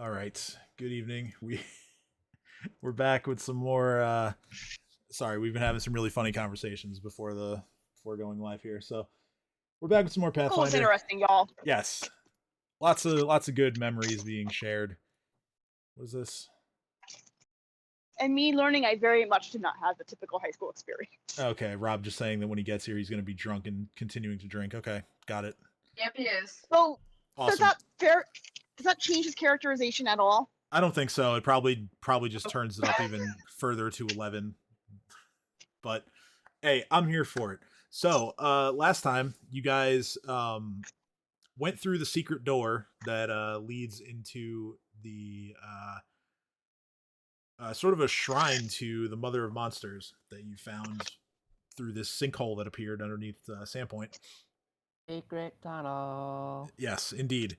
All right. Good evening. We're back with some more. Sorry, we've been having some really funny conversations before going live here. So we're back with some more School's Pathfinder. interesting, y'all. Yes, lots of good memories being shared. What is this? And me learning, I very much did not have the typical high school experience. Okay, Rob just saying that when he gets here, he's going to be drunk and continuing to drink. Okay, got it. Yep, it is. So, does Awesome. that fair? Does that change his characterization at all? I don't think so. It probably just turns it up even further to 11. But hey, I'm here for it. So, last time you guys went through the secret door that leads into the sort of a shrine to the Mother of Monsters that you found through this sinkhole that appeared underneath Sandpoint. Secret tunnel. Yes, indeed.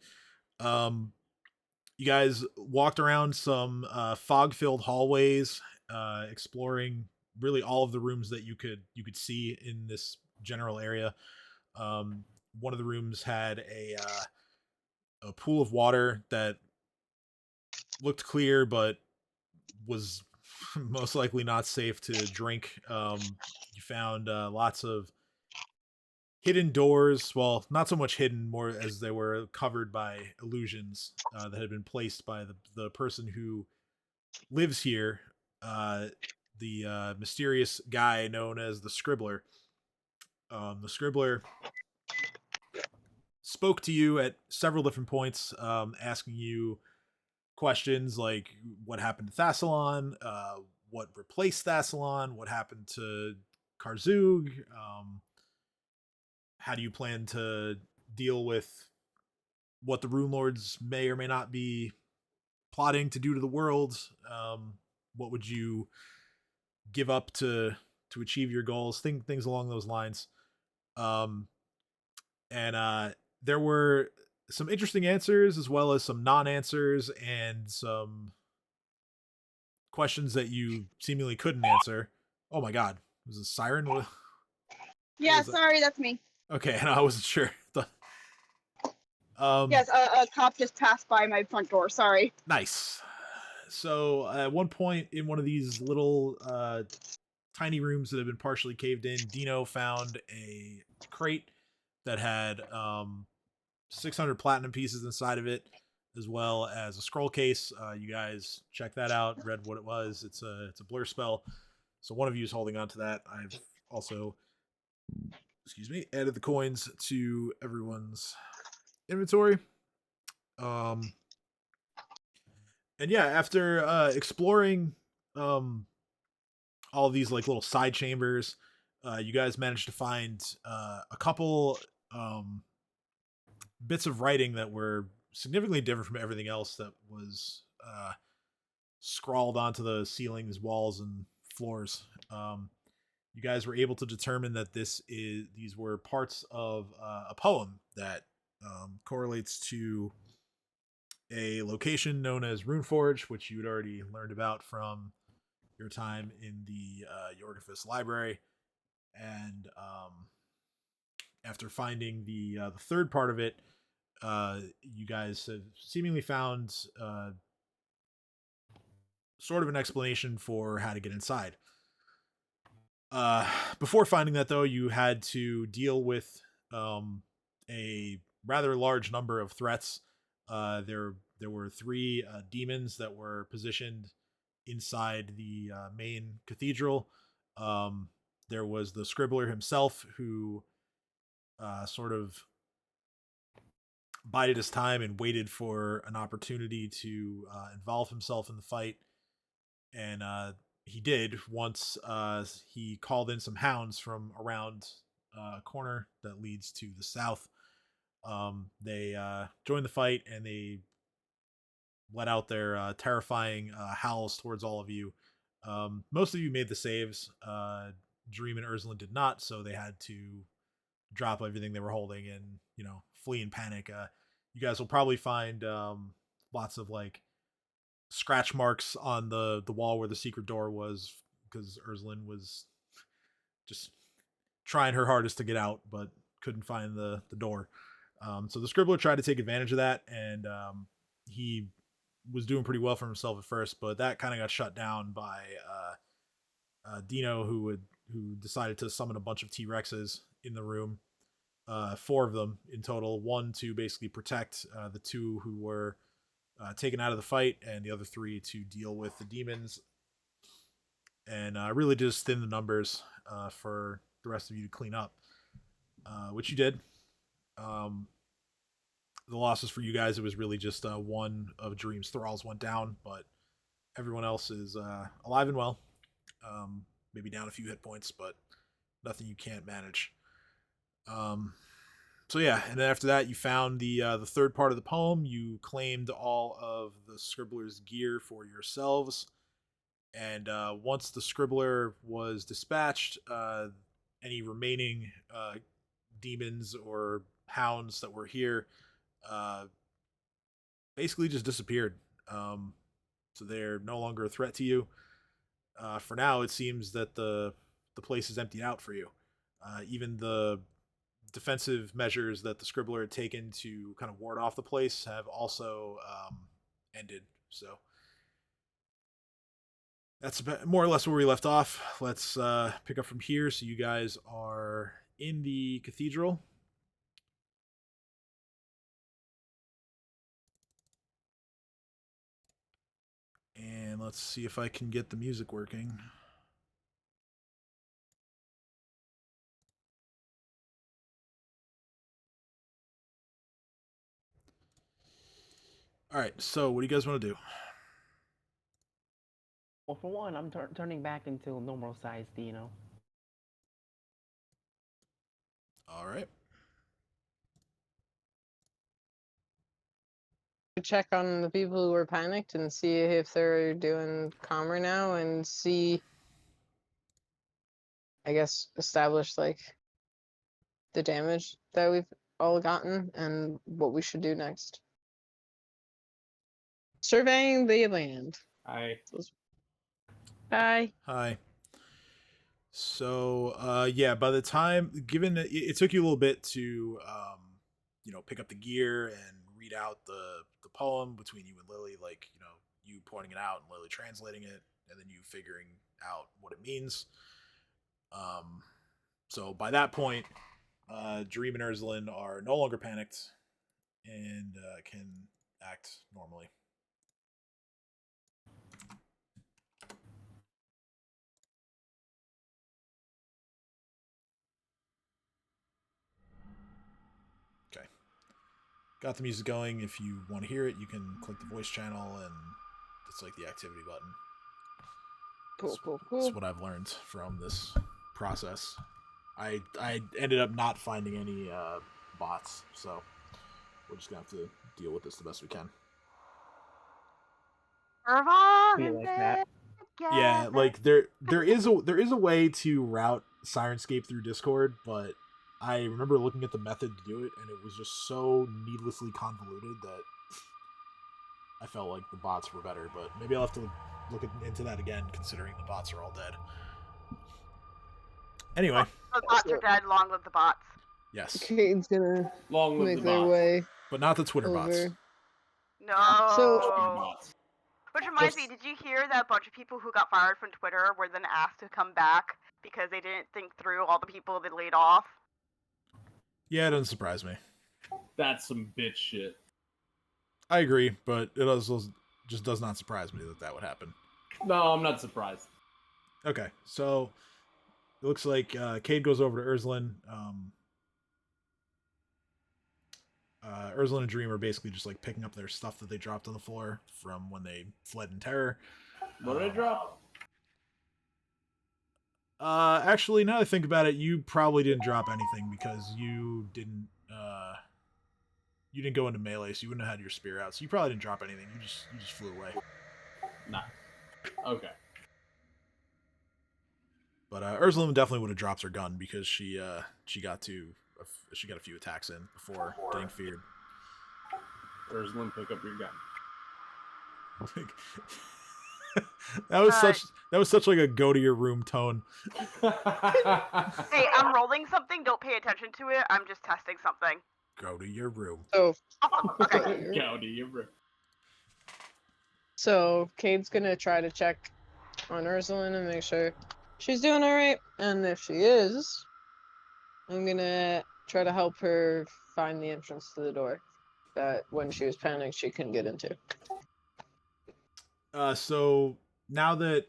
You guys walked around some fog-filled hallways, exploring really all of the rooms that you could see in this general area. One of the rooms had a pool of water that looked clear, but was most likely not safe to drink. You found lots of hidden doors. Well, not so much hidden, more as they were covered by illusions that had been placed by the person who lives here, uh, the mysterious guy known as the Scribbler. The Scribbler spoke to you at several different points, asking you questions like what happened to Thassalon, what replaced Thassalon, what happened to Karzug, how do you plan to deal with what the Runelords may or may not be plotting to do to the world. What would you give up to achieve your goals? Things along those lines. Um, and there were some interesting answers as well as some non-answers and some questions that you seemingly couldn't answer. Oh my god, was a siren? What Yeah, was that? sorry, that's me. Okay, no, I wasn't sure. Yes, a cop just passed by my front door. Sorry. Nice. So at one point in one of these little tiny rooms that have been partially caved in, Dino found a crate that had 600 platinum pieces inside of it, as well as a scroll case. You guys check that out. Read what it was. It's a blur spell. So one of you is holding on to that. I've also, excuse me, added the coins to everyone's inventory. Um, and yeah, after exploring all of these like little side chambers, you guys managed to find a couple bits of writing that were significantly different from everything else that was scrawled onto the ceilings, walls, and floors. You guys were able to determine that these were parts of a poem that correlates to a location known as Runeforge, which you had already learned about from your time in the Yorgafis library. And after finding the third part of it, you guys have seemingly found sort of an explanation for how to get inside. Before finding that, though, you had to deal with a rather large number of threats. There were three demons that were positioned inside the main cathedral. There was the Scribbler himself, who sort of bided his time and waited for an opportunity to involve himself in the fight. And he did once he called in some hounds from around a corner that leads to the south. They joined the fight and they let out their terrifying howls towards all of you. Most of you made the saves. Dream and Ursula did not, so they had to drop everything they were holding and flee in panic. You guys will probably find lots of like scratch marks on the wall where the secret door was because Ursula was just trying her hardest to get out but couldn't find the door. So the Scribbler tried to take advantage of that, and he was doing pretty well for himself at first, but that kind of got shut down by Dino, who decided to summon a bunch of T-Rexes in the room. 4 of them in total. 1 to basically protect the 2 who were taken out of the fight, and the other 3 to deal with the demons, and really just thin the numbers for the rest of you to clean up, which you did. The losses for you guys, it was really just 1 of Dream's thralls went down, but everyone else is alive and well. Maybe down a few hit points, but nothing you can't manage. So yeah, and then after that, you found the third part of the poem. You claimed all of the Scribbler's gear for yourselves, and once the Scribbler was dispatched, any remaining demons or hounds that were here basically just disappeared. So they're no longer a threat to you. For now, it seems that the place is emptied out for you. Even the defensive measures that the Scribbler had taken to kind of ward off the place have also ended. So that's about, more or less where we left off. Let's pick up from here. So you guys are in the cathedral. And let's see if I can get the music working. All right, so what do you guys want to do? Well, for one, I'm turning back into normal size Dino. All right. Check on the people who were panicked and see if they're doing calmer now, and see, I guess, establish like the damage that we've all gotten and what we should do next. Surveying the land. Hi. Hi. Hi. So, yeah, by the time, given it took you a little bit to, pick up the gear and read out the poem between you and Lily, like, you pointing it out and Lily translating it, and then you figuring out what it means. So by that point, Dream and Urslan are no longer panicked and can act normally. Okay. Got the music going. If you want to hear it, you can click the voice channel, and it's like the activity button. Cool. That's what I've learned from this process. I ended up not finding any bots, so we're just gonna have to deal with this the best we can. Be like that. Yeah, like there is a way to route Sirenscape through Discord, but I remember looking at the method to do it, and it was just so needlessly convoluted that I felt like the bots were better. But maybe I'll have to look into that again, considering the bots are all dead. Anyway, The bots are dead. Long live the bots. yes, Kate's gonna Long live make the their bots. way but not the Twitter bots. over. No. So- Which reminds Just- me, did you hear that a bunch of people who got fired from Twitter were then asked to come back because they didn't think through all the people they laid off? Yeah, it doesn't surprise me. That's some bitch shit. I agree, but it also just does not surprise me that would happen. No, I'm not surprised. Okay, so it looks like Cade goes over to Urslan. Urslan and Dream are basically just like picking up their stuff that they dropped on the floor from when they fled in terror. What did I drop? Actually, now that I think about it, you probably didn't drop anything because you didn't go into melee, so you wouldn't have had your spear out. So you probably didn't drop anything. You just flew away. Nah. Okay. But Ursula definitely would have dropped her gun because she got a few attacks in before getting feared. Ursula, pick up your gun. that was such like a go to your room tone. Hey, I'm rolling something. Don't pay attention to it. I'm just testing something. Go to your room. So Okay. Go to your room. So Cade's gonna try to check on Ursuline and make sure she's doing all right. And if she is, I'm gonna try to help her find the entrance to the door that when she was panicked she couldn't get into. So now that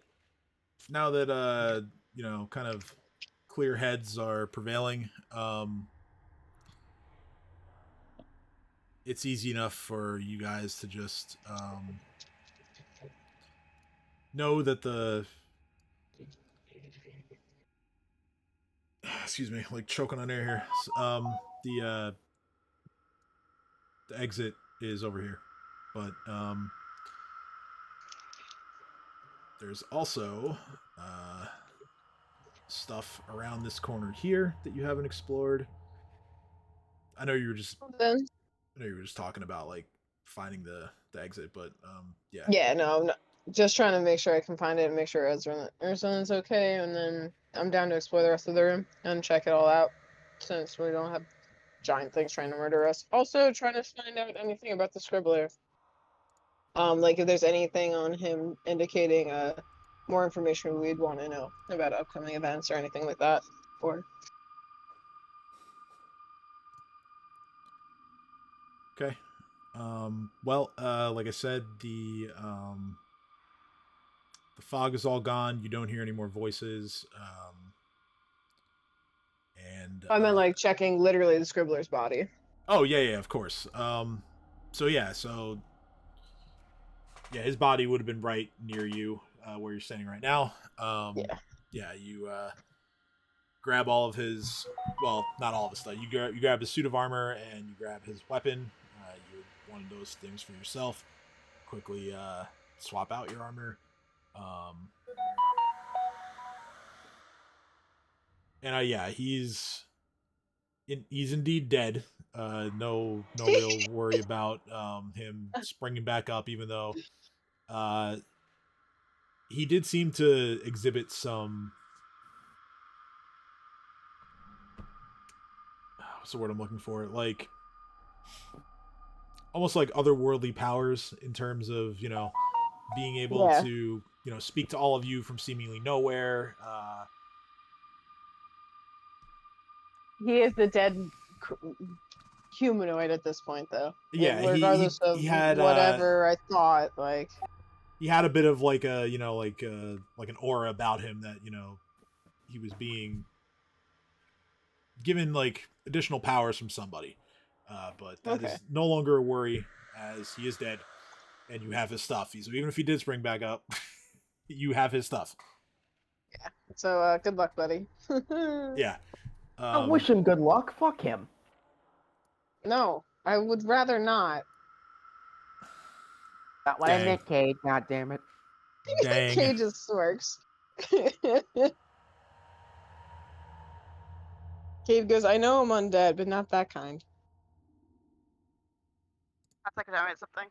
you know, kind of clear heads are prevailing, it's easy enough for you guys to just know that the excuse me, like choking on air here. The the exit is over here, but there's also stuff around this corner here that you haven't explored. I know you were just Then I know you were just talking about like finding the exit, but yeah. yeah, no, I'm not, just trying to make sure I can find it and make sure Ursuline's okay, and then I'm down to explore the rest of the room and check it all out since we don't have giant things trying to murder us. Also trying to find out anything about the Scribbler. Like if there's anything on him indicating more information we'd want to know about upcoming events or anything like that. Or Okay. Well, like I said, the fog is all gone. You don't hear any more voices. And I meant like checking literally the Scribbler's body. oh yeah, of course. So yeah, his body would have been right near you, where you're standing right now. Yeah. Yeah, you grab all of his, well, not all of his stuff. You grab his suit of armor and you grab his weapon. You wanted those things for yourself. Quickly swap out your armor. And yeah, he's indeed dead. No real worry about him springing back up, even though he did seem to exhibit some, what's the word I'm looking for? Like almost like otherworldly powers in terms of, you know, being able Yeah. to, you know, speak to all of you from seemingly nowhere. He is the dead humanoid at this point, though. Yeah, regardless of he had whatever I thought, like he had a bit of like a, you know, like an aura about him that, you know, he was being given like additional powers from somebody. But that is no longer a worry, as he is dead and you have his stuff. So even if he did spring back up, you have his stuff. Yeah. So good luck, buddy. Yeah. I wish him good luck. Fuck him. No, I would rather not. Not what I Dang. meant, Cade. God damn it. Dang. Cage just works. Cade goes, I know I'm undead, but not that kind. That's like I meant something.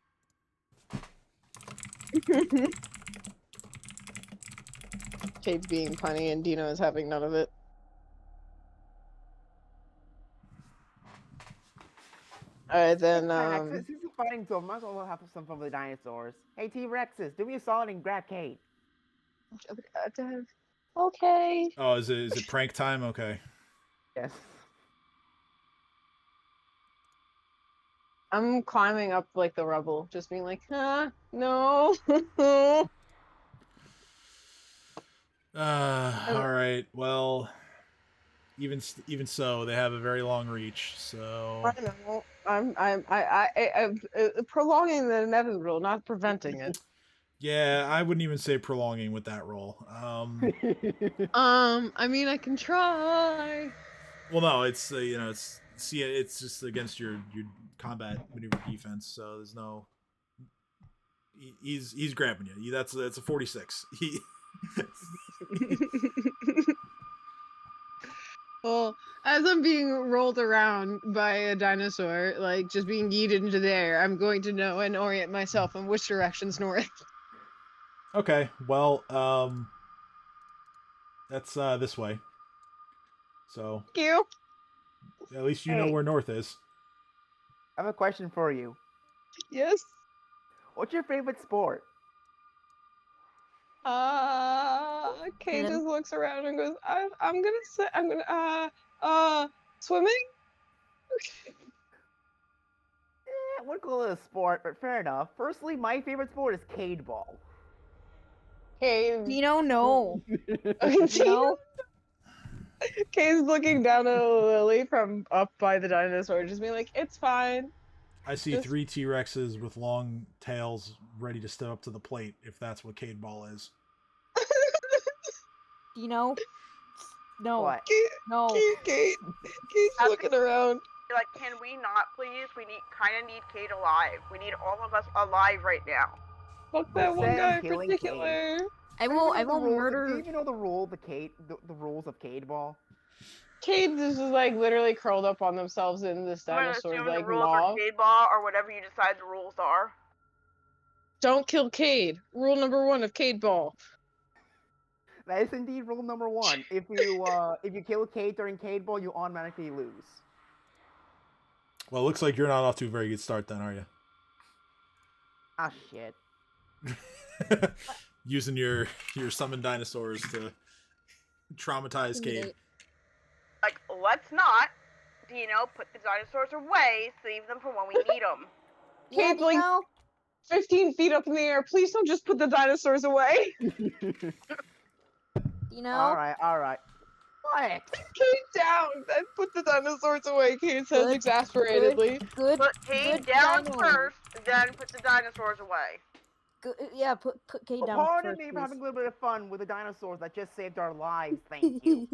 Cade's being punny and Dino is having none of it. Alright then, Since he's fighting to him, might as well have some fun with the dinosaurs. Hey, T-Rexes, do me a solid and grab Cade. Okay. Oh, is it prank time? Okay. Yes. I'm climbing up like the rubble, just being like, huh? No. All right. Well, even so, they have a very long reach. So I know. I'm prolonging the inevitable, not preventing it. yeah, I wouldn't even say prolonging with that roll. I mean, I can try. Well, no, it's you know, it's just against your combat maneuver defense. So there's no. He's grabbing you. That's a 46. Well, as I'm being rolled around by a dinosaur, like just being yeeted into the air, I'm going to know and orient myself in which direction's north. Okay, well, that's this way. So Thank you. at least you know Hey. where north is. I have a question for you. Yes. What's your favorite sport? Kate then- just looks around and goes, I'm gonna swimming? I wouldn't call it a sport, but fair enough. Personally, my favorite sport is cade ball. Kate, Dino, no. Dino? No. Kate's looking down at Lily from up by the dinosaur, just being like, it's fine. I see Just- 3 T-Rexes with long tails ready to step up to the plate, if that's what Cade Ball is. Dino. No. What? No. Kate's That's looking around. Like, can we not, please? We kind of need Kate alive. We need all of us alive right now. Fuck that one Sam guy in killing particular. I Do will you know the rules- Do murder. you even know the rule, the rules of cade ball? Kate is just like literally curled up on themselves in this I'm gonna dinosaur assume like the rules are mob. Kate ball or whatever you decide the rules are. Don't kill Cade. Rule number 1 of Cade Ball. That is indeed rule number 1. If you kill Cade during cade ball, you automatically lose. Well, it looks like you're not off to a very good start then, are you? Ah shit. Using your summoned dinosaurs to traumatize Cade. Like, let's not, put the dinosaurs away, save them for when we need them. Yeah, Kate's like Dino. 15 feet up in the air. Please don't just put the dinosaurs away. Dino. Alright. What? Kate down. Then put the dinosaurs away. Kate says Good, exasperately. Good. Put Kate Good down dino. first, then put the dinosaurs away. Good. Yeah, put Kate down Pardon first, me for having a please. little bit of fun with the dinosaurs that just saved our lives. Thank you.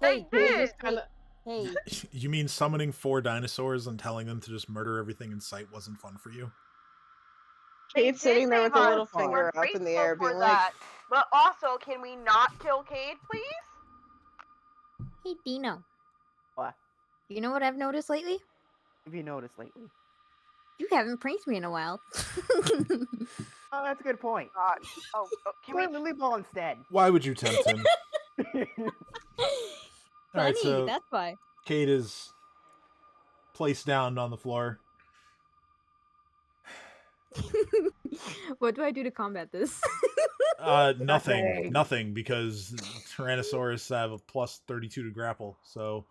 Hey, They Kate did. just kinda, hey. You mean summoning 4 dinosaurs and telling them to just murder everything in sight wasn't fun for you? They Kate's sitting did there save with a us. little We're finger up in the grateful air, for being that. But also, can we not kill Kate, please? Hey, Dino. What? You know what I've noticed lately? If you noticed lately. You haven't pranked me in a while. Oh, that's a good point. God. Oh, can we? Play Lily Ball instead. Why would you tempt him? Funny, Alright, so that's why. Cade is placed down on the floor. What do I do to combat this? Nothing. Nothing. Nothing, because Tyrannosaurus have a plus 32 to grapple, so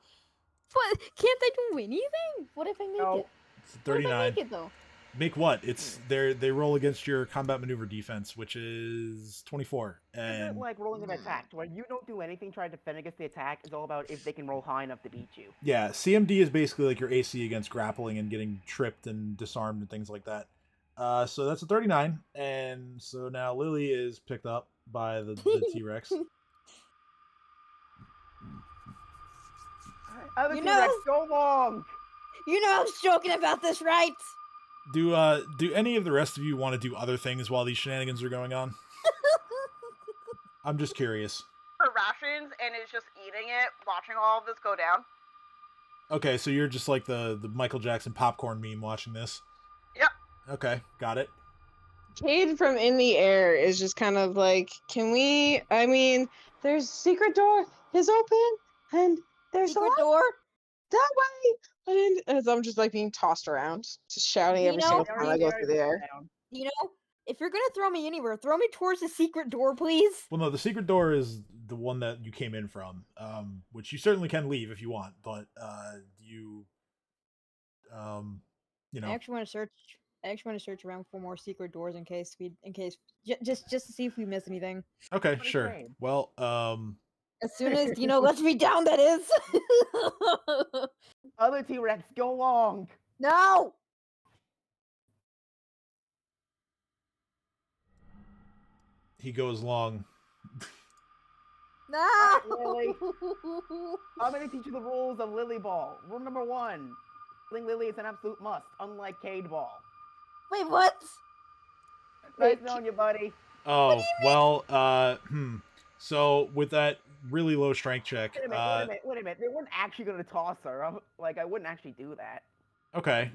What? Can't I do anything? What if I make No. it? it's What if I 39. make it though? Make what? It's they roll against your combat maneuver defense, which is 24. Isn't it And like rolling an attack, where you don't do anything trying to defend against the attack? It's all about if they can roll high enough to beat you. yeah, CMD is basically like your AC against grappling and getting tripped and disarmed and things like that. So that's a 39, and so now Lily is picked up by the T-Rex. Other You T-Rex, know- go long! You know I was joking about this, right? Do any of the rest of you want to do other things while these shenanigans are going on? I'm just curious. Her rations and is just eating it, watching all of this go down. Okay, so you're just like the Michael Jackson popcorn meme watching this. Yep. Okay, got it. Cade from in the air is just kind of like, there's secret door is open, and there's a Secret lot door. that way. And as I'm just like being tossed around, just shouting every Dino? single time I go through the air. You know, if you're gonna throw me anywhere, throw me towards the secret door, please. Well, no, the secret door is the one that you came in from, which you certainly can leave if you want, but you I know, actually want to search. I actually want to search around for more secret doors in case just to see if we miss anything. okay, What a sure. shame. Well, As soon as Dino lets me down, that is. Other T-Rex, go long! No. he goes long. No. Lily. I'm gonna teach you the rules of Lily Ball. Rule number 1. Killing Lily is an absolute must, unlike Cade Ball. Wait, what? Nice knowing you, buddy. Oh, well, so with that really low strength check, Wait a minute. They weren't actually gonna toss her. I wouldn't actually do that. okay.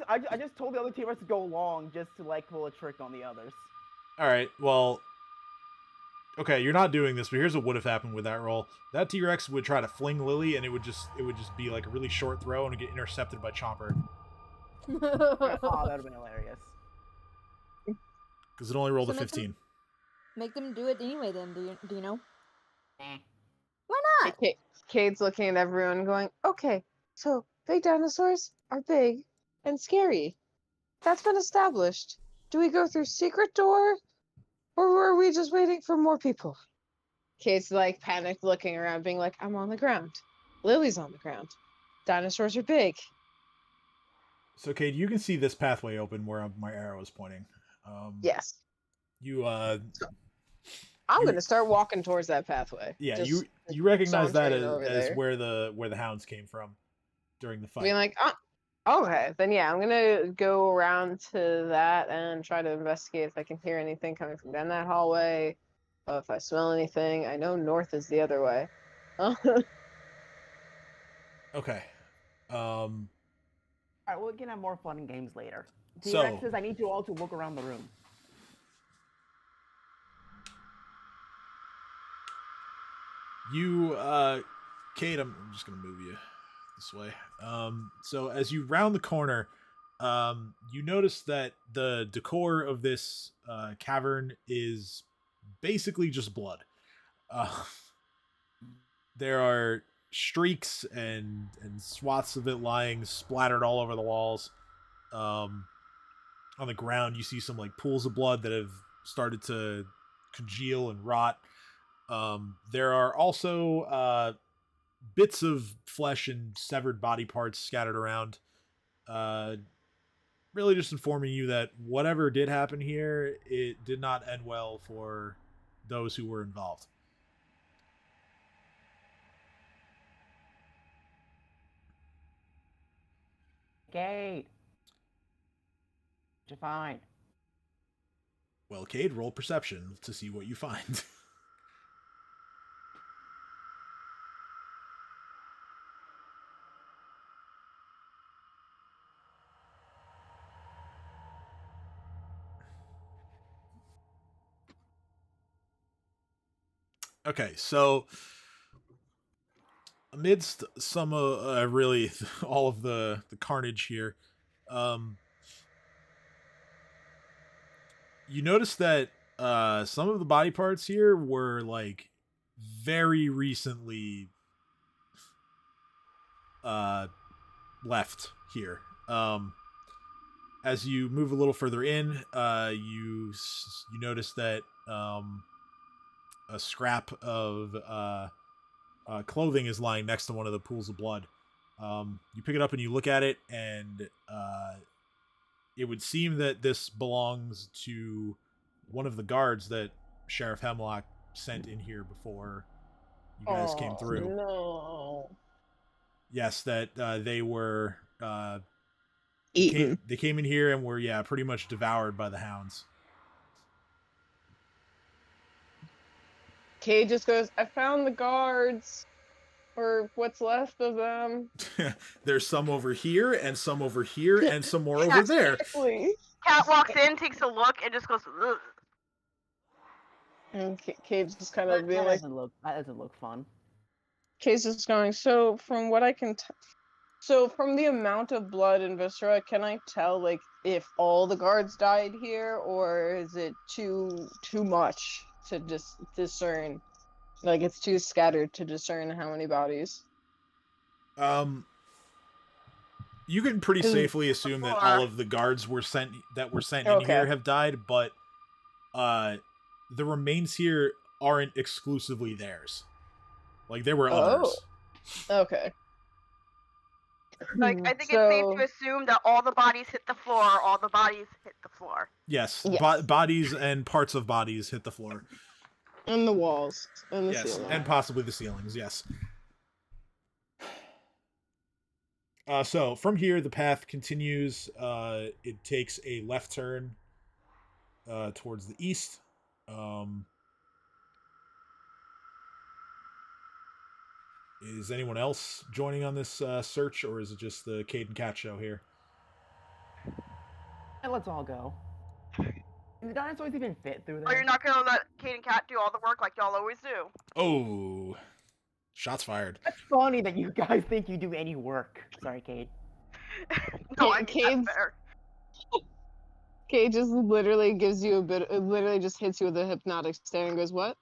I just told the other T-Rex to go long just to like pull a trick on the others. All right. Well, okay, you're not doing this, but here's what would have happened with that roll. That T-Rex would try to fling Lily, and it would just be like a really short throw, and it'd get intercepted by Chomper Oh, that would have been hilarious. because it only rolled So a next 15. make them do it anyway. Then do you know? Eh. Why not? Cade's looking at everyone, going, "Okay, so big dinosaurs are big and scary. That's been established. Do we go through secret door, or were we just waiting for more people?" Cade's like panicked, looking around, being like, "I'm on the ground. Lily's on the ground. Dinosaurs are big." So, Cade, you can see this pathway open where my arrow is pointing. Yes. You I'm You- gonna start walking towards that pathway. yeah, Just you recognize that sauntering over as there. where the hounds came from during the fight. being like, okay, then yeah, I'm gonna go around to that and try to investigate if I can hear anything coming from down that hallway. If I smell anything. I know north is the other way. Okay. Alright, we can have more fun and games later. So- T-Rexes, I need you all to look around the room. You, Kate, I'm just gonna move you this way. So as you round the corner, you notice that the decor of this cavern is basically just blood. There are streaks and swaths of it lying splattered all over the walls. On the ground, you see some like pools of blood that have started to congeal and rot. There are also bits of flesh and severed body parts scattered around. Really just informing you that whatever did happen here, it did not end well for those who were involved. Kate! What'd you find? Well, Cade, roll perception to see what you find. Okay, so amidst some really all of the carnage here, you notice that some of the body parts here were like very recently left here. As you move a little further in, you notice that a scrap of clothing is lying next to one of the pools of blood. You pick it up and you look at it, and it would seem that this belongs to one of the guards that Sheriff Hemlock sent in here before you guys came through. No. Yes, that they were Eaten. they came in here and were pretty much devoured by the hounds. Cade just goes, "I found the guards, or what's left of them." There's some over here and some over here and some more over there. Exactly. Cat walks in, takes a look, and just goes, ugh. And Cade's just kind of being like, That doesn't look fun. Cade's just going, "So from what I can so from the amount of blood and viscera, can I tell like if all the guards died here, or is it too much to just discern? Like it's too scattered to discern how many bodies?" You can pretty safely assume that all of the guards were sent in here have died, but the remains here aren't exclusively theirs. Like there were others. Okay. Like, I think it's safe to assume that all the bodies hit the floor, all the bodies hit the floor. Yes. Bodies and parts of bodies hit the floor. And the walls. And the ceiling. And possibly the ceilings, yes. So, from here, the path continues. It takes a left turn towards the east. Is anyone else joining on this search, or is it just the Cade and Cat show here? And let's all go. Do the dinosaurs even fit through there? Or you're not gonna let Kate and Kat do all the work like y'all always do? Oh, shots fired. That's funny that you guys think you do any work. Sorry, Kate. No, I mean, that's fair. Kate just literally gives you a bit. It literally just hits you with a hypnotic stare and goes, "What?"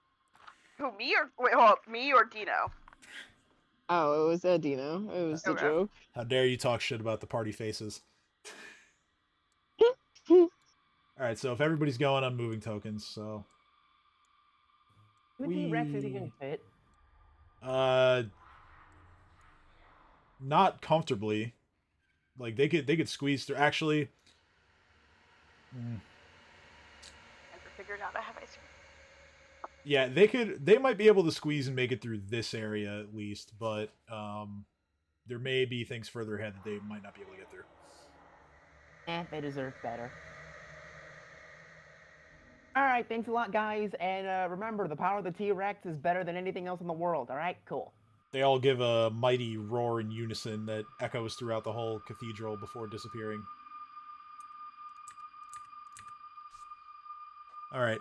Who, me or wait, hold up, me or Dino? Oh, it was Dino. It was the Okay. joke. How dare you talk shit about the party faces? All right, so if everybody's going, I'm moving tokens. So The T-Rex is even fit. uh, not comfortably. Like they could squeeze through. Actually, mm, Never figured out I have ice cream. yeah, they might be able to squeeze and make it through this area at least, but there may be things further ahead that they might not be able to get through. They deserve better. Alright, thanks a lot, guys. And remember, the power of the T-Rex is better than anything else in the world. Alright, cool. They all give a mighty roar in unison that echoes throughout the whole cathedral before disappearing. All right.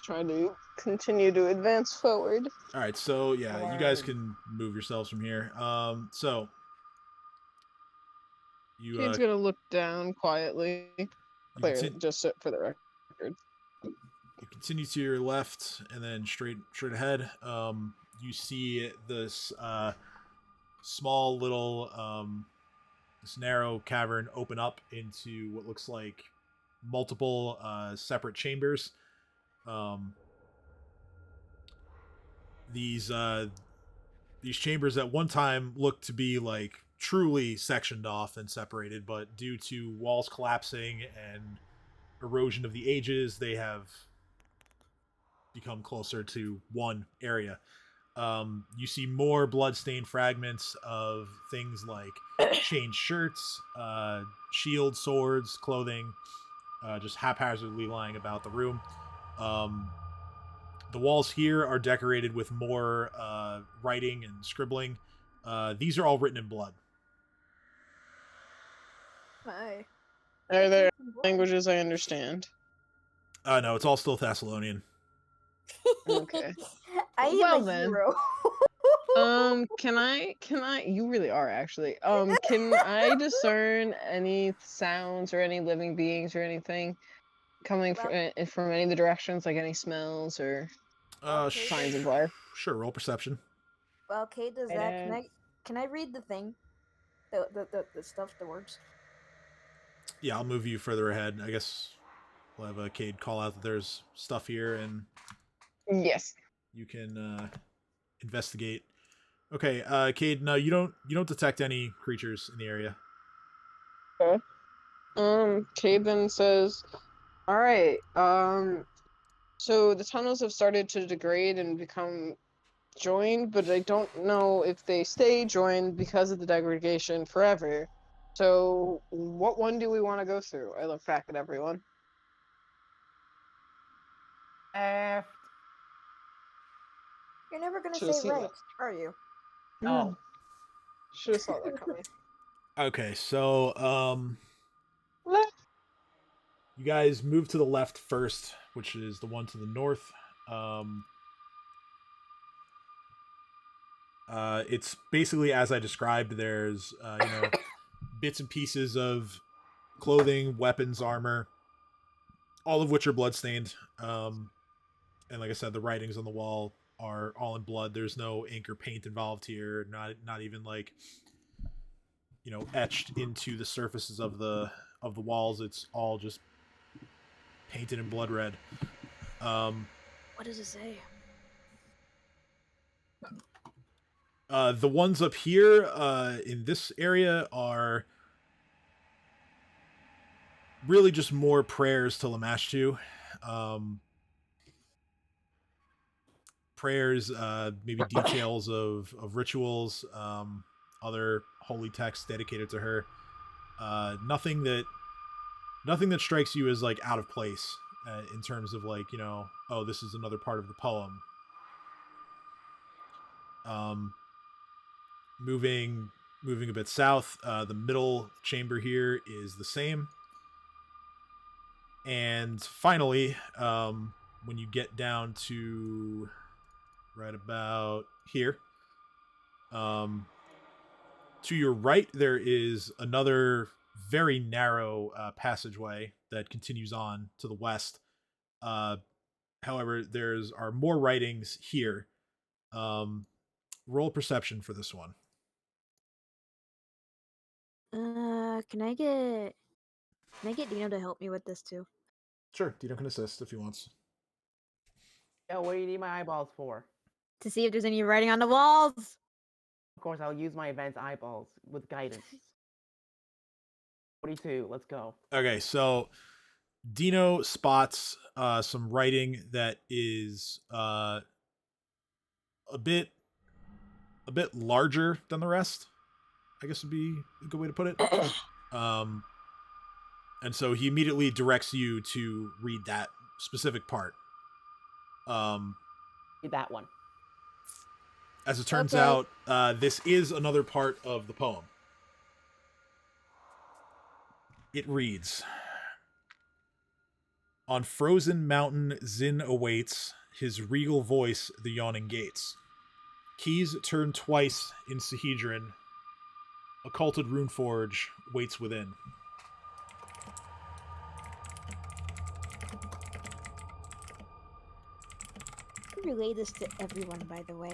Trying to continue to advance forward. All right. So yeah, you guys Forward. can move yourselves from here. So you Kate's gonna look down quietly. Clear, conti- just for the record. you continue to your left and then straight ahead. You see this small little this narrow cavern open up into what looks like multiple separate chambers. These chambers at one time looked to be like truly sectioned off and separated, but due to walls collapsing and erosion of the ages, they have become closer to one area. You see more bloodstained fragments of things like chain shirts, shields, swords, clothing, just haphazardly lying about the room. The walls here are decorated with more writing and scribbling. These are all written in blood. Hi. Are there languages I understand? No, it's all still Thessalonian. Okay. I am Well a then. hero. Can I, you really are actually. Can I discern any sounds or any living beings or anything coming from any of the directions, like any smells or signs of life? Sure, roll perception. Well, Kate does that. Can I read the thing? The stuff, the words? Yeah, I'll move you further ahead. I guess we'll have a Cade call out that there's stuff here, and Yes. you can investigate. Okay, Cade, no, you don't detect any creatures in the area. Okay. Cade then says, "All right. So the tunnels have started to degrade and become joined, but I don't know if they stay joined because of the degradation forever. So what one do we want to go through?" I look back at everyone. Left. You're never gonna Should've say seen right, that. are you? Oh. Should have saw that coming. Okay, so Left. you guys move to the left first, which is the one to the north. It's basically as I described. There's bits and pieces of clothing, weapons, armor, all of which are bloodstained. And like I said, the writings on the wall are all in blood. There's no ink or paint involved here. Not even like etched into the surfaces of the walls. It's all just painted in blood red. What does it say? The ones up here in this area are really just more prayers to Lamashtu. Prayers, maybe details of rituals, other holy texts dedicated to her. Nothing that strikes you as like out of place in terms of like oh, this is another part of the poem. Moving a bit south, the middle chamber here is the same. And finally, when you get down to right about here, To your right, there is another very narrow passageway that continues on to the west. However, there's are more writings here. Roll perception for this one. Can I get Dino to help me with this too? Sure, Dino can assist if he wants. Yo, what do you need my eyeballs for? To see if there's any writing on the walls. Of course, I'll use my advanced eyeballs with guidance. 42, let's go. Okay, so Dino spots some writing that is a bit larger than the rest. I guess would be a good way to put it. And so he immediately directs you to read that specific part. Read that one. As it turns Okay. out, this is another part of the poem. It reads, "On frozen mountain Zin awaits, his regal voice the yawning gates. Keys turn twice in Sahedrin, occulted runeforge waits within." Relay this to everyone, by the way.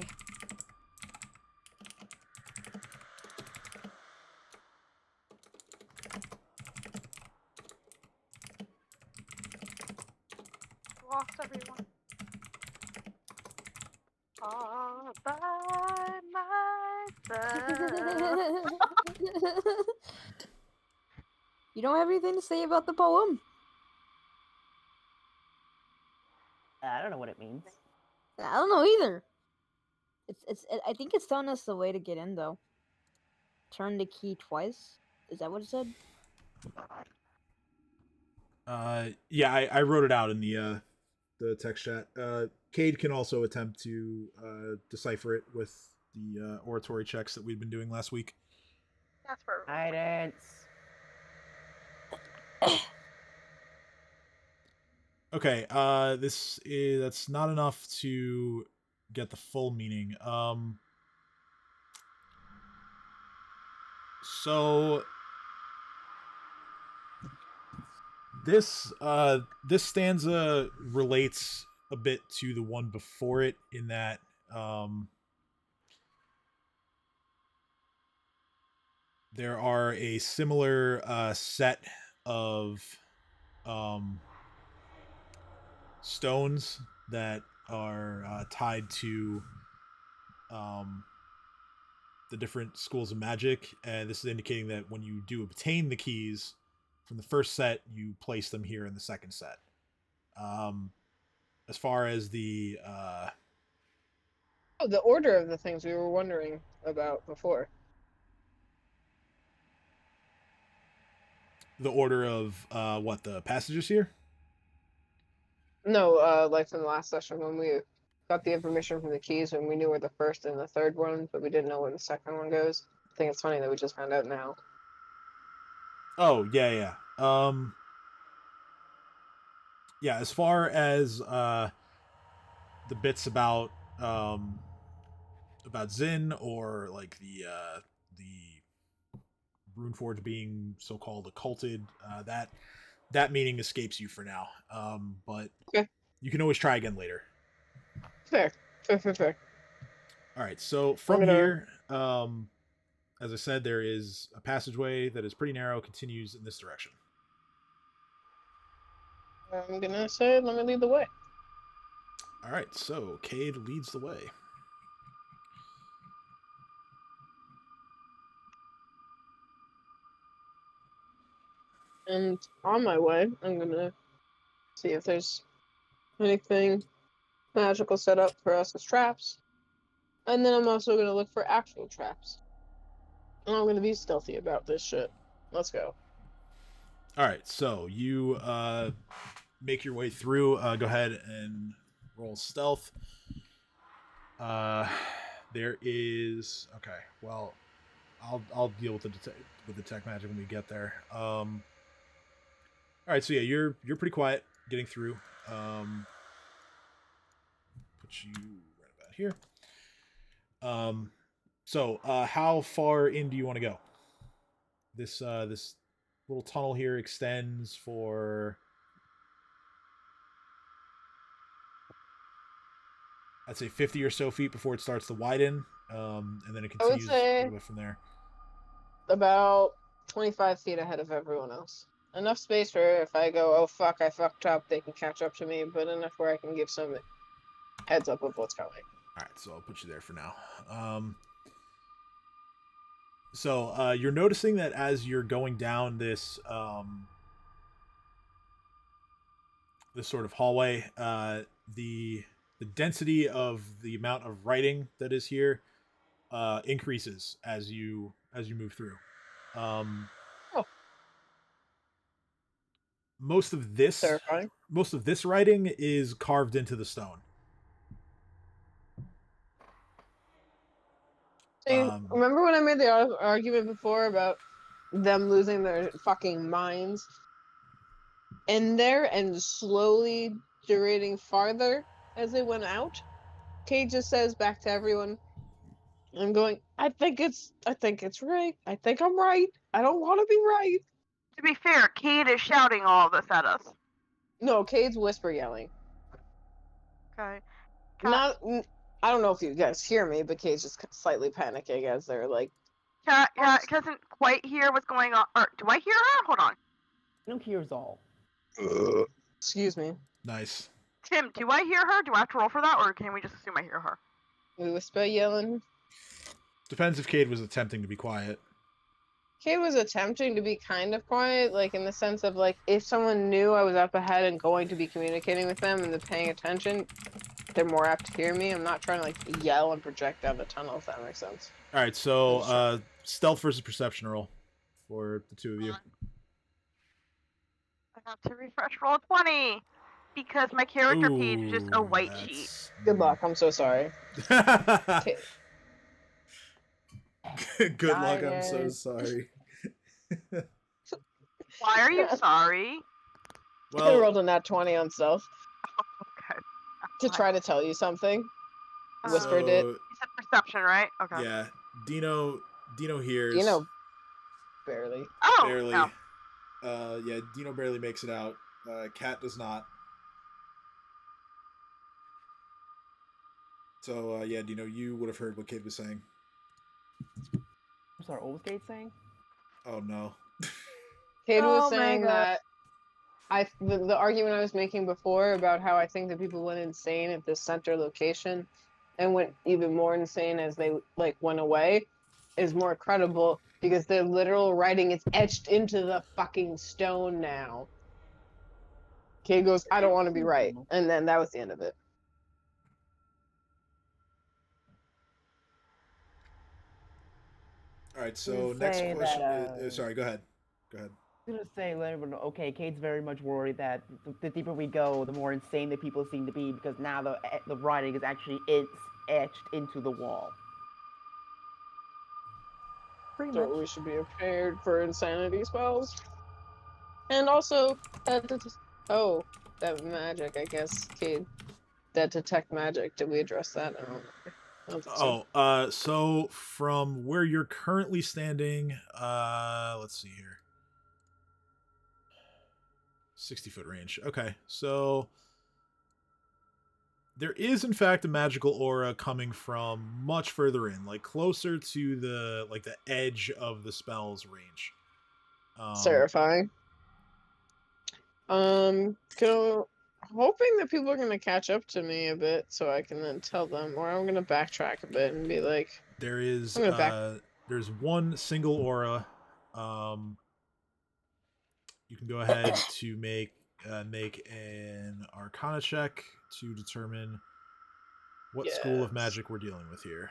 Lost everyone. All by myself. You don't have anything to say about the poem? I don't know what it means. I don't know either. I think it's telling us the way to get in though. Turn the key twice. Is that what it said? Yeah, I wrote it out in the text chat. Cade can also attempt to decipher it with the oratory checks that we've been doing last week. That's for Guidance. Okay, that's not enough to get the full meaning. So this stanza relates a bit to the one before it in that there are a similar set of stones that are tied to the different schools of magic, and this is indicating that when you do obtain the keys from the first set, you place them here in the second set. As far as the Oh, the order of the things we were wondering about before. order of what the passages here. No, like from the last session when we got the information from the keys and we knew where the first and the third one, but we didn't know where the second one goes. I think it's funny that we just found out now. Oh yeah. Yeah, as far as the bits about Zin or like the Runeforge being so-called occulted, that meaning escapes you for now. But Okay. you can always try again later. Fair. All right, so from gonna- here, as I said, there is a passageway that is pretty narrow, continues in this direction. I'm gonna say, let me lead the way. All right, so Cade leads the way. And on my way, I'm gonna see if there's anything magical set up for us as traps. And then I'm also gonna look for actual traps. And I'm gonna be stealthy about this shit. Let's go. All right, so you make your way through. Go ahead and roll stealth. There is okay. Well, I'll deal with the detect magic when we get there. All right, so yeah, you're pretty quiet getting through. Put you right about here. So, how far in do you want to go? This little tunnel here extends for, I'd say, 50 or so feet before it starts to widen, and then it I would continues a say little bit from there. about 25 feet ahead of everyone else. Enough space for if I go, oh fuck, I fucked up, they can catch up to me, but enough where I can give some heads up of what's coming. All right, so I'll put you there for now. So you're noticing that as you're going down this this sort of hallway, the density of the amount of writing that is here increases as you move through. Um, Oh. Most of this Terrifying. writing is carved into the stone. See, remember when I made the argument before about them losing their fucking minds in there and slowly degrading farther as they went out? Kate just says back to everyone, I'm going, I think it's right. I think I'm right. I don't want to be right. To be fair, Cade is shouting all this at us. No, Cade's whisper yelling. Okay. Not, I don't know if you guys hear me, but Cade's just slightly panicking as they're like, Cat doesn't quite hear what's going on. Or, do I hear her? Hold on. No here's all. excuse me. Nice. Tim, do I hear her? Do I have to roll for that, or can we just assume I hear her? We whisper yelling. Depends if Cade was attempting to be quiet. Cade was attempting to be kind of quiet, like in the sense of like, if someone knew I was up ahead and going to be communicating with them and they're paying attention, they're more apt to hear me. I'm not trying to like yell and project down the tunnel, if that makes sense. All right, so stealth versus perception roll for the two of you. I have to refresh roll 20 because my character page is just a white sheet. Good luck. I'm so sorry. Okay. Good luck. I'm so sorry. Why are you sorry? I rolled a nat 20 on stealth Okay. to try to tell you something. Whispered it. You said perception, right? Okay. Yeah, Dino hears. Dino barely. Oh, Barely. no. Yeah, Dino barely makes it out. Cat does not. So yeah, Dino, you would have heard what Cade was saying. I'm sorry, what was Kate saying? Oh no. Cade was Oh my saying God. that the argument I was making before about how I think that people went insane at this center location and went even more insane as they like went away is more credible because their literal writing is etched into the fucking stone now. Cade goes, I don't want to be right. And then that was the end of it. All right, so Would next say question. that, Sorry, go ahead. Go ahead. I was gonna say, let everyone know, okay, Kate's very much worried that the deeper we go, the more insane the people seem to be because now the writing is actually etched into the wall. Pretty So much. we should be prepared for insanity spells. And also, that magic, I guess, Cade. That detect magic. Did we address that? I don't know. I don't think so. So from where you're currently standing, let's see here. 60-foot range. Okay, so there is in fact a magical aura coming from much further in, like closer to the edge of the spell's range. Terrifying. Hoping that people are gonna catch up to me a bit, so I can then tell them, or I'm gonna backtrack a bit and be like, There is I'm gonna there's one single aura. You can go ahead to make an Arcana check to determine what school of Yes. magic we're dealing with here.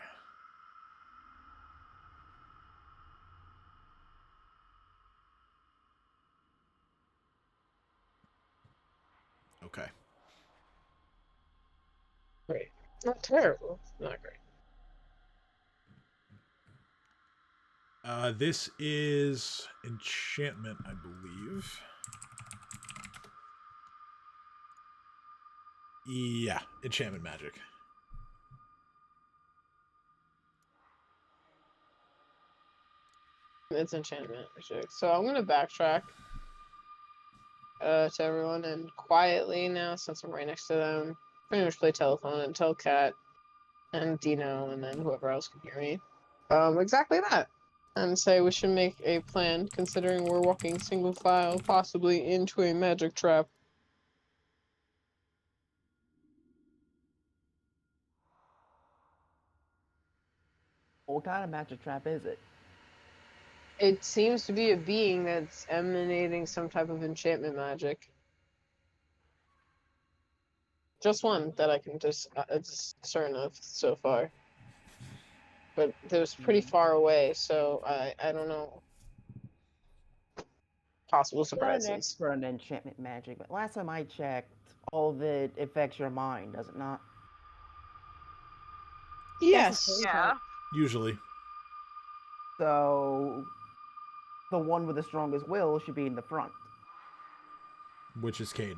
Okay. great. Not terrible. Not great. This is enchantment, I believe. Yeah, enchantment magic. It's enchantment magic. So I'm gonna backtrack to everyone and quietly now, since I'm right next to them, pretty much play telephone and tell Kat and Dino and then whoever else can hear me. Exactly that. And say we should make a plan, considering we're walking single file, possibly into a magic trap. What kind of magic trap is it? It seems to be a being that's emanating some type of enchantment magic. Just one that I can just discern of so far. But it was pretty far away, so I don't know. Possible I'm not an surprises. expert on enchantment magic, but last time I checked, all of it affects your mind, does it not? Yes. Yeah. Usually. So the one with the strongest will should be in the front. Which is Cade.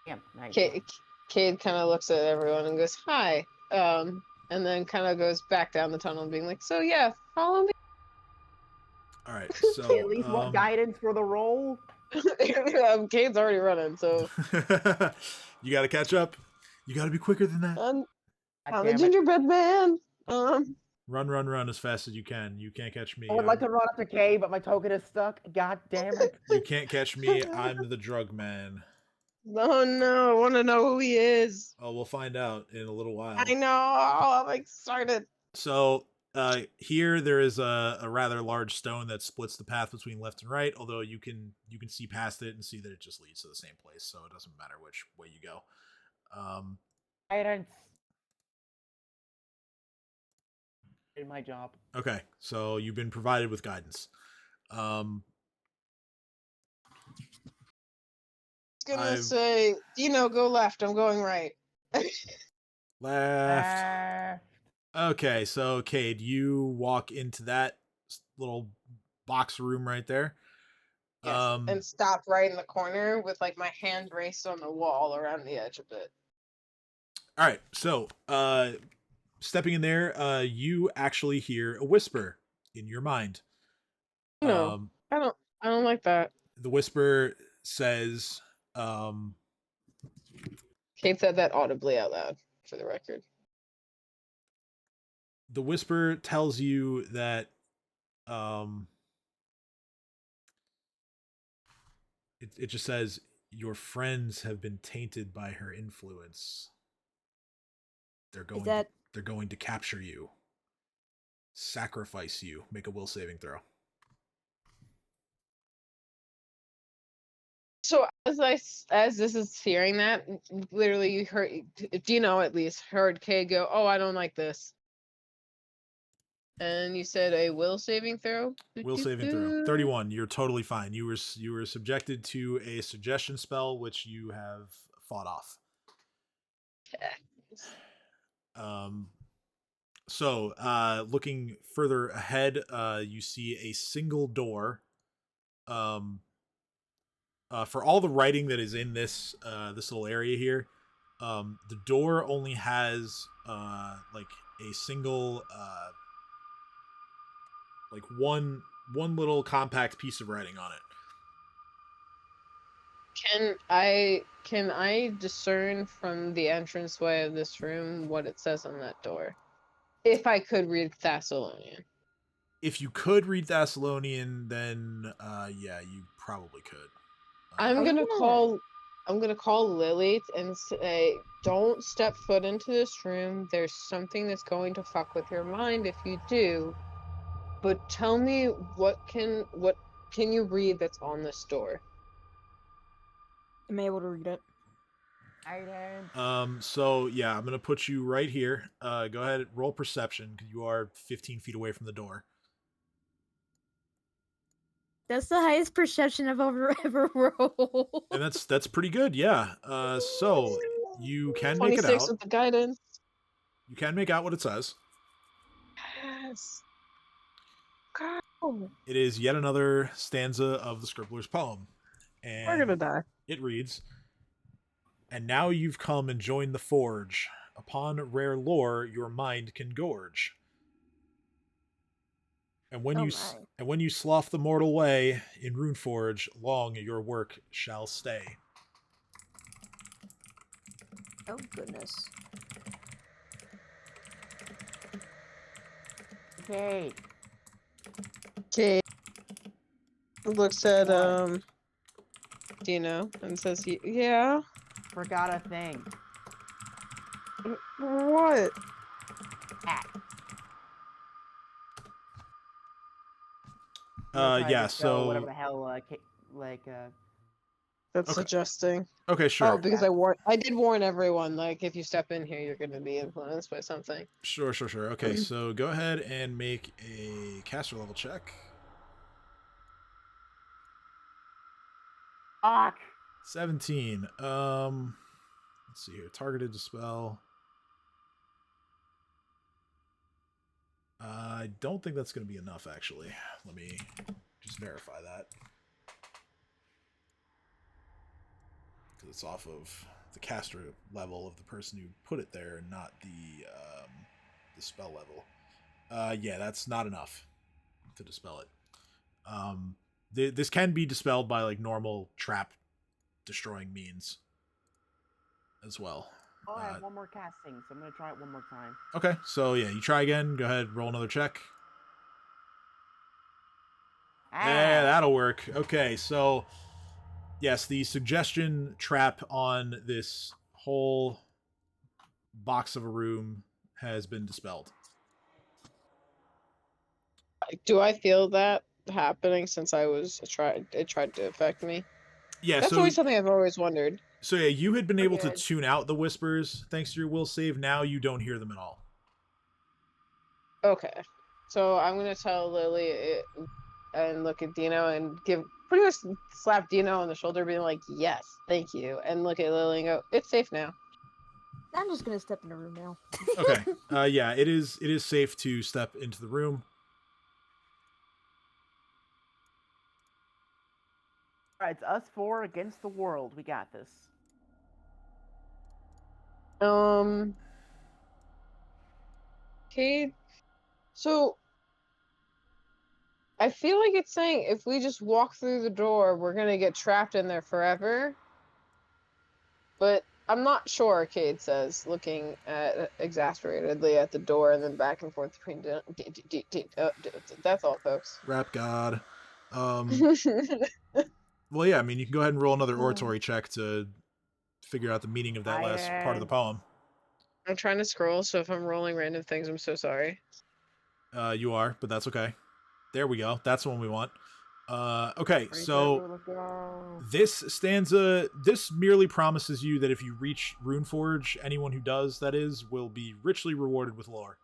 Yeah, nice. Cade kind of looks at everyone and goes, "Hi," and then kind of goes back down the tunnel, being like, "So yeah, follow me." All right, so At least want guidance for the roll. Cade's already running, so you got to catch up. You got to be quicker than that. God I'm the damn it. gingerbread man. Run as fast as you can. You can't catch me. I would like to run up to Kay, but my token is stuck. God damn it. You can't catch me. I'm the drug man. Oh no, I want to know who he is. Oh, we'll find out in a little while. I know. I'm excited. So here there is a rather large stone that splits the path between left and right. Although you can see past it and see that it just leads to the same place, so it doesn't matter which way you go. Guidance. Did my job. Okay, so you've been provided with guidance. Gonna say, Dino, go left. I'm going right. Left. Okay, so Cade, you walk into that little box room right there. Yes, and stop right in the corner with like my hand raised on the wall around the edge of it. All right, so stepping in there, you actually hear a whisper in your mind. No, I don't like that. The whisper says, Kate said that audibly out loud, for the record. The whisper tells you that it just says your friends have been tainted by her influence. They're going to capture you, sacrifice you. Make a will saving throw. So as this is hearing that, literally you heard Dino at least heard Kay go, "Oh, I don't like this." And you said a will saving throw? Will saving throw. 31. You're totally fine. You were subjected to a suggestion spell, which you have fought off. So looking further ahead, you see a single door. For all the writing that is in this this little area here, the door only has like a single like one little compact piece of writing on it. Can I discern from the entranceway of this room what it says on that door? If I could read Thessalonian. If you could read Thessalonian, then yeah, you probably could. I'm gonna call Lily and say, "Don't step foot into this room. There's something that's going to fuck with your mind if you do. But tell me what can you read that's on this door?" I'm able to read it. So yeah, I'm gonna put you right here. Go ahead, roll perception because you are 15 feet away from the door. That's the highest perception I've ever rolled. And that's pretty good, yeah. So you can make it 26 out. with the guidance. You can make out what it says. Yes. God. It is yet another stanza of the Scribbler's poem. And We're gonna die. It reads, "And now you've come and joined the forge. Upon rare lore your mind can gorge. And when Oh you my. and when you slough the mortal way in Runeforge, long your work shall stay. Oh goodness. Okay. Kate looks at What? Dino and says, "Yeah, Forgot a thing. what?" Hat. I'm gonna try to Yeah. dispel whatever So the hell, That's okay. suggesting. Okay, Oh, sure. because I did warn everyone, like, if you step in here, you're gonna be influenced by something. Sure. Okay, so go ahead and make a caster level check. Fuck. 17. Let's see here. Targeted dispel. I don't think that's going to be enough, actually. Let me just verify that. Because it's off of the caster level of the person who put it there, not the spell level. Yeah, that's not enough to dispel it. This can be dispelled by like normal trap destroying means as well. Oh, I have one more casting, so I'm gonna try it one more time. Okay, so yeah, you try again. Go ahead, roll another check. Yeah, that'll work. Okay, so yes, the suggestion trap on this whole box of a room has been dispelled. Do I feel that happening since it tried to affect me? Yeah, That's so always something I've always wondered. so yeah, you had been able to Okay. tune out the whispers thanks to your will save. Now you don't hear them at all. Okay, so I'm gonna tell Lily and look at Dino and pretty much slap Dino on the shoulder, being like, "Yes, thank you," and look at Lily and go, "It's safe now." I'm just gonna step in the room now. Okay. Yeah, it is safe to step into the room. Alright, it's us four against the world. We got this. Okay, so I feel like it's saying if we just walk through the door, we're gonna get trapped in there forever. But I'm not sure, Cade says, looking at exasperatedly at the door and then back and forth between. That's all, folks. Rap God. Well, yeah, I mean, you can go ahead and roll another oratory check to figure out the meaning of that last part of the poem. I'm trying to scroll, so if I'm rolling random things, I'm so sorry. You are, but that's okay. There we go. That's the one we want. Okay, so this stanza, this merely promises you that if you reach Runeforge, anyone who does, that is, will be richly rewarded with lore.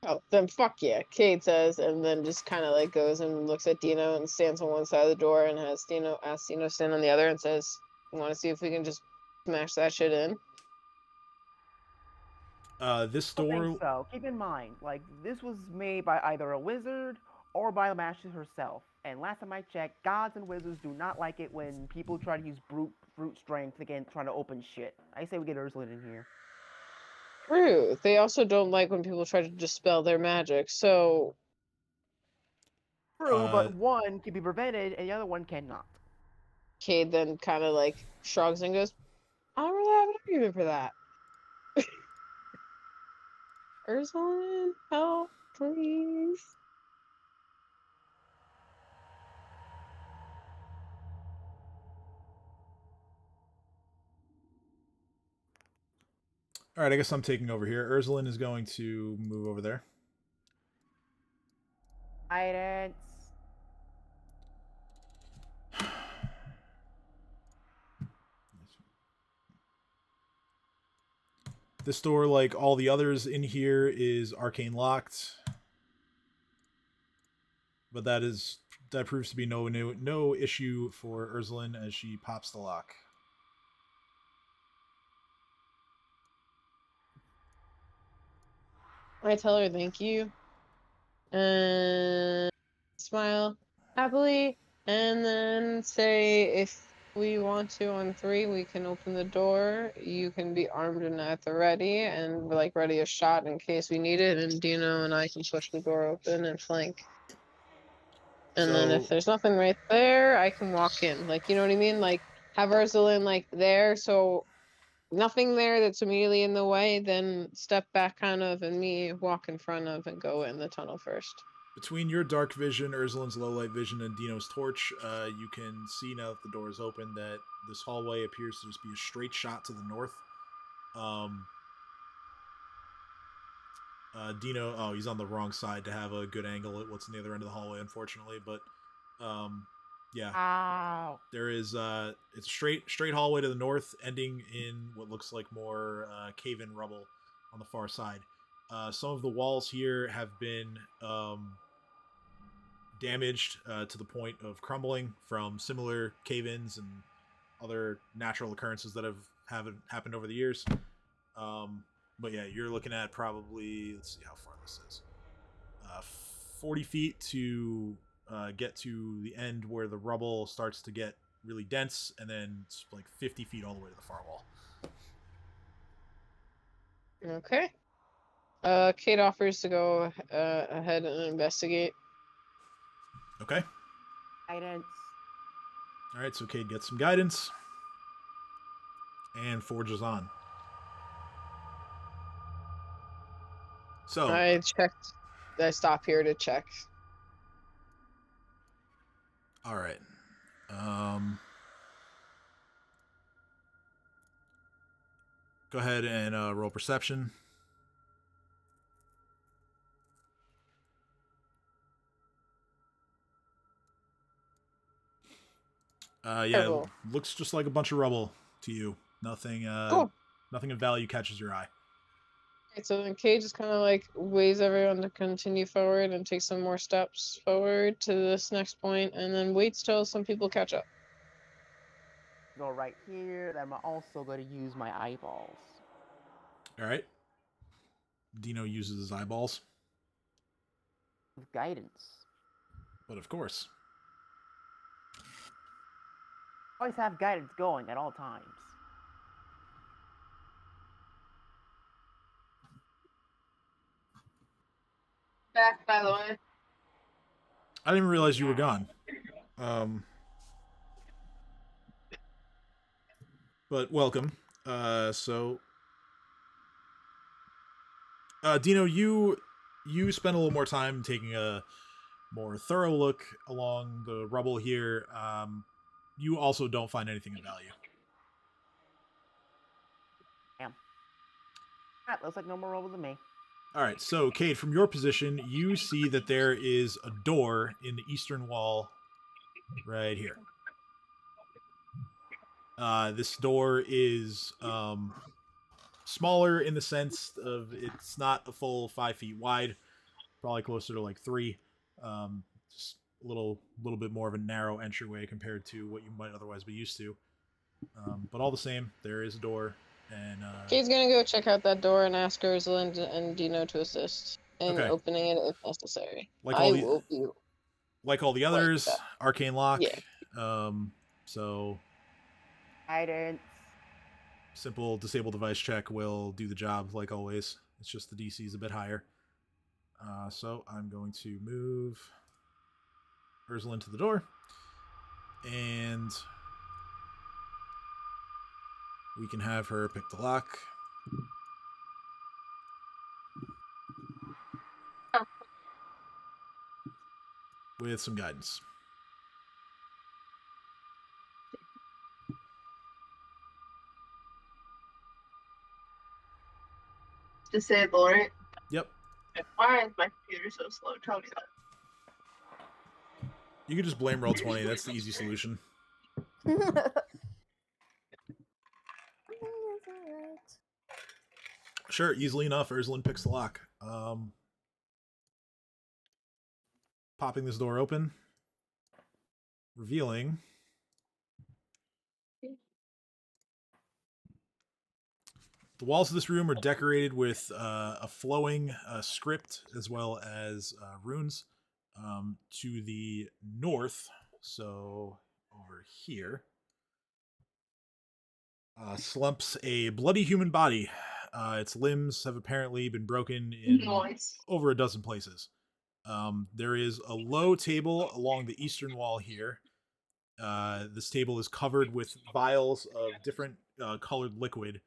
Oh, then fuck yeah, Cade says, and then just kind of like goes and looks at Dino and stands on one side of the door and has Dino stand on the other and says, "You want to see if we can just smash that shit in?" This I don't door. think so. Keep in mind, like, this was made by either a wizard or by the master herself. And last time I checked, gods and wizards do not like it when people try to use brute strength against trying to open shit. I say we get Ursula in here. True. They also don't like when people try to dispel their magic, so... True, but one can be prevented and the other one cannot. Cade then kind of like shrugs and goes, "I don't really have an argument for that." Ursula, help, please. All right, I guess I'm taking over here. Ursulin is going to move over there. Guidance. This door, like all the others in here, is arcane locked, but that proves to be no issue for Ursulin as she pops the lock. I tell her thank you, and smile happily, and then say if we want to on 3, we can open the door. You can be armed and at the ready, and like ready a shot in case we need it. And Dino and I can push the door open and flank. And then if So there's nothing right there, I can walk in. Like, you know what I mean? Like, have Ursula like there, so nothing there that's immediately in the way, then step back kind of and me walk in front of and go in the tunnel first. between your dark vision, Ursulin's low light vision, and Dino's torch, you can see now that the door is open that this hallway appears to just be a straight shot to the north. Dino, oh, he's on the wrong side to have a good angle at what's in the other end of the hallway, unfortunately. But yeah, Ow. there is it's a straight hallway to the north, ending in what looks like more cave-in rubble on the far side. Some of the walls here have been damaged to the point of crumbling from similar cave-ins and other natural occurrences that have happened over the years. But yeah, you're looking at probably, let's see how far this is, 40 feet to get to the end where the rubble starts to get really dense, and then it's like 50 feet all the way to the far wall. Okay. Kate offers to go ahead and investigate. Okay. Guidance. All right, so Cade gets some guidance and forges on. So I checked. I stop here to check. all right. Go ahead and roll perception. Yeah, Cool. looks just like a bunch of rubble to you. Nothing Cool. nothing of value catches your eye. Okay, so then Kate just kind of like ways everyone to continue forward and take some more steps forward to this next point, and then waits till some people catch up. Go right here. Then I'm also going to use my eyeballs. All right. Dino uses his eyeballs, With guidance. but of course. Always have guidance going at all times. Back, by the way. I didn't even realize you were gone. But welcome. Dino, you spend a little more time taking a more thorough look along the rubble here. You also don't find anything of value. Damn. That looks like no more rubble to me. All right, so Cade, from your position, you see that there is a door in the eastern wall right here. This door is smaller in the sense of it's not a full 5 feet wide, probably closer to like 3. Just a little bit more of a narrow entryway compared to what you might otherwise be used to. But all the same, there is a door, and Kate's gonna go check out that door and ask Ursula and Dino to assist in Okay. opening it if necessary. Like I all the- will be. like all the others, that. arcane lock. Yeah. So Guidance. simple disable device check will do the job like always. It's just the DC is a bit higher. So I'm going to move Ursula into the door, and we can have her pick the lock. With some guidance. Disable, right? Yep. Why is my computer so slow? Tell me that. You can just blame Roll20. That's the easy solution. Sure, easily enough, Ursula picks the lock. Popping this door open, revealing the walls of this room are decorated with a flowing script as well as runes. To the north, so over here, slumps a bloody human body. Its limbs have apparently been broken in Nice. over a dozen places. There is a low table along the eastern wall here. This table is covered with vials of different colored liquid.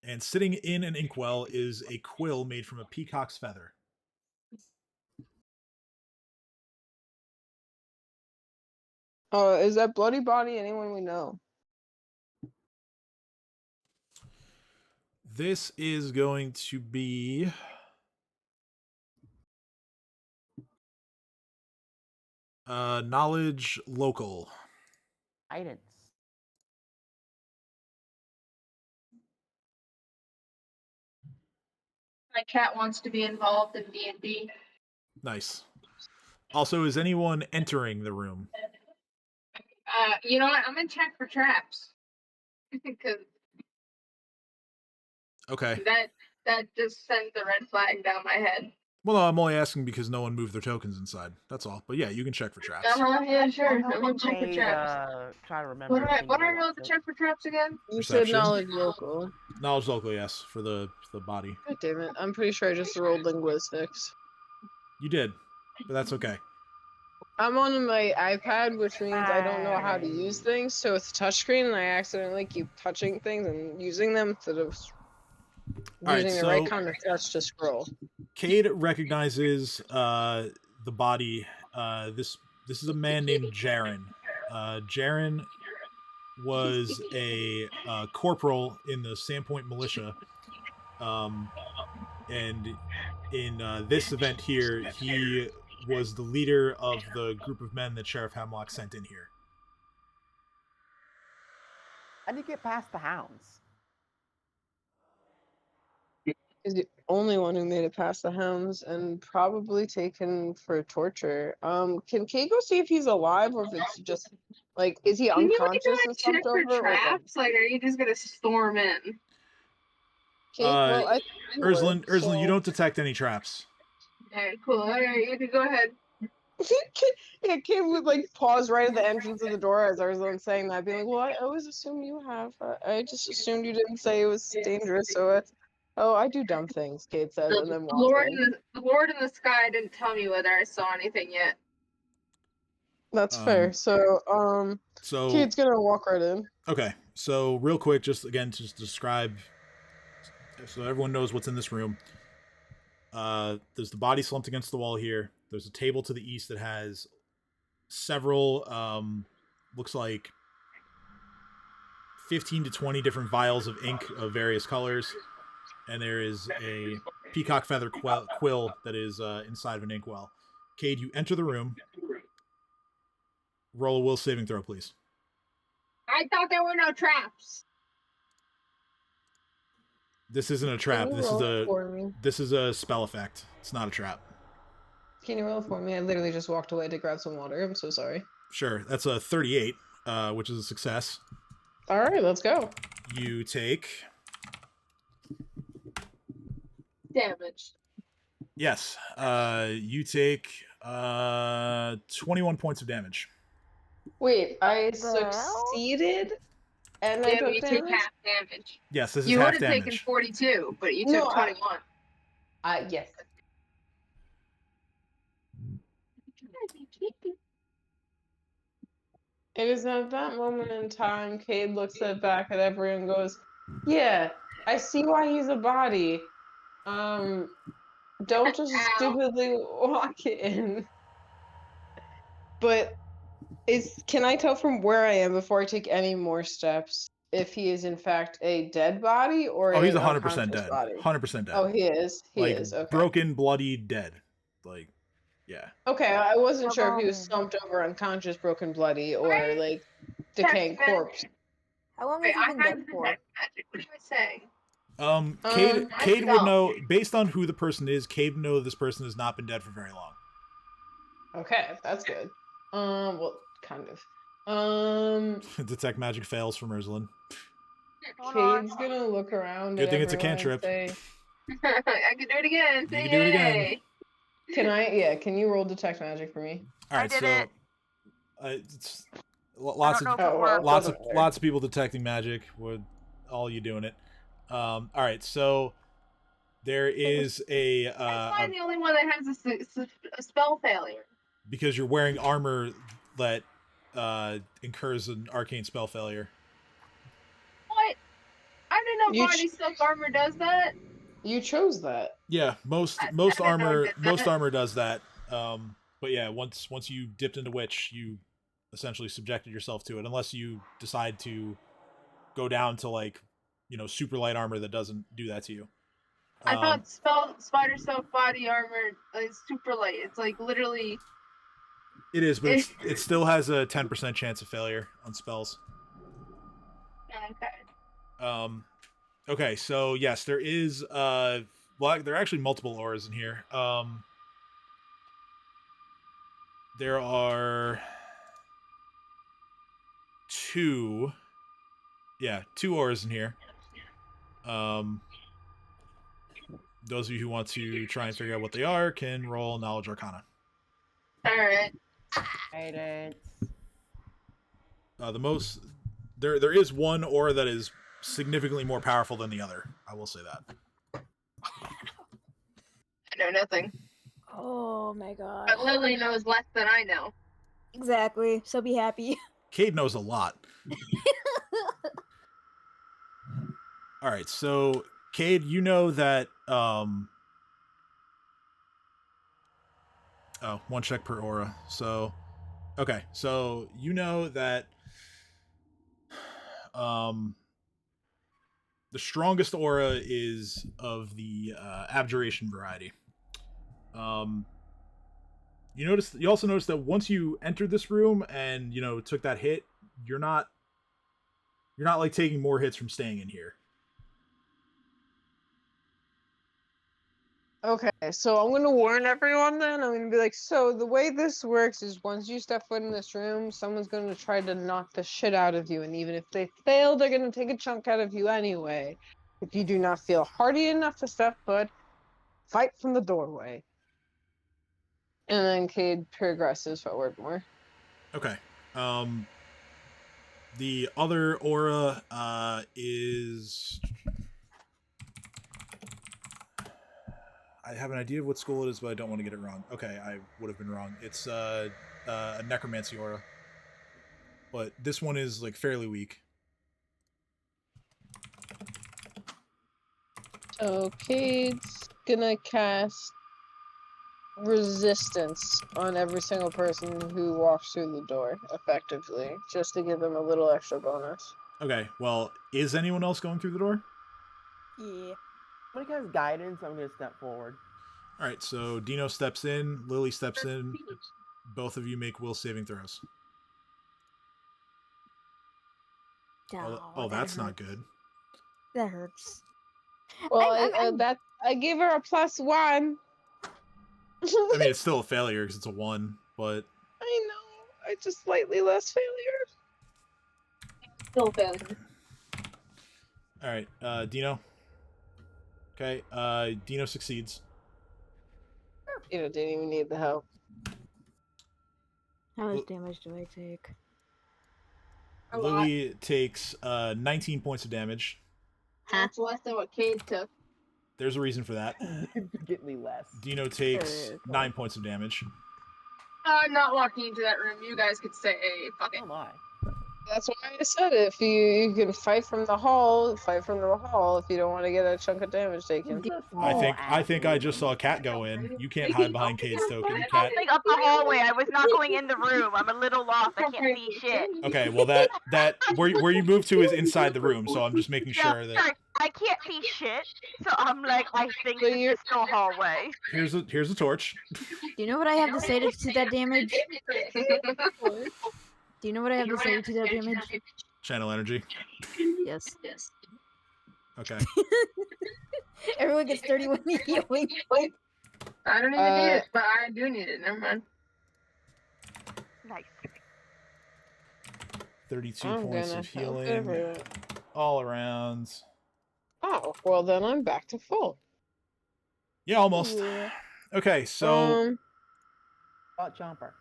And sitting in an inkwell is a quill made from a peacock's feather. Is that bloody body anyone we know? This is going to be knowledge local. Guidance. My cat wants to be involved in D&D. Nice. Also, is anyone entering the room? You know what? I'm gonna check for traps. Because Okay. that just sends a red flag down my head. Well, no, I'm only asking because no one moved their tokens inside. That's all. But yeah, you can check for traps. Yeah, sure. I'll I'm gonna check for Cade, traps. try to remember. What do I roll to check for traps again? You said Perception. knowledge local. Knowledge local, yes, for the body. God damn it. I'm pretty sure I just rolled linguistics. You did, but that's okay. I'm on my iPad, which means I don't know how to use things, so it's a touchscreen, and I accidentally keep touching things and using them instead of Alright, using the right kind of touch to scroll. Cade recognizes the body. This is a man named Jaren. Jaren was a corporal in the Sandpoint Militia, and in this event here, he was the leader of the group of men that Sheriff Hemlock sent in here. How do you get past the hounds? He's the only one who made it past the hounds and probably taken for torture. Can Kay go see if he's alive or if it's just like, is he Can you unconscious and check slumped for over? traps? Like, are you just gonna storm in? Kate, well, I Urslan, you don't detect any traps. Alright, cool. Alright, you can go ahead. Yeah, Kate would like pause right at the entrance of the door as Ursula was saying that, being like, "Well, I always assume you have. I just assumed you didn't say it was dangerous, so it's." Oh, I do dumb things, Kate says, and then walks in. The Lord in the sky didn't tell me whether I saw anything yet. That's fair. So, So Kate's gonna walk right in. okay. So real quick, just again, just describe so everyone knows what's in this room. There's the body slumped against the wall here. There's a table to the east that has several, looks like 15 to 20 different vials of ink of various colors. And there is a peacock feather quill that is inside of an inkwell. Cade, you enter the room. Roll a will saving throw, please. I thought there were no traps. This isn't a trap. Can you roll for me? This is a spell effect. It's not a trap. Can you roll for me? I literally just walked away to grab some water. I'm so sorry. Sure. That's a 38, which is a success. All right, let's go. You take... Damage. Yes. You take 21 points of damage. Wait, I succeeded, and I Yeah, but took you take damage? half damage. Yes, this is You half would have taken damage. 42, but you No, took 21. Yes. It is at that moment in time, Cade looks back at everyone and goes, "Yeah, I see why he's a body. Don't just Ow. stupidly walk in." But can I tell from where I am before I take any more steps if he is in fact a dead body or Oh, he's an 100% unconscious dead. body? 100% dead. Oh, he is. He like, is. Okay. broken, bloody, dead. Like, yeah. Okay, I wasn't sure if he was Wow. slumped over, unconscious, broken, bloody, or like decaying Detect corpse. How long Wait, has I he been have dead for? detect magic. What am I saying? Cade would don't. know, based on who the person is, Cade would know this person has not been dead for very long. Okay, that's good. Well, kind of. Detect magic fails from Urslan. Hold on. Cade's gonna look around. Good at thing it's a everyone and cantrip. say, I can do it again. You can do it again. Yay. "Can I? Yeah, can you roll detect magic for me?" All right, I did so it. Lots don't of know if it works. lots of people detecting magic with all you doing it. All right, so there is That's why I'm the only one that has a spell failure. because you're wearing armor that incurs an arcane spell failure. What? I didn't know body silk armor does that. You chose that. Yeah, most I didn't know it armor did most that. armor does that. But yeah, once you dipped into witch, you essentially subjected yourself to it, unless you decide to go down to like, super light armor that doesn't do that to you. I thought spider silk body armor is super light. It's like literally. It is, but it still has a 10% chance of failure on spells. Okay. Okay, so yes, there is well, there are actually multiple auras in here. There are two auras in here. Those of you who want to try and figure out what they are can roll Knowledge Arcana. All right. Guidance. There is one aura that is significantly more powerful than the other. I will say that. I know nothing. Oh my god. But Lily knows less than I know. Exactly. So be happy. Cade knows a lot. All right, so Cade, you know that one check per aura. So okay, so you know that the strongest aura is of the abjuration variety. You also notice that once you entered this room and took that hit, you're not like taking more hits from staying in here. Okay, so I'm gonna warn everyone then. I'm gonna be like, so the way this works is once you step foot in this room, someone's gonna try to knock the shit out of you, and even if they fail, they're gonna take a chunk out of you anyway. If you do not feel hardy enough to step foot, fight from the doorway. And then Cade progresses forward more. Okay. The other aura is... I have an idea of what school it is, but I don't want to get it wrong. Okay, I would have been wrong. It's a necromancy aura. But this one is like fairly weak. So Cade's gonna cast resistance on every single person who walks through the door, effectively, just to give them a little extra bonus. Okay, well, is anyone else going through the door? Yeah. When it has guidance, I'm gonna step forward. All right, so Dino steps in, Lily steps in. Both of you make will saving throws. Oh, that's not good. That hurts. Well, I gave her a +1. I mean, it's still a failure because it's a 1, but... I know. I just slightly less failure. Still failure. All right, Dino. Okay, Dino succeeds. You didn't even need the help. How much damage do I take? Lily takes 19 points of damage. That's less than what Cade took. There's a reason for that. Significantly less. Dino takes 9 points of damage. I'm not walking into that room. You guys could say, fuck it. Oh my. That's why I said it. If you can fight from the hall, fight from the hall if you don't want to get a chunk of damage taken. I think I just saw Kat go in. You can't hide behind Cade's token, Kat. Like up the hallway. I was not going in the room. I'm a little lost. I can't see shit. Okay, well that where you move to is inside the room, so I'm just making sure that I can't see shit. So I'm like, I think this is still hallway. here's a torch. Do you know what I have to say to that damage? Do you know what I have to say to that damage? Channel energy. Yes. Okay. Everyone gets 31 healing. I don't even need it, but I do need it. Never mind. Nice. 32 I'm points gonna of feel healing good. all around. Oh, well then I'm back to full. Yeah, almost. Yeah. Okay, so Chomper.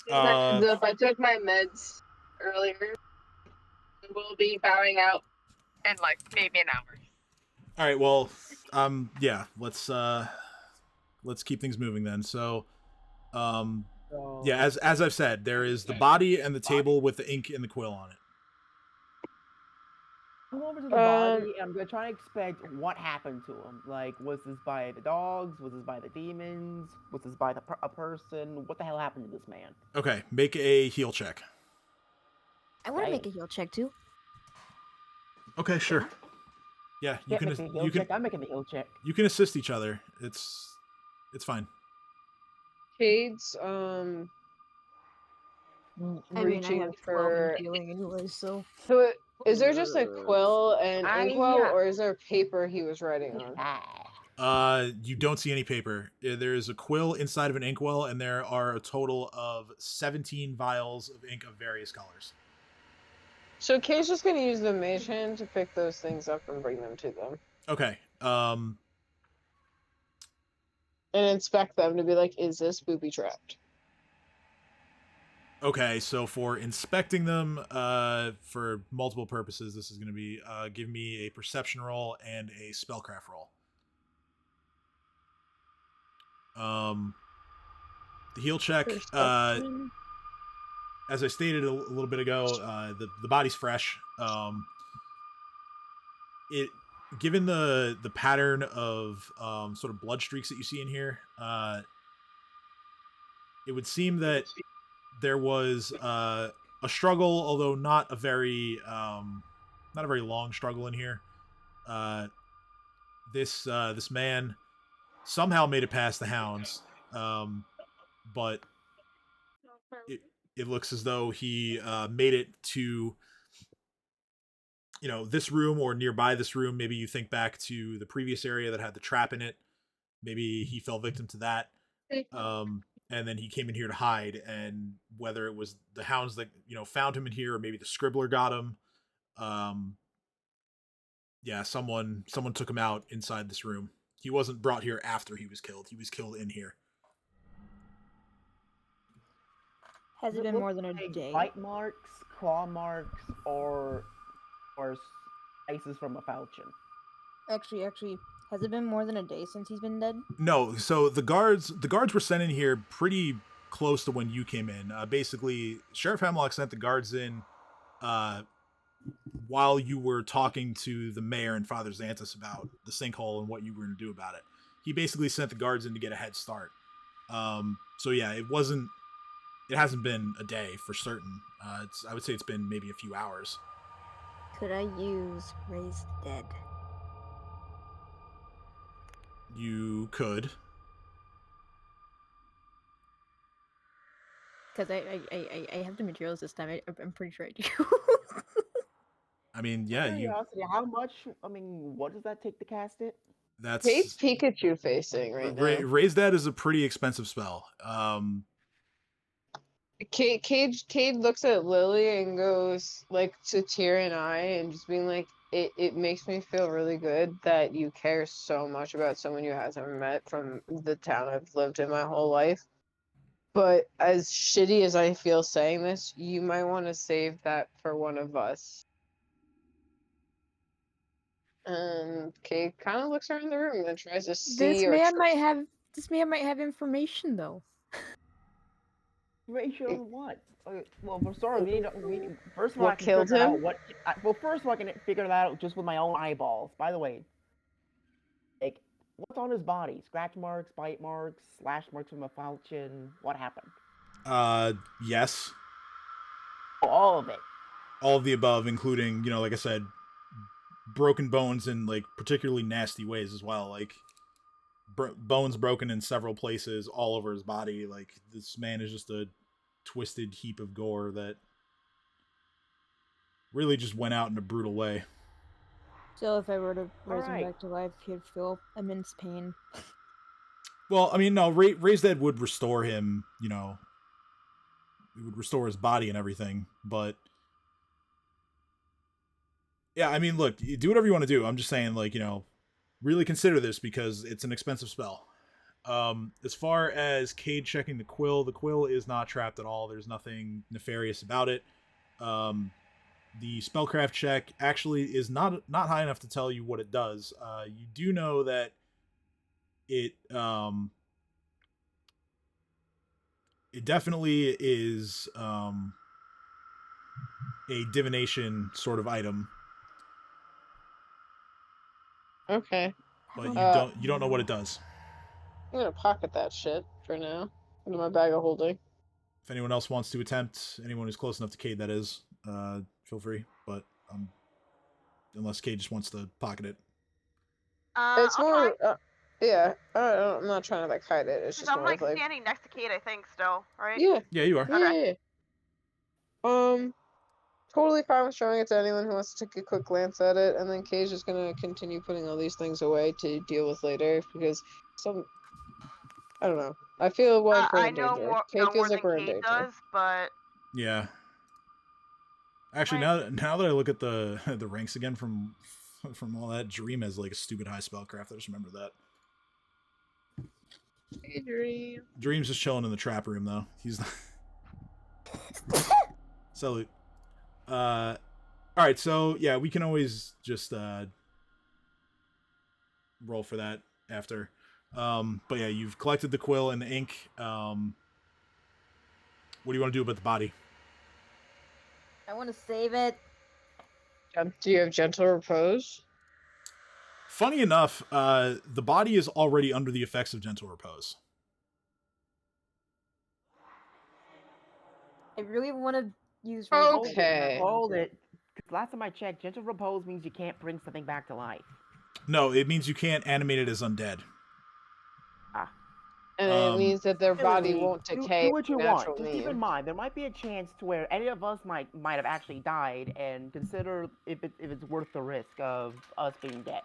If I took my meds earlier, we'll be bowing out in like maybe an hour. All right. Well, yeah. Let's keep things moving then. So, yeah. As I've said, there is the body and the table with the ink and the quill on it. Go over to the body, and I'm gonna try to expect what happened to him. Like, was this by the dogs? Was this by the demons? Was this by a person? What the hell happened to this man? Okay. Make a heal check. I want to make a heal check too. Okay. Sure. Yeah. You can. You can. I'm making the heal check. You can assist each other. It's fine. Cade's I mean, I reaching have 12 for. in healing anyway, so. So is there just a quill and inkwell, yeah. or is there paper he was writing on? You don't see any paper. There is a quill inside of an inkwell, and there are a total of 17 vials of ink of various colors. So Cade's just gonna use the mage hand to pick those things up and bring them to them. Okay. And inspect them to be like, is this booby trapped? Okay, so for inspecting them, for multiple purposes, this is going to be give me a perception roll and a spellcraft roll. The heal check, as I stated a little bit ago, the body's fresh. Given the pattern of sort of blood streaks that you see in here, it would seem that there was a struggle, although not a very long struggle in here. This man somehow made it past the hounds, but it looks as though he made it to this room or nearby this room. Maybe you think back to the previous area that had the trap in it. Maybe he fell victim to that. And then he came in here to hide, and whether it was the hounds that found him in here, or maybe the Scribbler got him, yeah, someone took him out inside this room. He wasn't brought here after he was killed. He was killed in here. Has it been more than a day? Bite marks, claw marks, or slices from a falchion? Actually, has it been more than a day since he's been dead? No. So the guards were sent in here pretty close to when you came in. Basically, Sheriff Hemlock sent the guards in while you were talking to the mayor and Father Xanthus about the sinkhole and what you were going to do about it. He basically sent the guards in to get a head start. So yeah, it hasn't been a day for certain. I would say it's been maybe a few hours. Could I use Raise Dead? You could. Because I have the materials this time. I'm pretty sure I do. I mean, yeah, Curiosity, how much? I mean, what does that take to cast it? That's Cade's Pikachu facing right now. Raise Dead is a pretty expensive spell. Cade looks at Lily and goes like to tear an eye and just being like, it makes me feel really good that you care so much about someone you hasn't met from the town I've lived in my whole life. But as shitty as I feel saying this, you might want to save that for one of us. And Cade kind of looks around the room and tries to see. This man might have information though. Ratio of what? Well, for starters, we need first of all, What killed him? First of all, I can figure that out just with my own eyeballs. By the way, like, what's on his body? Scratch marks, bite marks, slash marks from a falchion. What happened? Yes. All of it. All of the above, including, like I said, broken bones in like particularly nasty ways as well. Like bones broken in several places all over his body. Like, this man is just a twisted heap of gore that really just went out in a brutal way. So if I were to raise him Alright. back to life, he'd feel immense pain. Well, I mean, no, Raise Dead would restore him, it would restore his body and everything, but yeah, I mean, look, you do whatever you want to do. I'm just saying, like, really consider this because it's an expensive spell. As far as Cade checking the quill is not trapped at all. There's nothing nefarious about it. The spellcraft check actually is not high enough to tell you what it does. You do know that it definitely is a divination sort of item, Okay. but Uh, you don't know what it does. I'm gonna pocket that shit for now into my bag of holding. If anyone else wants to attempt, anyone who's close enough to Cade, that is, feel free. But unless Cade just wants to pocket it. It's I'll try. more, yeah. I'm not trying to like hide it. It's Because just I'm more of like, standing next to Kate, I think, still, right? yeah, Yeah, you are. yeah. Totally fine with showing it to anyone who wants to take a quick glance at it, and then Kay's just gonna continue putting all these things away to deal with later because I don't know. I feel like we're I in know danger. more Kate feels than like we're in Kate danger. does, but Yeah. Actually, Right. now that I look at the the ranks again from all that, Dream has like a stupid high spellcraft. I just remember that. Hey, Dream. Dream's just chilling in the trap room though. He's salute. All right, so yeah, we can always just roll for that after. But yeah, you've collected the quill and the ink. What do you want to do about the body? I want to save it. Do you have gentle repose? Funny enough, the body is already under the effects of gentle repose. I really want to use. Okay. Hold it. 'Cause last time I checked, gentle repose means you can't bring something back to life. No, it means you can't animate it as undead. And it means that their body Really, won't do decay what you through want. natural Just keep in means. mind, there might be a chance to where any of us might have actually died, and consider if it's worth the risk of us being dead.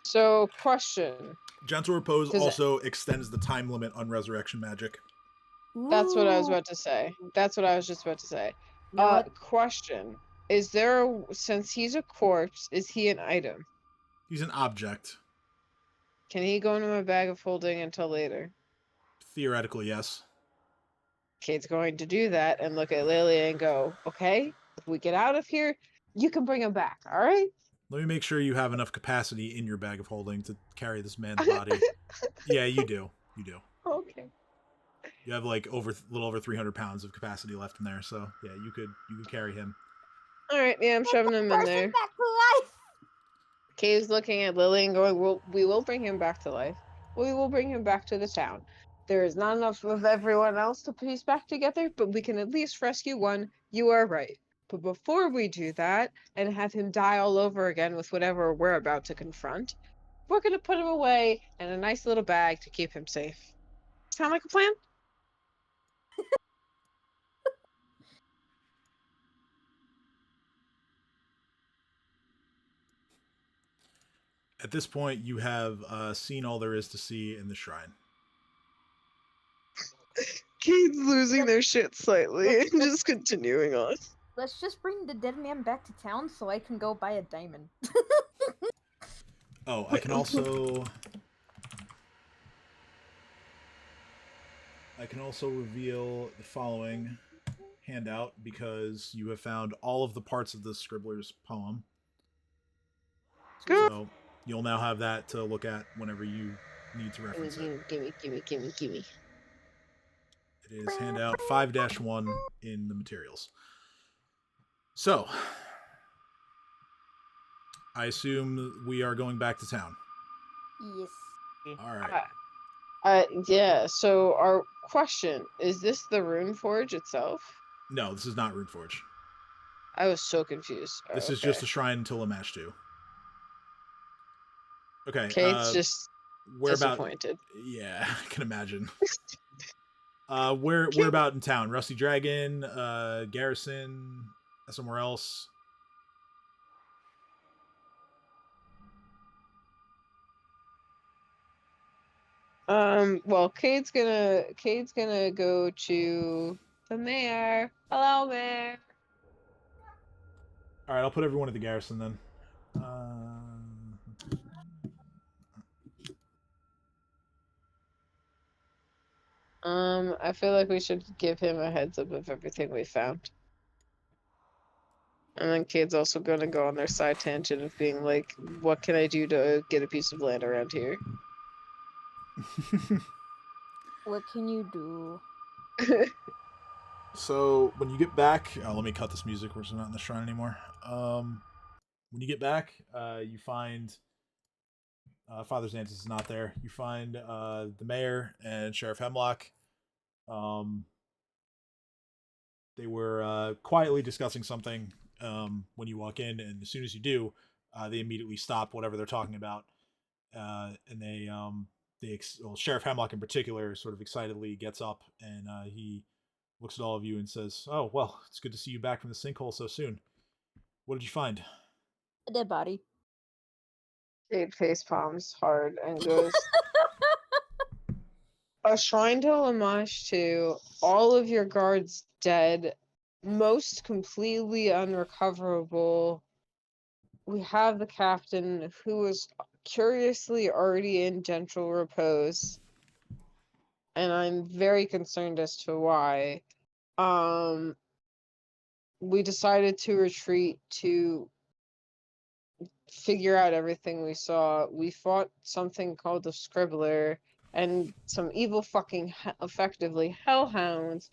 So, question. Gentle repose Does it- also extends the time limit on resurrection magic. That's what I was Ooh. about to say. That's what I was just about to say. You know what? Question. Is there since he's a corpse, is he an item? He's an object. Can he go into my bag of holding until later? Theoretically, yes. Kate's going to do that and look at Lily and go, okay, if we get out of here, you can bring him back, all right? Let me make sure you have enough capacity in your bag of holding to carry this man's body. Yeah, you do. You do. Okay. You have like a little over 300 pounds of capacity left in there, so yeah, you could carry him. All right, yeah, I'm shoving him in Person there. back to life. Kate's looking at Lily and going, we will bring him back to life. We will bring him back to the town. There is not enough of everyone else to piece back together, but we can at least rescue one. You are right. But before we do that and have him die all over again with whatever we're about to confront, we're going to put him away in a nice little bag to keep him safe. Sound like a plan? At this point, you have seen all there is to see in the shrine. Kate's losing their shit slightly and just continuing on. Let's just bring the dead man back to town so I can go buy a diamond. Oh, I can also reveal the following handout because you have found all of the parts of the Scribbler's poem. Good. So you'll now have that to look at whenever you need to reference it. Gimme. It is handout 5-1 in the materials. So, I assume we are going back to town. Yes. All right. Yeah, so our question, is this the rune forge itself? No, this is not Runeforge. I was so confused. This is just a shrine to Lamesh 2. Okay. Kate's just where about? disappointed. Yeah, I can imagine. Where about in town? Rusty Dragon, Garrison, somewhere else? Well, Kate's gonna go to the mayor. Hello, mayor. All right, I'll put everyone at the Garrison then. I feel like we should give him a heads up of everything we found. And then Cade's also gonna go on their side tangent of being like, what can I do to get a piece of land around here? What can you do? So when you get back, let me cut this music. We're just not in the shrine anymore. When you get back, you find Father Xantus is not there. You find the mayor and Sheriff Hemlock. They were quietly discussing something when you walk in, and as soon as you do, they immediately stop whatever they're talking about, and well, Sheriff Hemlock in particular sort of excitedly gets up and he looks at all of you and says, "Oh, well, it's good to see you back from the sinkhole so soon. What did you find?" A dead body. Cade face palms hard and goes, a shrine to homage to all of your guards dead, most completely unrecoverable. We have the captain who was curiously already in gentle repose, and I'm very concerned as to why. We decided to retreat to figure out everything we saw. We fought something called the Scribbler and some evil fucking effectively hellhounds.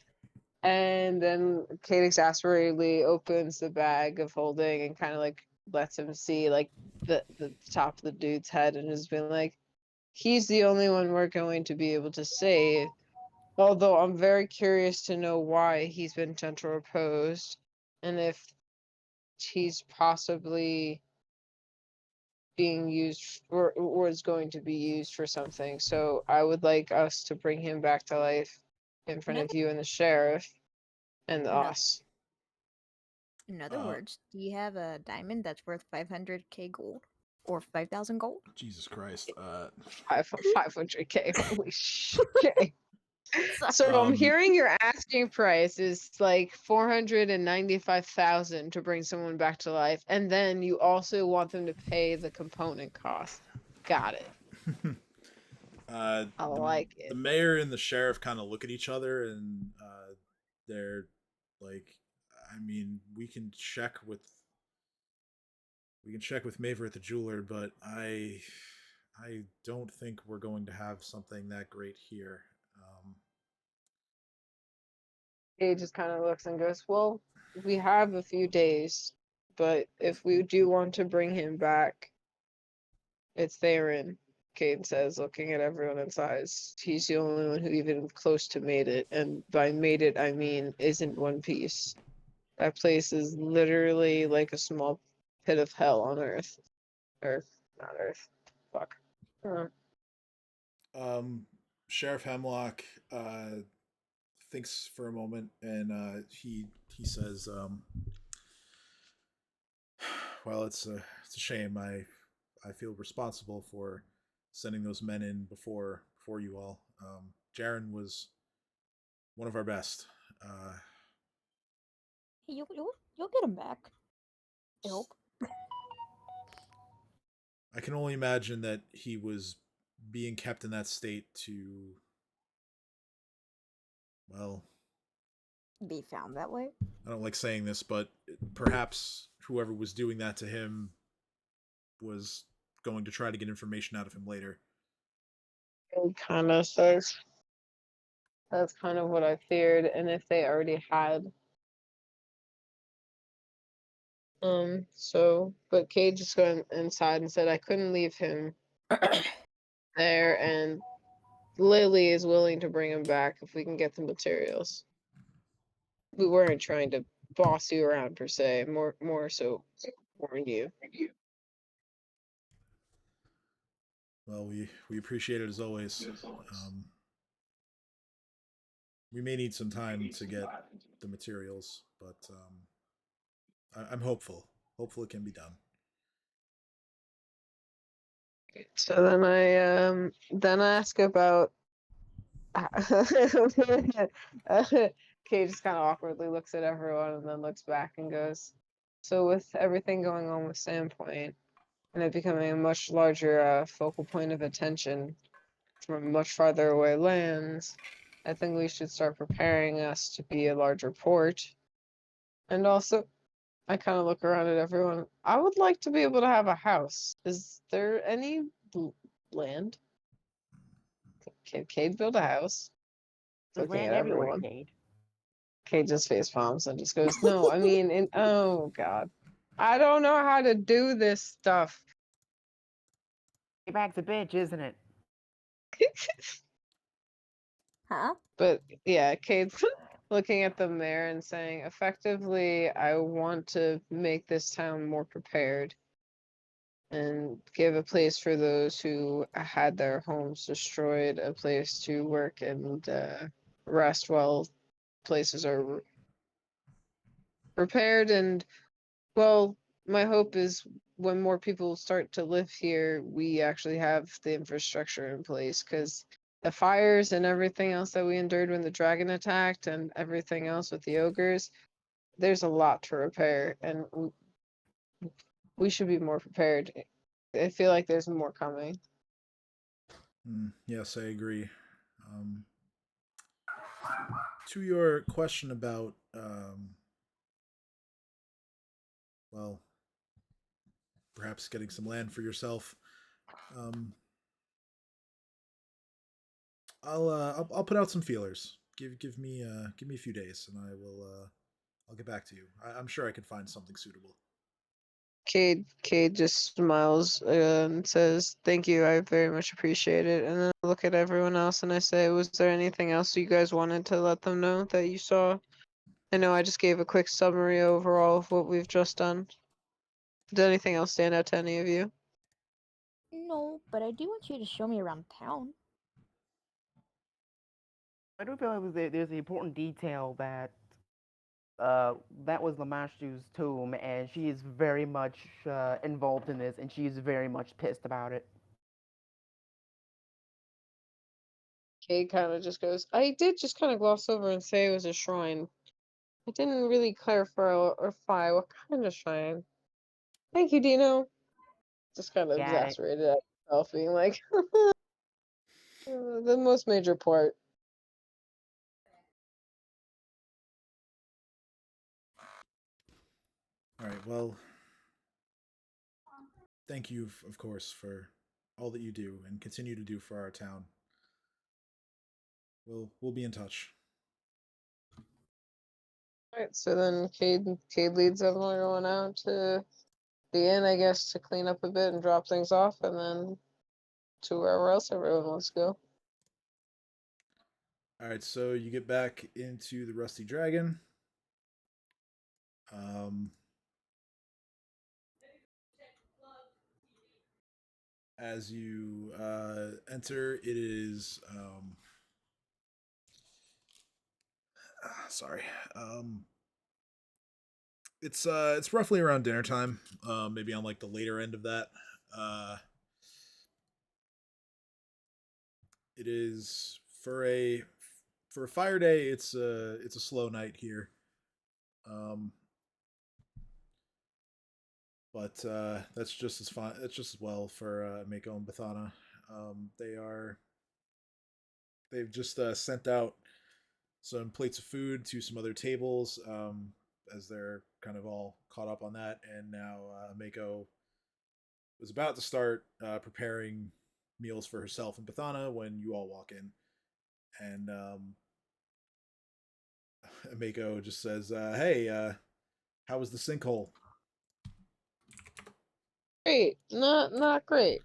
And then Kate exasperatedly opens the bag of holding and kind of like lets him see like the top of the dude's head and has been like, he's the only one we're going to be able to save. Although I'm very curious to know why he's been gentle reposed and if he's possibly being used or is going to be used for something. So I would like us to bring him back to life in front of you and the sheriff and us. In other words, do you have a diamond that's worth 500k gold or 5,000 gold? Jesus Christ. 500k. Holy shit. So I'm hearing your asking price is like 495,000 to bring someone back to life, and then you also want them to pay the component cost. Got it. I like it. The mayor and the sheriff kind of look at each other, and they're like, I mean, we can check with Maver at the jeweler, but I don't think we're going to have something that great here. He just kind of looks and goes, well, we have a few days, but if we do want to bring him back, it's Theron, Cade says, looking at everyone inside. He's the only one who even close to made it, and by made it, I mean isn't one piece. That place is literally like a small pit of hell on Earth. Or, not Earth. Fuck. Sheriff Hemlock thinks for a moment, and he says, "Well, it's a shame. I feel responsible for sending those men in before you all. Jaren was one of our best. You'll get him back. I hope. I can only imagine that he was being kept in that state to, well, Be found that way. I don't like saying this, but perhaps whoever was doing that to him was going to try to get information out of him later." It kind of says, that's kind of what I feared, and if they already had. But Cade just went inside and said I couldn't leave him there, and Lily is willing to bring him back if we can get the materials. We weren't trying to boss you around per se, more so warn you. Well, we appreciate it as always. We may need some time to get the materials, but I'm hopeful. Hopeful it can be done. So then I ask about. Kate just kind of awkwardly looks at everyone and then looks back and goes, so with everything going on with Sandpoint and it becoming a much larger focal point of attention from much farther away lands, I think we should start preparing us to be a larger port. And also, I kind of look around at everyone. I would like to be able to have a house. Is there any land? Can Cade build a house? There's Looking land at everywhere, everyone. Cade. Cade just face palms and just goes, no, I mean, oh god. I don't know how to do this stuff. Get back to bitch, isn't it? Huh? But yeah, Cade's looking at them there and saying, effectively, I want to make this town more prepared and give a place for those who had their homes destroyed, a place to work and rest while places are repaired. And, well, my hope is when more people start to live here, we actually have the infrastructure in place, because the fires and everything else that we endured when the dragon attacked and everything else with the ogres, there's a lot to repair, and we should be more prepared. I feel like there's more coming. Yes, I agree. To your question about, well, perhaps getting some land for yourself, I'll put out some feelers. Give me a few days, and I'll get back to you. I'm sure I can find something suitable. Cade just smiles and says, "Thank you, I very much appreciate it." And then I look at everyone else and I say, "Was there anything else you guys wanted to let them know that you saw?" I know I just gave a quick summary overall of what we've just done. Did anything else stand out to any of you? No, but I do want you to show me around town. I do feel like there's an important detail that that was Lamashu's tomb, and she is very much involved in this, and she is very much pissed about it. Cade kind of just goes, "I did just kind of gloss over and say it was a shrine. I didn't really clarify or what kind of shrine." "Thank you, Dino." Just kind of Got it. exasperated at himself, being like, the most major part. All right. Well, thank you, of course, for all that you do and continue to do for our town. We'll be in touch. Alright, so then Cade leads everyone out to the inn, I guess, to clean up a bit and drop things off, and then to wherever else everyone wants to go. All right. So you get back into the Rusty Dragon. As you enter, it is sorry. It's roughly around dinner time. Maybe on like the later end of that. It is for a fire day. It's a slow night here. But that's just as fine. That's just as well for Mako and Bethana. They've just sent out some plates of food to some other tables, as they're kind of all caught up on that. And now Mako was about to start preparing meals for herself and Bethana when you all walk in, and Mako just says, "Hey, how was the sinkhole?" Great, not great.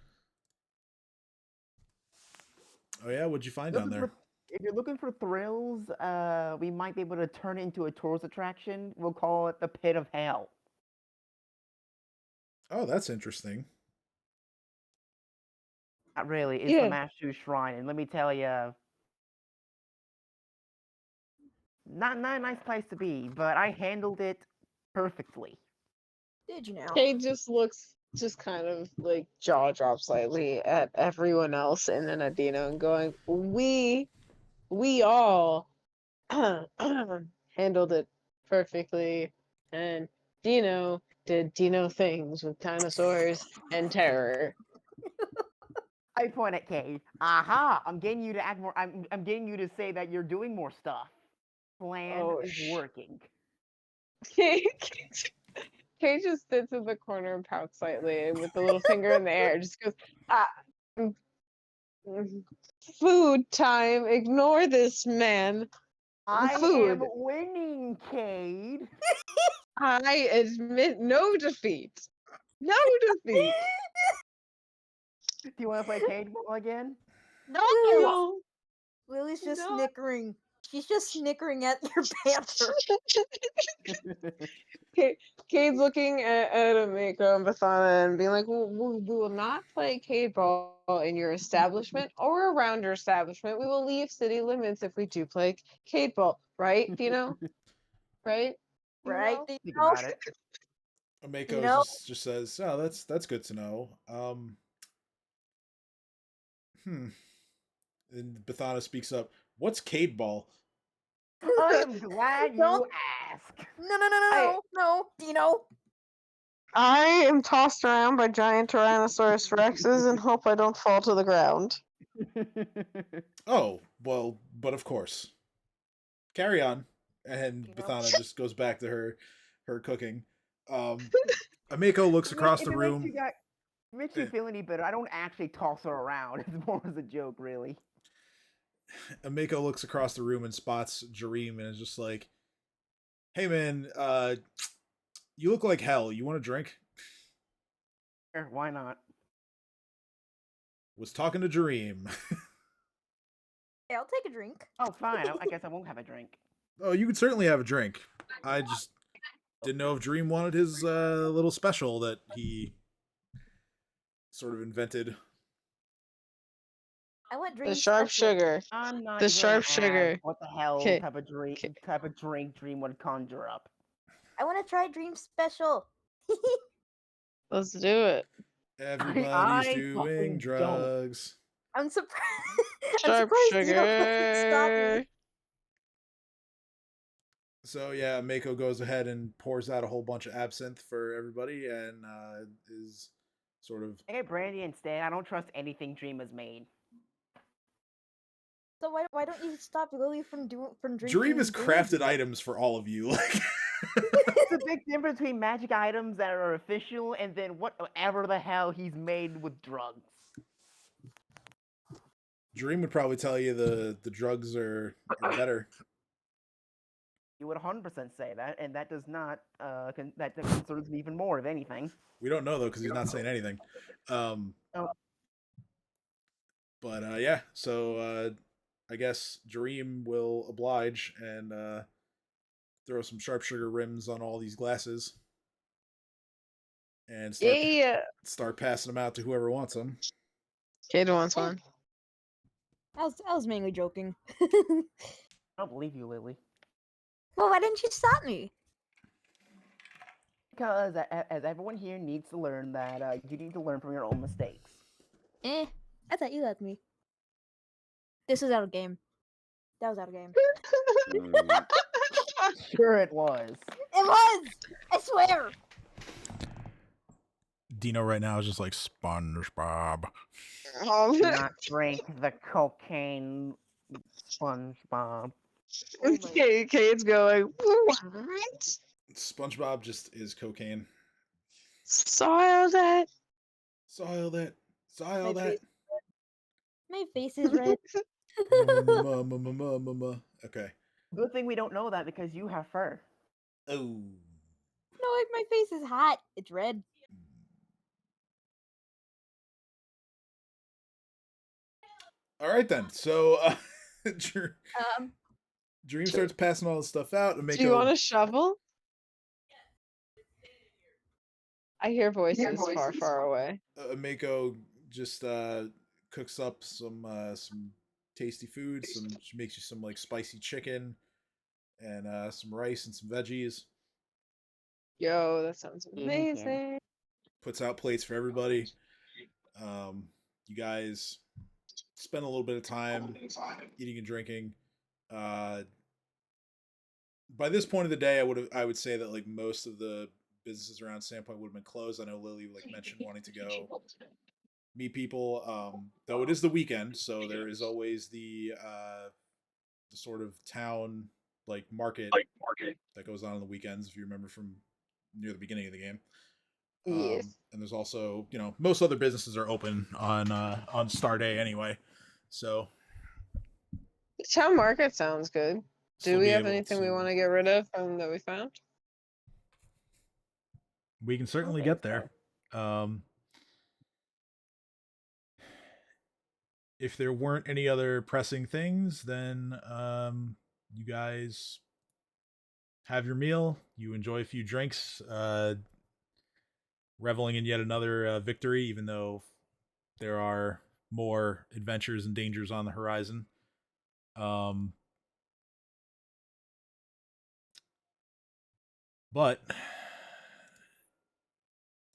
Oh yeah, what'd you find down there? If you're looking for thrills, we might be able to turn it into a tourist attraction. We'll call it the Pit of Hell. Oh, that's interesting. Not really. It's Yeah. the Mashu Shrine, and let me tell you, not a nice place to be, but I handled it perfectly. Did you now? Cade just looks, just kind of like jaw drops slightly at everyone else and then at Dino and going, we all handled it perfectly, and Dino did Dino things with dinosaurs and terror. I point at Cade. Aha! I'm getting you to act more. I'm getting you to say that you're doing more stuff. Plan Oh, is working. Kate just sits in the corner and pouts slightly with the little finger in the air. Just goes, mm, food time. Ignore this man. I Food. am winning, Cade. I admit no defeat. No defeat. Do you want to play Cade Ball again? No. No. Lily's just No. snickering. She's just snickering at your banter. Cade's looking at Amiko and Bathana and being like, we will not play Cade Ball in your establishment or around your establishment. We will leave city limits if we do play Cade Ball. Right, Dino? Right? Right? Dino? Think Dino? about it. Ameko You know- just says, "Oh, that's good to know." And Bathana speaks up. What's Cade Ball? I am glad you Don't- asked. No, Dino. I am tossed around by giant Tyrannosaurus Rexes and hope I don't fall to the ground. Oh, well, but of course. Carry on. And You know? Bathana just goes back to her cooking. Ameko looks across the room. Makes you feel any better. I don't actually toss her around. It's more as a joke, really. Ameko looks across the room and spots Jareem and is just like, "Hey man, you look like hell. You want a drink?" Sure, why not? Was talking to Jareem. Hey, I'll take a drink. Oh, fine. I guess I won't have a drink. Oh, you could certainly have a drink. I just didn't know if Jareem wanted his little special that he sort of invented. I want The drinks. sharp sugar. I'm not The even sharp gonna ask sugar. what the hell Okay. type of drink Dream would conjure up. I want to try Dream Special. Let's do it. Everybody's I doing fucking drugs. I'm surprised. Sharp Dino doesn't stop me. sugar. So yeah, Mako goes ahead and pours out a whole bunch of absinthe for everybody, and is sort of. I get brandy instead. I don't trust anything Dream has made. So why don't you stop Lily from drinking? Jareem has Dream? crafted items for all of you. Like, It's a big difference between magic items that are official and then whatever the hell he's made with drugs. Jareem would probably tell you the drugs are better. You would 100% say that, and that does not that concerns me even more, if anything. We don't know though because he's not saying anything. Oh. But yeah, so I guess Jareem will oblige and throw some sharp sugar rims on all these glasses and start passing them out to whoever wants them. Kate wants one. I was mainly joking. I don't believe you, Lily. Well, why didn't you stop me? Because as everyone here needs to learn that you need to learn from your own mistakes. I thought you left me. This was out of game. That was out of game. Sure it was. It was! I swear! Dino right now is just like SpongeBob. Oh, Do not drink the cocaine, SpongeBob. Kate's going, what? SpongeBob just is cocaine. Soil that. Soil that. Soil My that. face- My face is red. Okay. Good thing we don't know that because you have fur. Oh. No, like my face is hot. It's red. All right then. So Um, Dream starts passing all this stuff out and Do you want a shovel? I hear voices far, far away. Mako just cooks up some tasty food. She makes you some like spicy chicken and some rice and some veggies. Yo, that sounds amazing. Puts out plates for everybody. You guys spend a little bit of time eating and drinking. By this point of the day, I would say that like most of the businesses around Sandpoint would have been closed. I know Lily like mentioned wanting to go meet people. Though it is the weekend, so there is always the sort of town like market that goes on the weekends. If you remember from near the beginning of the game. Yes. And there's also, most other businesses are open on Star Day anyway. So The town market sounds good. Do still we be have able anything we to. want to get rid of that we found? We can certainly Okay, get there. If there weren't any other pressing things, then you guys have your meal. You enjoy a few drinks, reveling in yet another victory, even though there are more adventures and dangers on the horizon. But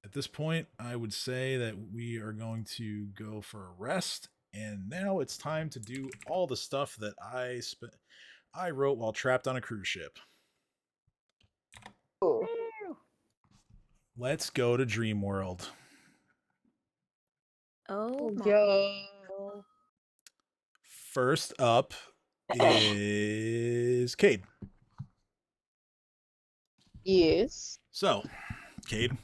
at this point, I would say that we are going to go for a rest. And now it's time to do all the stuff that I wrote while trapped on a cruise ship. Cool. Let's go to Dream World. Oh my. Yo. First up is Cade. Yes. So, Cade,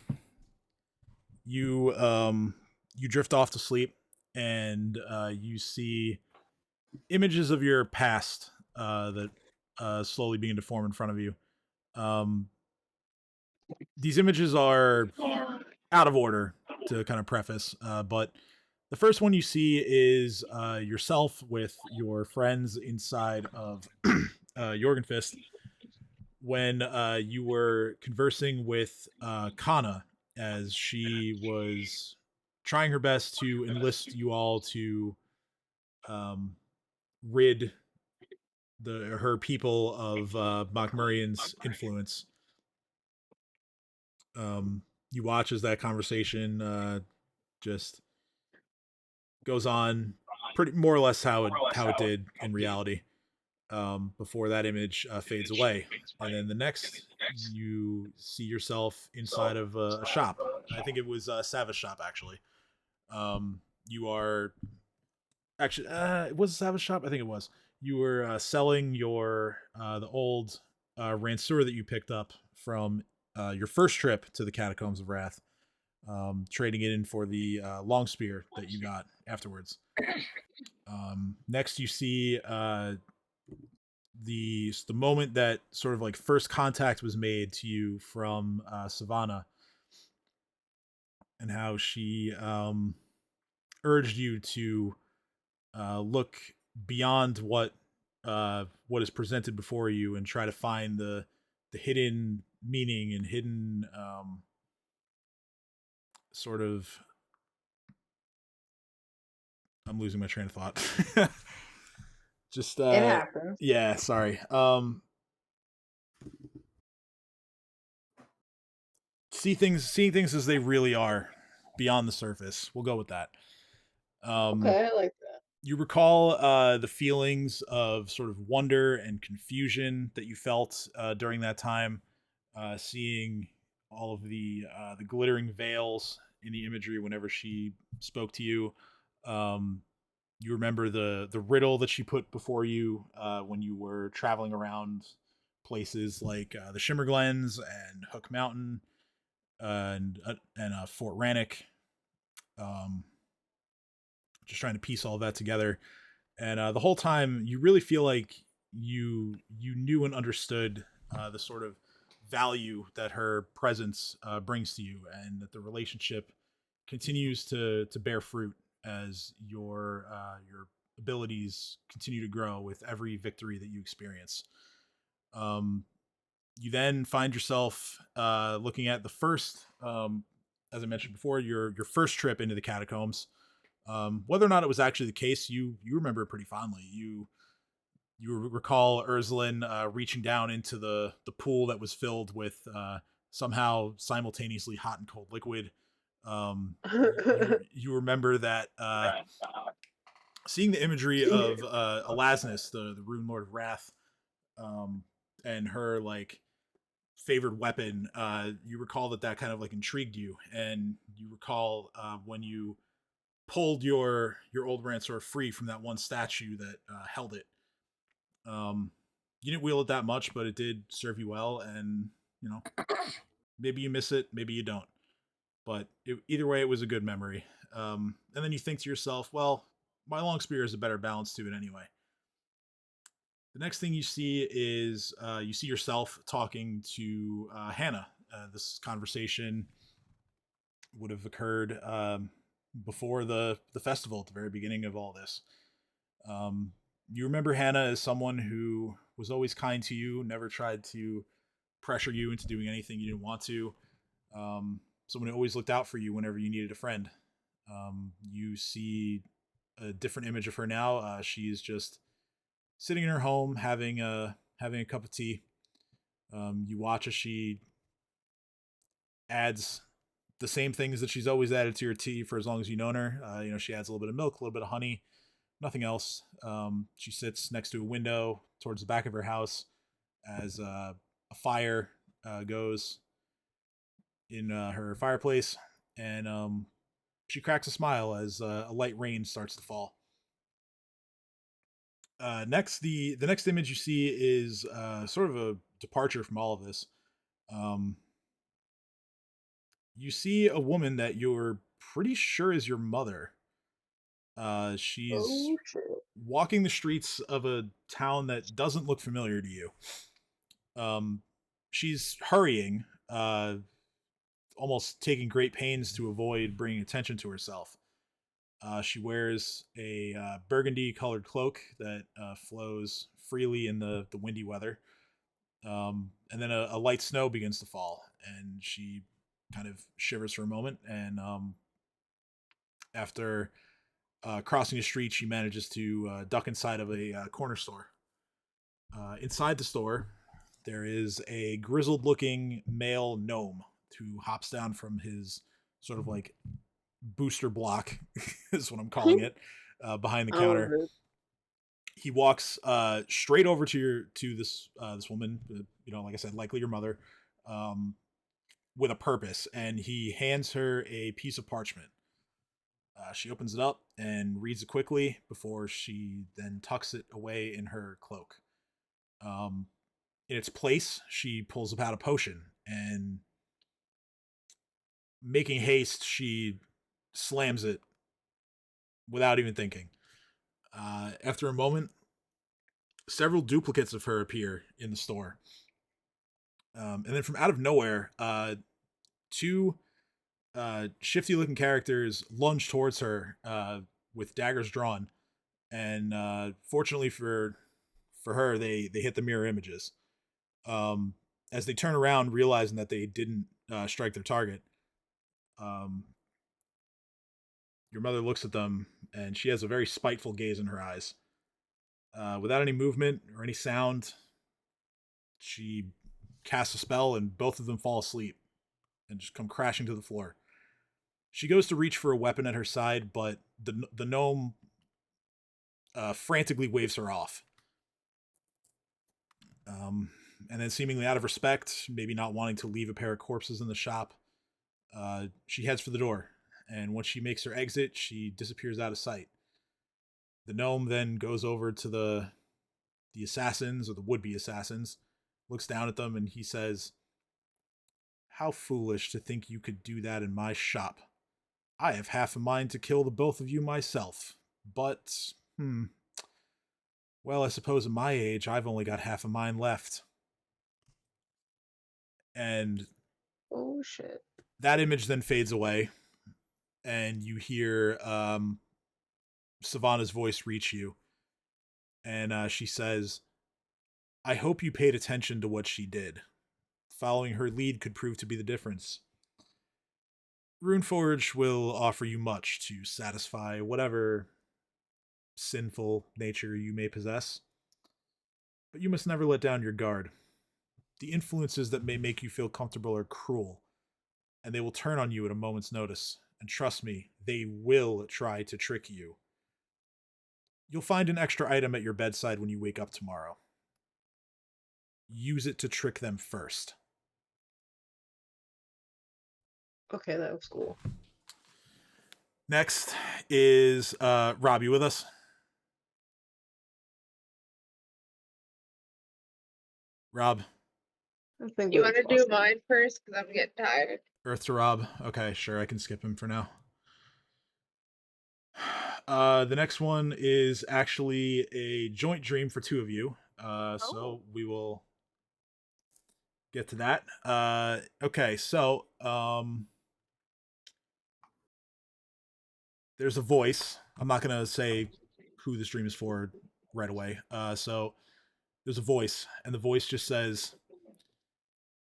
you drift off to sleep, and you see images of your past that slowly begin to form in front of you. These images are out of order to kind of preface, but the first one you see is yourself with your friends inside of Jorgenfist when you were conversing with Kana as she was trying her best to enlist you all to rid her people of Mokmurian's influence. You watch as that conversation just goes on pretty more or less how it did in reality. Before that image fades away, and then the next you see yourself inside of a shop. I think it was Sava's shop actually. You are actually it was Sava's shop. I think it was. You were selling your the old Ranseur that you picked up from your first trip to the Catacombs of Wrath, trading it in for the long spear that you got afterwards. Next, you see the moment that sort of like first contact was made to you from Savannah, and how she urged you to look beyond what is presented before you and try to find the hidden meaning and hidden sort of. I'm losing my train of thought. Just It happens. yeah, sorry. Seeing things as they really are beyond the surface. We'll go with that. Okay, I like that. You recall the feelings of sort of wonder and confusion that you felt during that time, seeing all of the glittering veils in the imagery whenever she spoke to you. You remember the riddle that she put before you when you were traveling around places like the Shimmer Glens and Hook Mountain and Fort Rannoch. Just trying to piece all that together, and the whole time you really feel like you knew and understood the sort of value that her presence brings to you, and that the relationship continues to bear fruit as your abilities continue to grow with every victory that you experience. You then find yourself looking at the first, as I mentioned before, your first trip into the catacombs. Whether or not it was actually the case, you remember it pretty fondly. You recall Ursulin reaching down into the pool that was filled with somehow simultaneously hot and cold liquid. You remember that seeing the imagery of Elasnus, the Rune Lord of Wrath, and her like favored weapon. You recall that kind of like intrigued you, and you recall when you pulled your old Ransor free from that one statue that held it. You didn't wield it that much, but it did serve you well, and maybe you miss it, maybe you don't. But either way, it was a good memory. And then you think to yourself, well, my long spear is a better balance to it anyway. The next thing you see is you see yourself talking to Hannah. This conversation would have occurred before the festival at the very beginning of all this. You remember Hannah as someone who was always kind to you, never tried to pressure you into doing anything you didn't want to. Someone who always looked out for you whenever you needed a friend. You see a different image of her now. She's just sitting in her home having a cup of tea. You watch as she adds the same things that she's always added to your tea for as long as you've known her. She adds a little bit of milk, a little bit of honey, nothing else. She sits next to a window towards the back of her house as a fire goes in her fireplace, and she cracks a smile as a light rain starts to fall. Next, the next image you see is sort of a departure from all of this. You see a woman that you're pretty sure is your mother. She's walking the streets of a town that doesn't look familiar to you. She's hurrying, almost taking great pains to avoid bringing attention to herself. She wears a burgundy colored cloak that flows freely in the windy weather. And then a light snow begins to fall, and she kind of shivers for a moment. And after crossing a street, she manages to duck inside of a corner store. Inside the store, there is a grizzled looking male gnome who hops down from his sort of like booster block is what I'm calling it, behind the counter. He walks straight over to this woman, like I said, likely your mother, with a purpose, and he hands her a piece of parchment. She opens it up and reads it quickly before she then tucks it away in her cloak. In its place, she pulls out a potion, and making haste, she slams it without even thinking. After a moment, several duplicates of her appear in the store. And then from out of nowhere, two shifty looking characters lunge towards her with daggers drawn. And fortunately for her, they hit the mirror images. As they turn around, realizing that they didn't strike their target, your mother looks at them, and she has a very spiteful gaze in her eyes. Without any movement or any sound, she casts a spell, and both of them fall asleep and just come crashing to the floor. She goes to reach for a weapon at her side, but the gnome frantically waves her off. And then, seemingly out of respect, maybe not wanting to leave a pair of corpses in the shop, she heads for the door. And once she makes her exit, she disappears out of sight. The gnome then goes over to the assassins, or the would-be assassins, looks down at them, and he says, "How foolish to think you could do that in my shop. I have half a mind to kill the both of you myself. But, well, I suppose at my age, I've only got half a mind left." And oh shit, that image then fades away, and you hear Savannah's voice reach you, and she says, "I hope you paid attention to what she did. Following her lead could prove to be the difference. Runeforge will offer you much to satisfy whatever sinful nature you may possess, but you must never let down your guard. The influences that may make you feel comfortable are cruel, and they will turn on you at a moment's notice. And trust me, they will try to trick you. You'll find an extra item at your bedside when you wake up tomorrow. Use it to trick them first." okay, that was cool. Next is Rob. You with us? Rob, I think You that's want to do possible. mine first? Because I'm getting tired. Earth to Rob. Okay, sure, I can skip him for now. The next one is actually a joint dream for two of you. So we will get to that. Okay, so there's a voice. I'm not gonna say who the stream is for right away. So there's a voice, and the voice just says,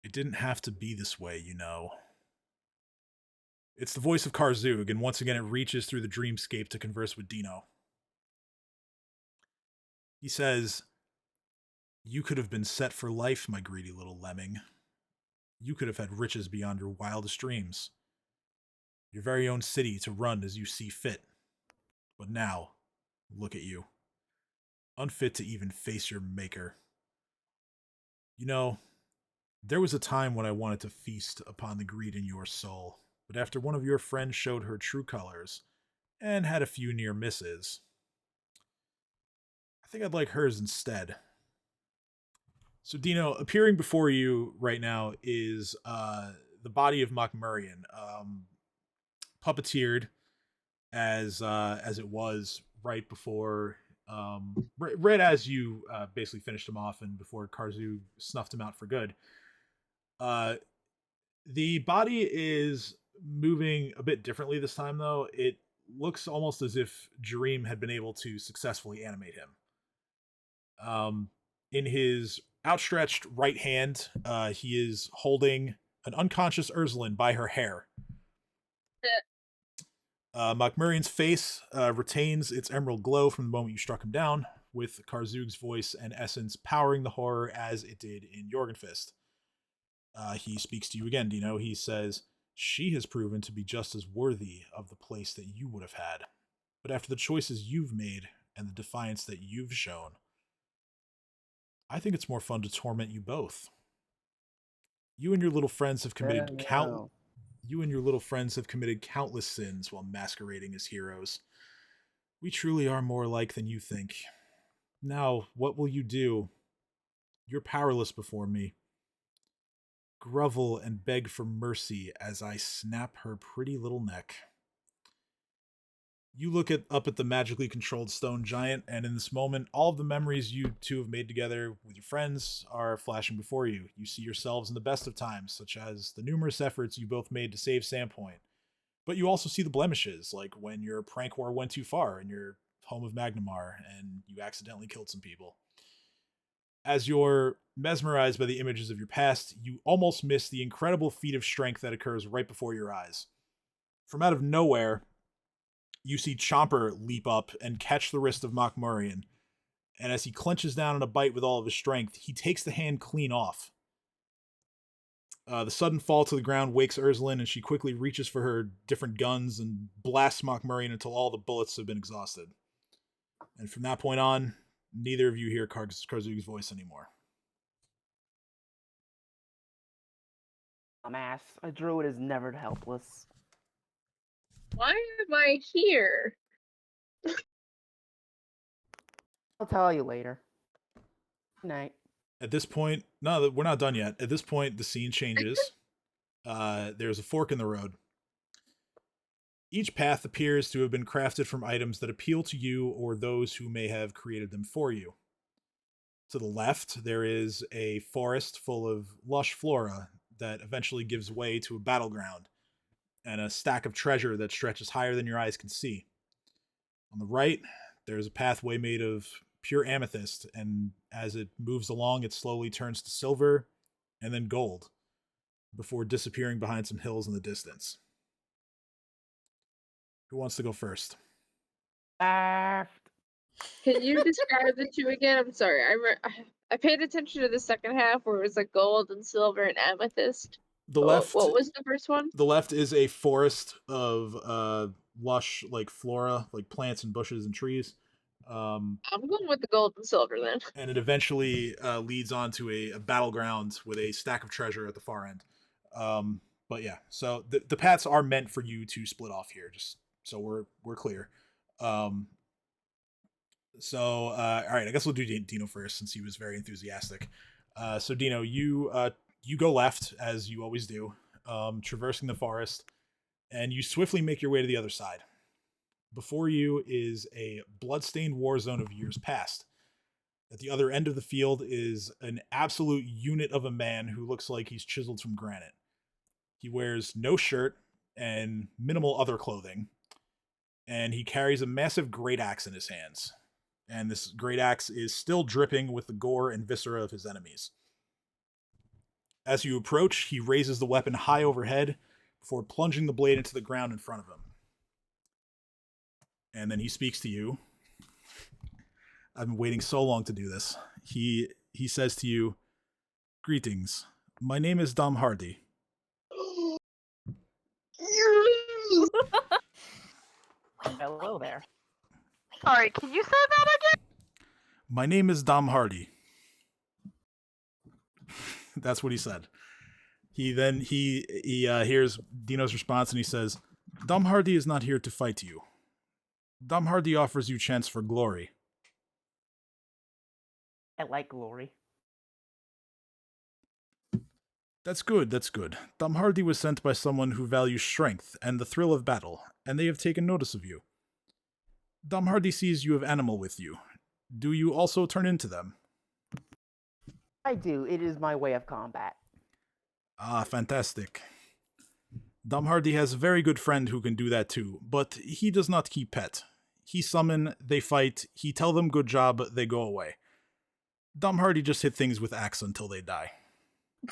"It didn't have to be this way, you know." It's the voice of Karzug, and once again it reaches through the dreamscape to converse with Dino. He says, "You could have been set for life, my greedy little lemming. You could have had riches beyond your wildest dreams. Your very own city to run as you see fit. But now, look at you. Unfit to even face your maker. You know, there was a time when I wanted to feast upon the greed in your soul, but after one of your friends showed her true colors, and had a few near misses, I think I'd like hers instead." So, Dino, appearing before you right now is the body of Mokmurian, puppeteered as it was right before, right as you basically finished him off, and before Karzu snuffed him out for good. Uh, the body is moving a bit differently this time, though. It looks almost as if Jareem had been able to successfully animate him. In his outstretched right hand, he is holding an unconscious Ursuline by her hair. Mokmurian's face retains its emerald glow from the moment you struck him down, with Karzug's voice and essence powering the horror as it did in Jorgenfist. He speaks to you again, Dino. He says, "She has proven to be just as worthy of the place that you would have had. But after the choices you've made and the defiance that you've shown, I think it's more fun to torment you both. You and your little friends have committed No. You and your little friends have committed countless sins while masquerading as heroes. We truly are more alike than you think. Now, what will you do? You're powerless before me. Grovel and beg for mercy as I snap her pretty little neck." You look up at the magically controlled stone giant, and in this moment, all of the memories you two have made together with your friends are flashing before you. You see yourselves in the best of times, such as the numerous efforts you both made to save Sandpoint. But you also see the blemishes, like when your prank war went too far in your home of Magnamar, and you accidentally killed some people. As you're mesmerized by the images of your past, you almost miss the incredible feat of strength that occurs right before your eyes. From out of nowhere, you see Chomper leap up and catch the wrist of Mokmurian, and as he clenches down in a bite with all of his strength, he takes the hand clean off. The sudden fall to the ground wakes Ursuline, and she quickly reaches for her different guns and blasts Mokmurian until all the bullets have been exhausted. And from that point on, neither of you hear Karzug's voice anymore. Dumbass. A druid is never helpless. Why am I here? I'll tell you later. Good night. At this point, no, we're not done yet. At this point, the scene changes. There's a fork in the road. Each path appears to have been crafted from items that appeal to you or those who may have created them for you. To the left, there is a forest full of lush flora that eventually gives way to a battleground and a stack of treasure that stretches higher than your eyes can see. On the right, there's a pathway made of pure amethyst, and as it moves along, it slowly turns to silver and then gold before disappearing behind some hills in the distance. Who wants to go first? Left. Can you describe the two again? I'm sorry. I paid attention to the second half where it was like gold and silver and amethyst. The But left, what was the first one? the left is a forest of lush like flora, like plants and bushes and trees. I'm going with the gold and silver then. And it eventually leads on to a battleground with a stack of treasure at the far end. But yeah, so the paths are meant for you to split off here, just so we're clear. Um, all right, I guess we'll do Dino first since he was very enthusiastic. So Dino, you go left as you always do, traversing the forest, and you swiftly make your way to the other side. Before you is a bloodstained war zone of years past. At the other end of the field is an absolute unit of a man who looks like he's chiseled from granite. He wears no shirt and minimal other clothing, and he carries a massive great axe in his hands. And this great axe is still dripping with the gore and viscera of his enemies. As you approach, he raises the weapon high overhead before plunging the blade into the ground in front of him. And then he speaks to you. I've been waiting so long to do this. He says to you, "Greetings. My name is Dom Hardy." Hello there. Sorry, can you say that again? "My name is Dom Hardy." That's what he said. He hears Dino's response and he says, "Dom Hardy is not here to fight you. Dom Hardy offers you chance for glory." I like glory. That's good, that's good. Dom Hardy was sent by someone who values strength and the thrill of battle, and they have taken notice of you. Dom Hardy sees you have animal with you. Do you also turn into them? I do. It is my way of combat. Ah, fantastic. Dom Hardy has a very good friend who can do that too, but he does not keep pet. He summon, they fight, he tell them good job, they go away. Dom Hardy just hit things with axe until they die. A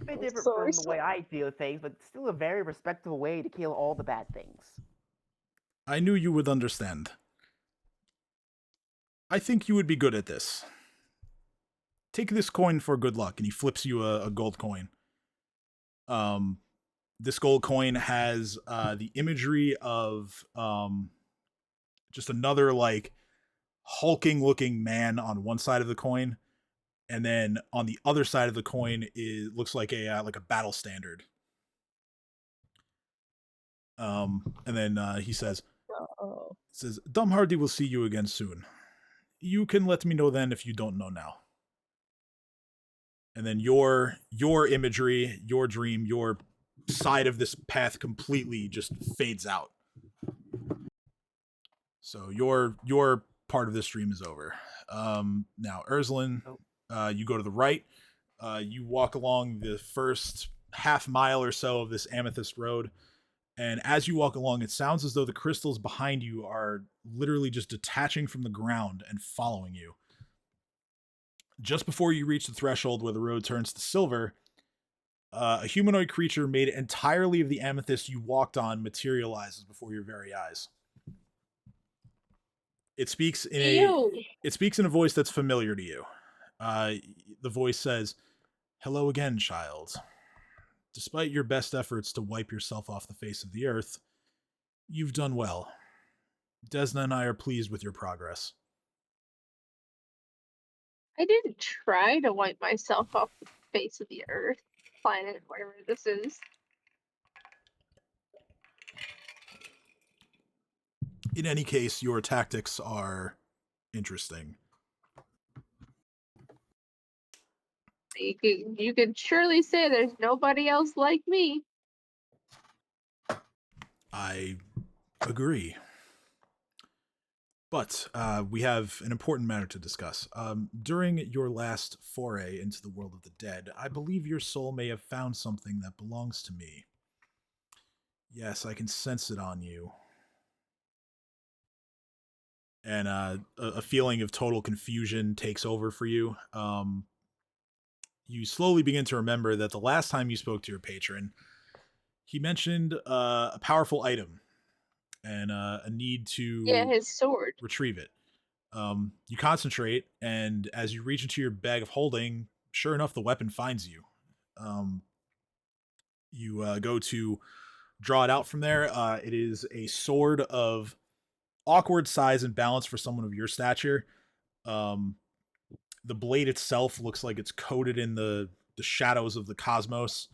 bit different Sorry, from the way I deal with things, but still a very respectable way to kill all the bad things. I knew you would understand. I think you would be good at this. Take this coin for good luck, and he flips you a gold coin. This gold coin has the imagery of just another like hulking looking man on one side of the coin, and then on the other side of the coin it looks like a battle standard. And then he says, "Dom Hardy will see you again soon. You can let me know then if you don't know now." And then your imagery, your dream, your side of this path completely just fades out. So your part of this dream is over. Now, Urslan, you go to the right. You walk along the first half mile or so of this amethyst road. And as you walk along, it sounds as though the crystals behind you are literally just detaching from the ground and following you. Just before you reach the threshold where the road turns to silver, a humanoid creature made entirely of the amethyst you walked on materializes before your very eyes. It speaks in a voice that's familiar to you. The voice says, "Hello again, child. Despite your best efforts to wipe yourself off the face of the earth, you've done well. Desna and I are pleased with your progress." I didn't try to wipe myself off the face of the earth, planet, whatever this is. In any case, your tactics are interesting. You could surely say there's nobody else like me. I agree. But we have an important matter to discuss. During your last foray into the world of the dead, I believe your soul may have found something that belongs to me. Yes, I can sense it on you. And a feeling of total confusion takes over for you. You slowly begin to remember that the last time you spoke to your patron, he mentioned a powerful item and a need to his sword. retrieve it. You concentrate, and as you reach into your bag of holding, sure enough, the weapon finds you. You go to draw it out from there. It is a sword of awkward size and balance for someone of your stature. The blade itself looks like it's coated in the shadows of the cosmos.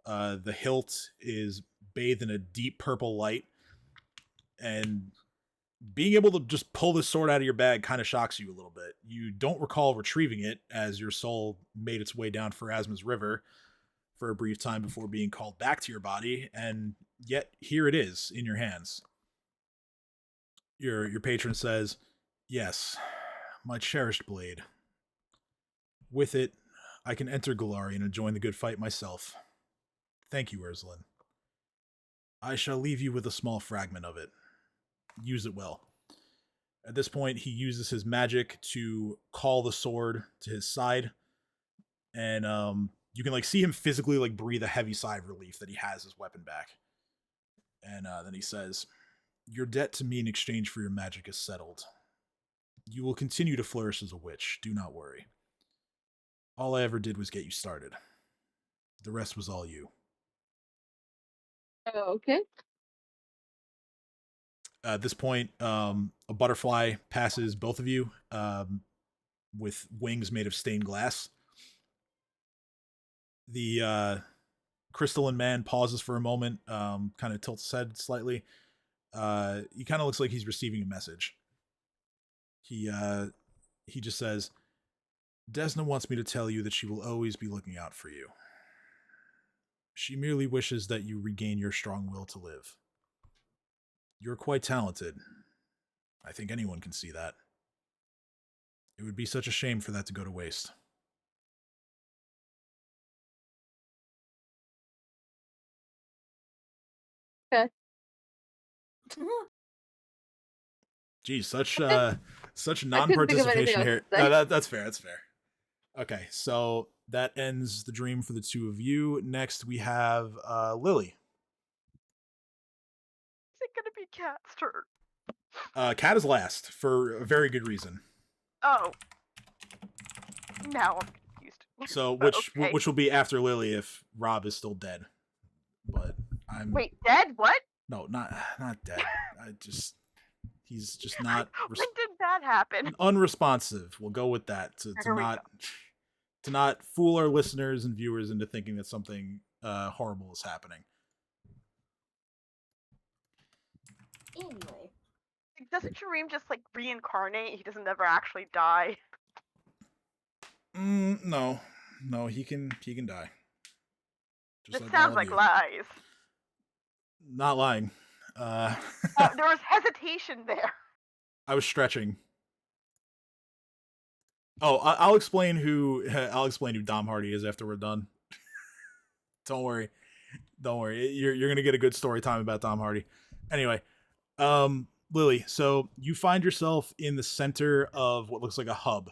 The hilt is bathed in a deep purple light, and being able to just pull this sword out of your bag kind of shocks you a little bit. You don't recall retrieving it as your soul made its way down Pharasma's river for a brief time before being called back to your body, and yet here it is in your hands. Your patron says, "Yes, my cherished blade. With it, I can enter Golarion and join the good fight myself. Thank you, Ursuline. I shall leave you with a small fragment of it. Use it well." At this point, he uses his magic to call the sword to his side, and you can see him physically breathe a heavy sigh of relief that he has his weapon back. And then he says, "Your debt to me in exchange for your magic is settled. You will continue to flourish as a witch. Do not worry. All I ever did was get you started. The rest was all you." Oh, okay. At this point, a butterfly passes both of you with wings made of stained glass. The crystalline man pauses for a moment, kind of tilts his head slightly. He kind of looks like he's receiving a message. He just says, "Desna wants me to tell you that she will always be looking out for you. She merely wishes that you regain your strong will to live. You're quite talented. I think anyone can see that. It would be such a shame for that to go to waste." Okay. Geez, such I couldn't think of anything non-participation else here. to say. That's fair. That's fair. Okay, so that ends the dream for the two of you. Next, we have Lily. Is it gonna be Cat's turn? Cat is last for a very good reason. Oh. Now I'm confused. So, But which okay. will be after Lily if Rob is still dead. But I'm Wait, dead? What? no, not dead. He's just not When did that happen? unresponsive. We'll go with that to There we not fool our listeners and viewers into thinking that something horrible is happening. Anyway. Doesn't Shareem just reincarnate? He doesn't ever actually die. No, he can die. Just This like all sounds of like you. lies. Not lying. There was hesitation there. I was stretching. Oh, I'll explain who Dom Hardy is after we're done. Don't worry. You're gonna get a good story time about Dom Hardy. Anyway, Lily, so you find yourself in the center of what looks like a hub.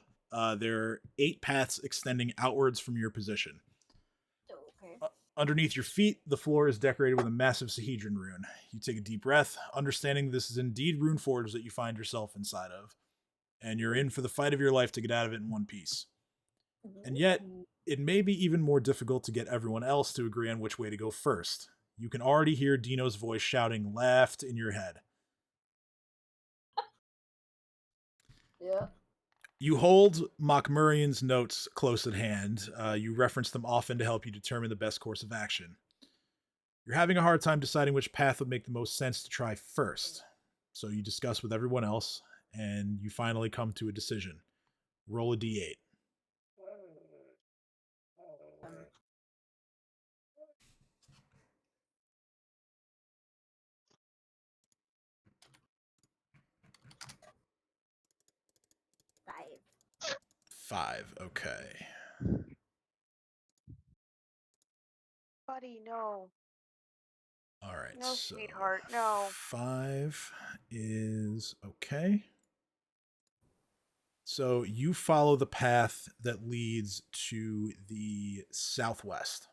There are 8 paths extending outwards from your position. Okay. Underneath your feet, the floor is decorated with a massive Sahedron rune. You take a deep breath, understanding this is indeed Runeforge that you find yourself inside of, and you're in for the fight of your life to get out of it in one piece. And yet, it may be even more difficult to get everyone else to agree on which way to go first. You can already hear Dino's voice shouting left in your head. Yeah. You hold Mockmurian's notes close at hand. You reference them often to help you determine the best course of action. You're having a hard time deciding which path would make the most sense to try first. So you discuss with everyone else, and you finally come to a decision. Roll a d8. Five. 5, okay. Buddy, no. All right, No, so sweetheart, no. 5 is okay. So you follow the path that leads to the southwest.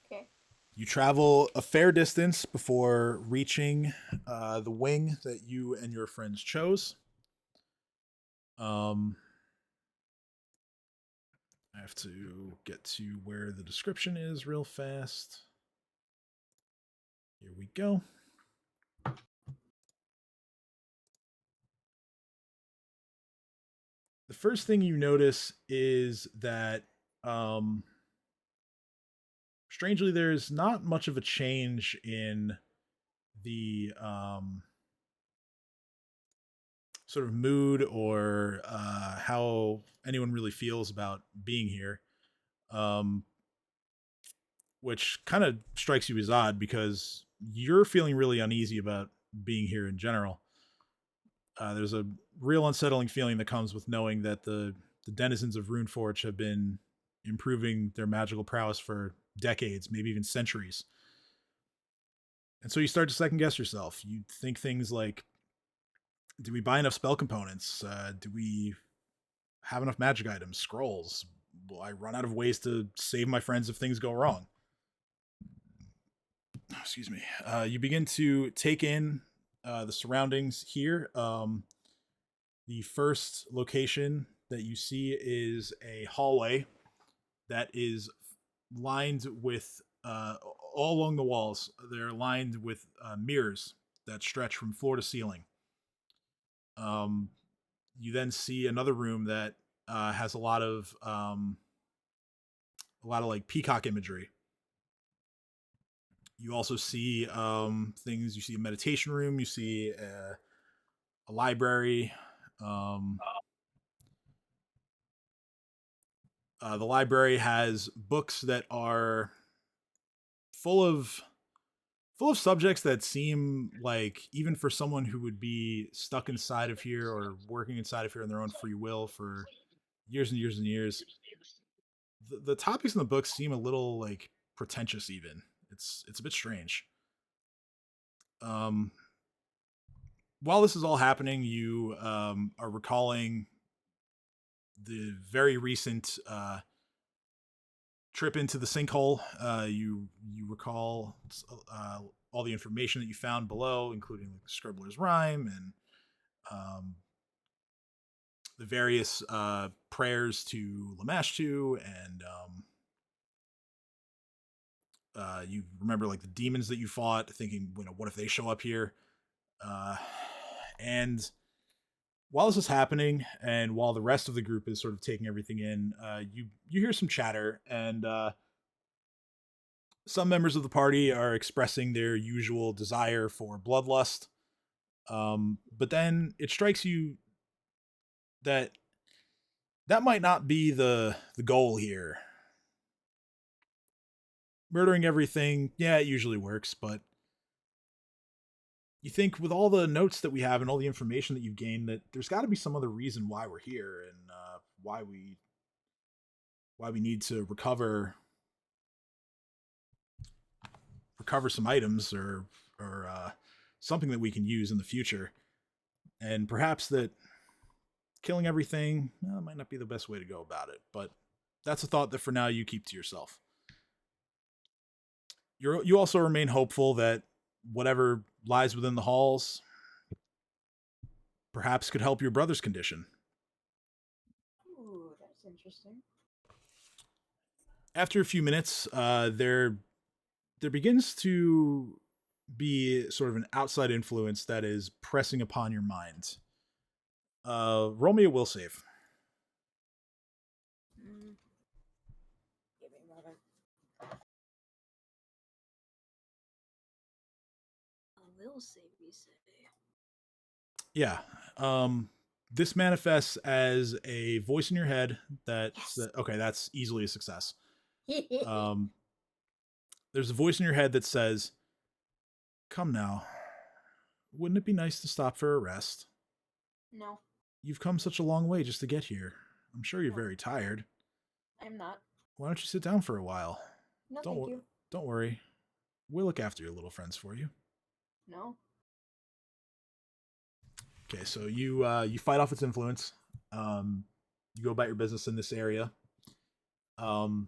Okay. You travel a fair distance before reaching the wing that you and your friends chose. I have to get to where the description is real fast. Here we go. The first thing you notice is that strangely, there's not much of a change in the sort of mood or how anyone really feels about being here, um, which kind of strikes you as odd because you're feeling really uneasy about being here in general. There's a real unsettling feeling that comes with knowing that the denizens of Runeforge have been improving their magical prowess for decades, maybe even centuries. And so you start to second guess yourself. You think things like, do we buy enough spell components? Do we have enough magic items, scrolls? Will I run out of ways to save my friends if things go wrong? Excuse me. You begin to take in the surroundings here. The first location that you see is a hallway that is lined with all along the walls. They're lined with mirrors that stretch from floor to ceiling. You then see another room that has a lot of like peacock imagery. You also see things. You see a meditation room. You see a library. The library has books that are full of subjects that seem like, even for someone who would be stuck inside of here or working inside of here on their own free will for years and years and years, the topics in the book seem a little like pretentious. Even it's a bit strange. While this is all happening, you are recalling the very recent trip into the sinkhole. You recall all the information that you found below, including like the Scribbler's rhyme and the various prayers to Lamashtu, and you remember like the demons that you fought, thinking, what if they show up here? And while this is happening, and while the rest of the group is sort of taking everything in, you hear some chatter, and some members of the party are expressing their usual desire for bloodlust. But then it strikes you that might not be the goal here. Murdering everything, yeah, it usually works, but you think with all the notes that we have and all the information that you've gained, that there's got to be some other reason why we're here, and why we need to recover some items, or something that we can use in the future. And perhaps that killing everything might not be the best way to go about it, but that's a thought that for now you keep to yourself. You also remain hopeful that whatever lies within the halls perhaps could help your brother's condition. Ooh, that's interesting. After a few minutes, there begins to be sort of an outside influence that is pressing upon your mind. Roll me a will save. Give me a moment. I will save, you say. Yeah. This manifests as a voice in your head that okay, that's easily a success. There's a voice in your head that says, "Come now. Wouldn't it be nice to stop for a rest? No, You've come such a long way just to get here. I'm sure you're very tired. I'm not. Why don't you sit down for a while? No, Don't thank you. Don't worry. We'll look after your little friends for you." No. Okay, so you fight off its influence. You go about your business in this area. You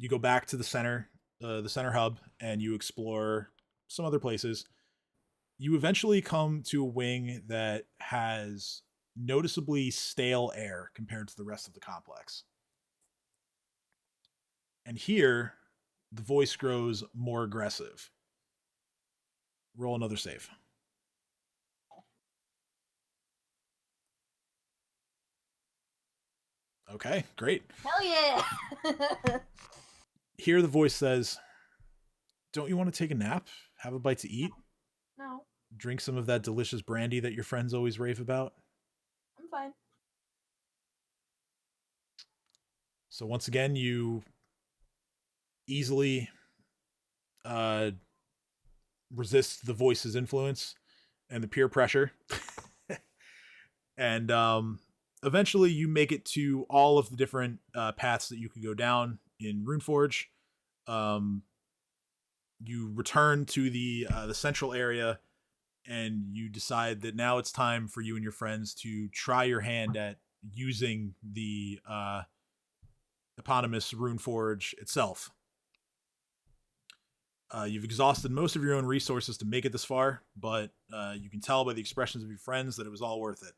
go back to the center hub, and you explore some other places. You eventually come to a wing that has noticeably stale air compared to the rest of the complex. And here, the voice grows more aggressive. Roll another save. Okay, great. Hell yeah! hear the voice says, "Don't you want to take a nap? Have a bite to eat? No, Drink some of that delicious brandy that your friends always rave about?" I'm fine. So once again, you easily resist the voice's influence and the peer pressure. And eventually you make it to all of the different paths that you could go down in Runeforge. You return to the central area, and you decide that now it's time for you and your friends to try your hand at using the eponymous Runeforge itself. You've exhausted most of your own resources to make it this far, but you can tell by the expressions of your friends that it was all worth it.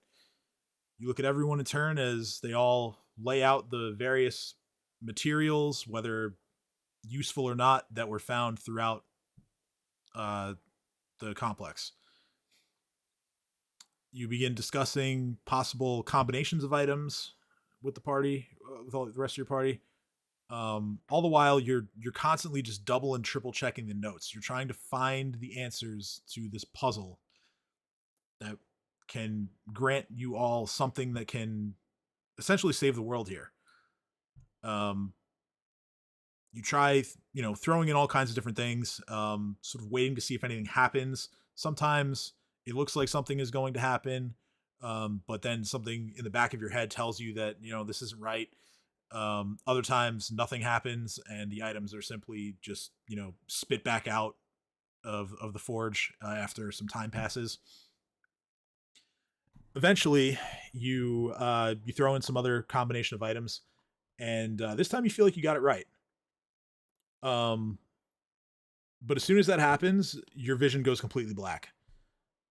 You look at everyone in turn as they all lay out the various materials, whether useful or not, that were found throughout the complex. You begin discussing possible combinations of items with the party, with all the rest of your party. All the while, you're constantly just double and triple checking the notes. You're trying to find the answers to this puzzle that can grant you all something that can essentially save the world here. You try, throwing in all kinds of different things, sort of waiting to see if anything happens. Sometimes it looks like something is going to happen, but then something in the back of your head tells you that, this isn't right. Other times nothing happens and the items are simply just, spit back out of the forge after some time passes. Eventually you throw in some other combination of items, and this time you feel like you got it right. But as soon as that happens, your vision goes completely black.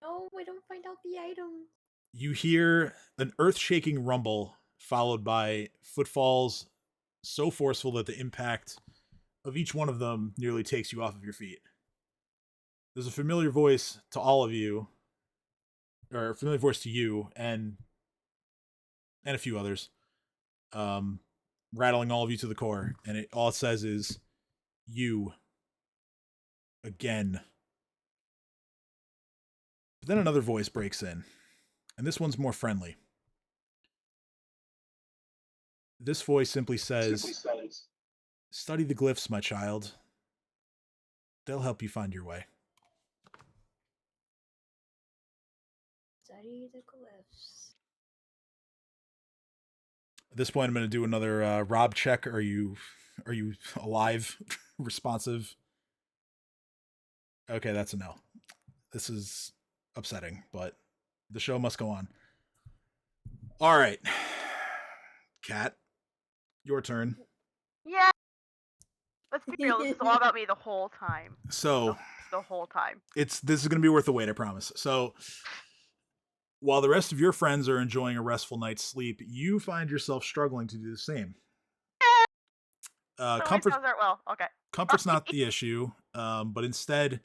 No, I don't find out the item. You hear an earth-shaking rumble followed by footfalls so forceful that the impact of each one of them nearly takes you off of your feet. There's a familiar voice to all of you, or a familiar voice to you, and a few others, rattling all of you to the core, and all it says is, "You. Again." But then another voice breaks in, and this one's more friendly. This voice simply says, "Study the glyphs, my child. They'll help you find your way." Study the glyphs. At this point, I'm going to do another Rob check. Are you alive? Responsive? Okay, that's a no. This is upsetting, but the show must go on. All right. Kat, your turn. Yeah. Let's be real. This is all about me the whole time. So The whole time. this is going to be worth the wait, I promise. So while the rest of your friends are enjoying a restful night's sleep, you find yourself struggling to do the same. Comfort, Well, okay. comfort's not the issue, but instead,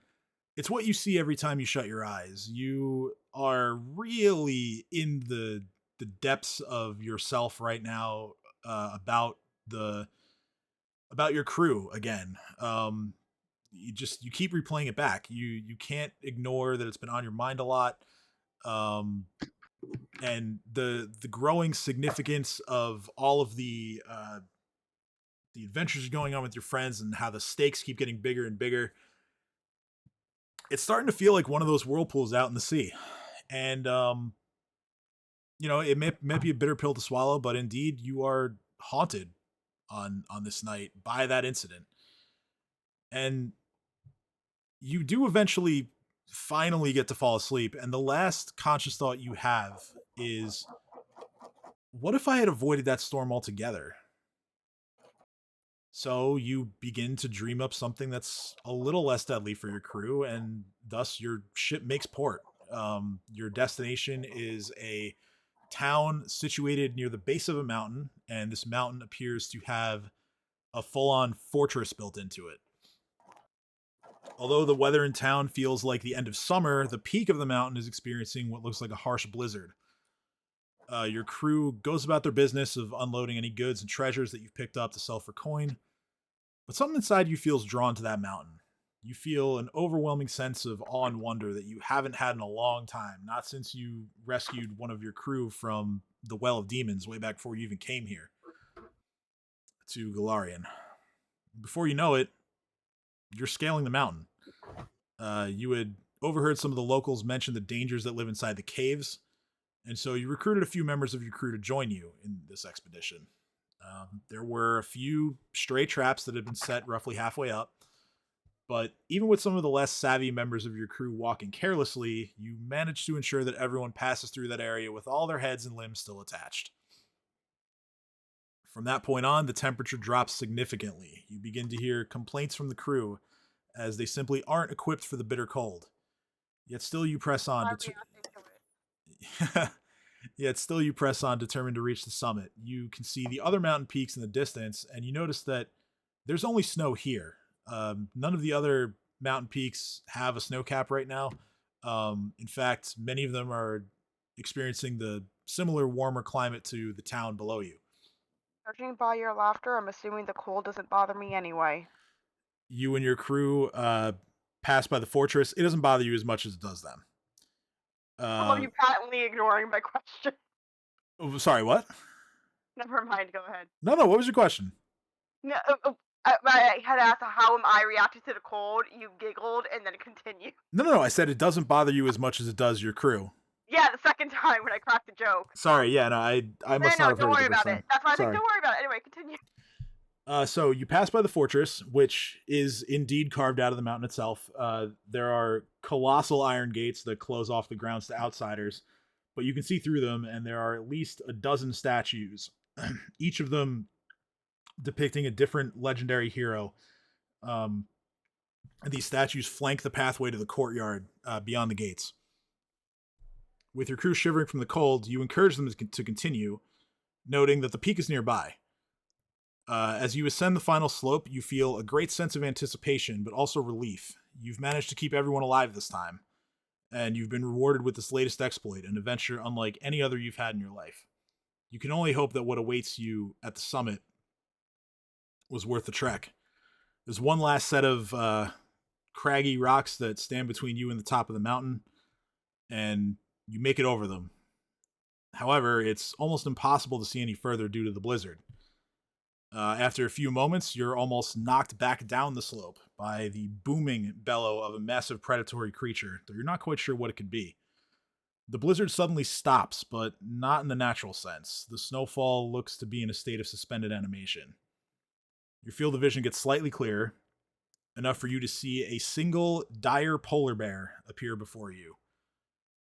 it's what you see every time you shut your eyes. You are really in the depths of yourself right now, about your crew again. You keep replaying it back. You can't ignore that it's been on your mind a lot. And the growing significance of all of the adventures going on with your friends and how the stakes keep getting bigger and bigger. It's starting to feel like one of those whirlpools out in the sea. And it may be a bitter pill to swallow, but indeed you are haunted on this night by that incident. And you do eventually finally get to fall asleep, and the last conscious thought you have is, what if I had avoided that storm altogether? So you begin to dream up something that's a little less deadly for your crew, and thus your ship makes port. Your destination is a town situated near the base of a mountain, and this mountain appears to have a full-on fortress built into it. Although the weather in town feels like the end of summer, the peak of the mountain is experiencing what looks like a harsh blizzard. Your crew goes about their business of unloading any goods and treasures that you've picked up to sell for coin. But something inside you feels drawn to that mountain. You feel an overwhelming sense of awe and wonder that you haven't had in a long time, not since you rescued one of your crew from the Well of Demons way back before you even came here to Galarian. Before you know it, you're scaling the mountain. You had overheard some of the locals mention the dangers that live inside the caves, and so you recruited a few members of your crew to join you in this expedition. There were a few stray traps that had been set roughly halfway up, but even with some of the less savvy members of your crew walking carelessly, you managed to ensure that everyone passes through that area with all their heads and limbs still attached. From that point on, the temperature drops significantly. You begin to hear complaints from the crew as they simply aren't equipped for the bitter cold. Yet still you press on. Yet still you press on, determined to reach the summit. You can see the other mountain peaks in the distance, and you notice that there's only snow here. None of the other mountain peaks have a snow cap right now. In fact, many of them are experiencing the similar warmer climate to the town below you. Judging by your laughter, I'm assuming the cold doesn't bother me anyway. You and your crew pass by the fortress. It doesn't bother you as much as it does them. I love you patently ignoring my question. Sorry, what? Never mind, go ahead. No, what was your question? No, I had asked how am I reacting to the cold. You giggled and then continued. No. I said it doesn't bother you as much as it does your crew. Yeah, the second time when I cracked the joke. Sorry, yeah, no, I must not have heard it. Don't worry about time. it. That's why I Sorry. said don't worry about it. Anyway, continue. So you pass by the fortress, which is indeed carved out of the mountain itself. There are colossal iron gates that close off the grounds to outsiders, but you can see through them, and there are at least a dozen statues, each of them depicting a different legendary hero. And these statues flank the pathway to the courtyard beyond the gates. With your crew shivering from the cold, you encourage them to continue, noting that the peak is nearby. As you ascend the final slope, you feel a great sense of anticipation, but also relief. You've managed to keep everyone alive this time, and you've been rewarded with this latest exploit, an adventure unlike any other you've had in your life. You can only hope that what awaits you at the summit was worth the trek. There's one last set of craggy rocks that stand between you and the top of the mountain, and you make it over them. However, it's almost impossible to see any further due to the blizzard. After a few moments, you're almost knocked back down the slope by the booming bellow of a massive predatory creature, though you're not quite sure what it could be. The blizzard suddenly stops, but not in the natural sense. The snowfall looks to be in a state of suspended animation. Your field of vision gets slightly clearer, enough for you to see a single dire polar bear appear before you.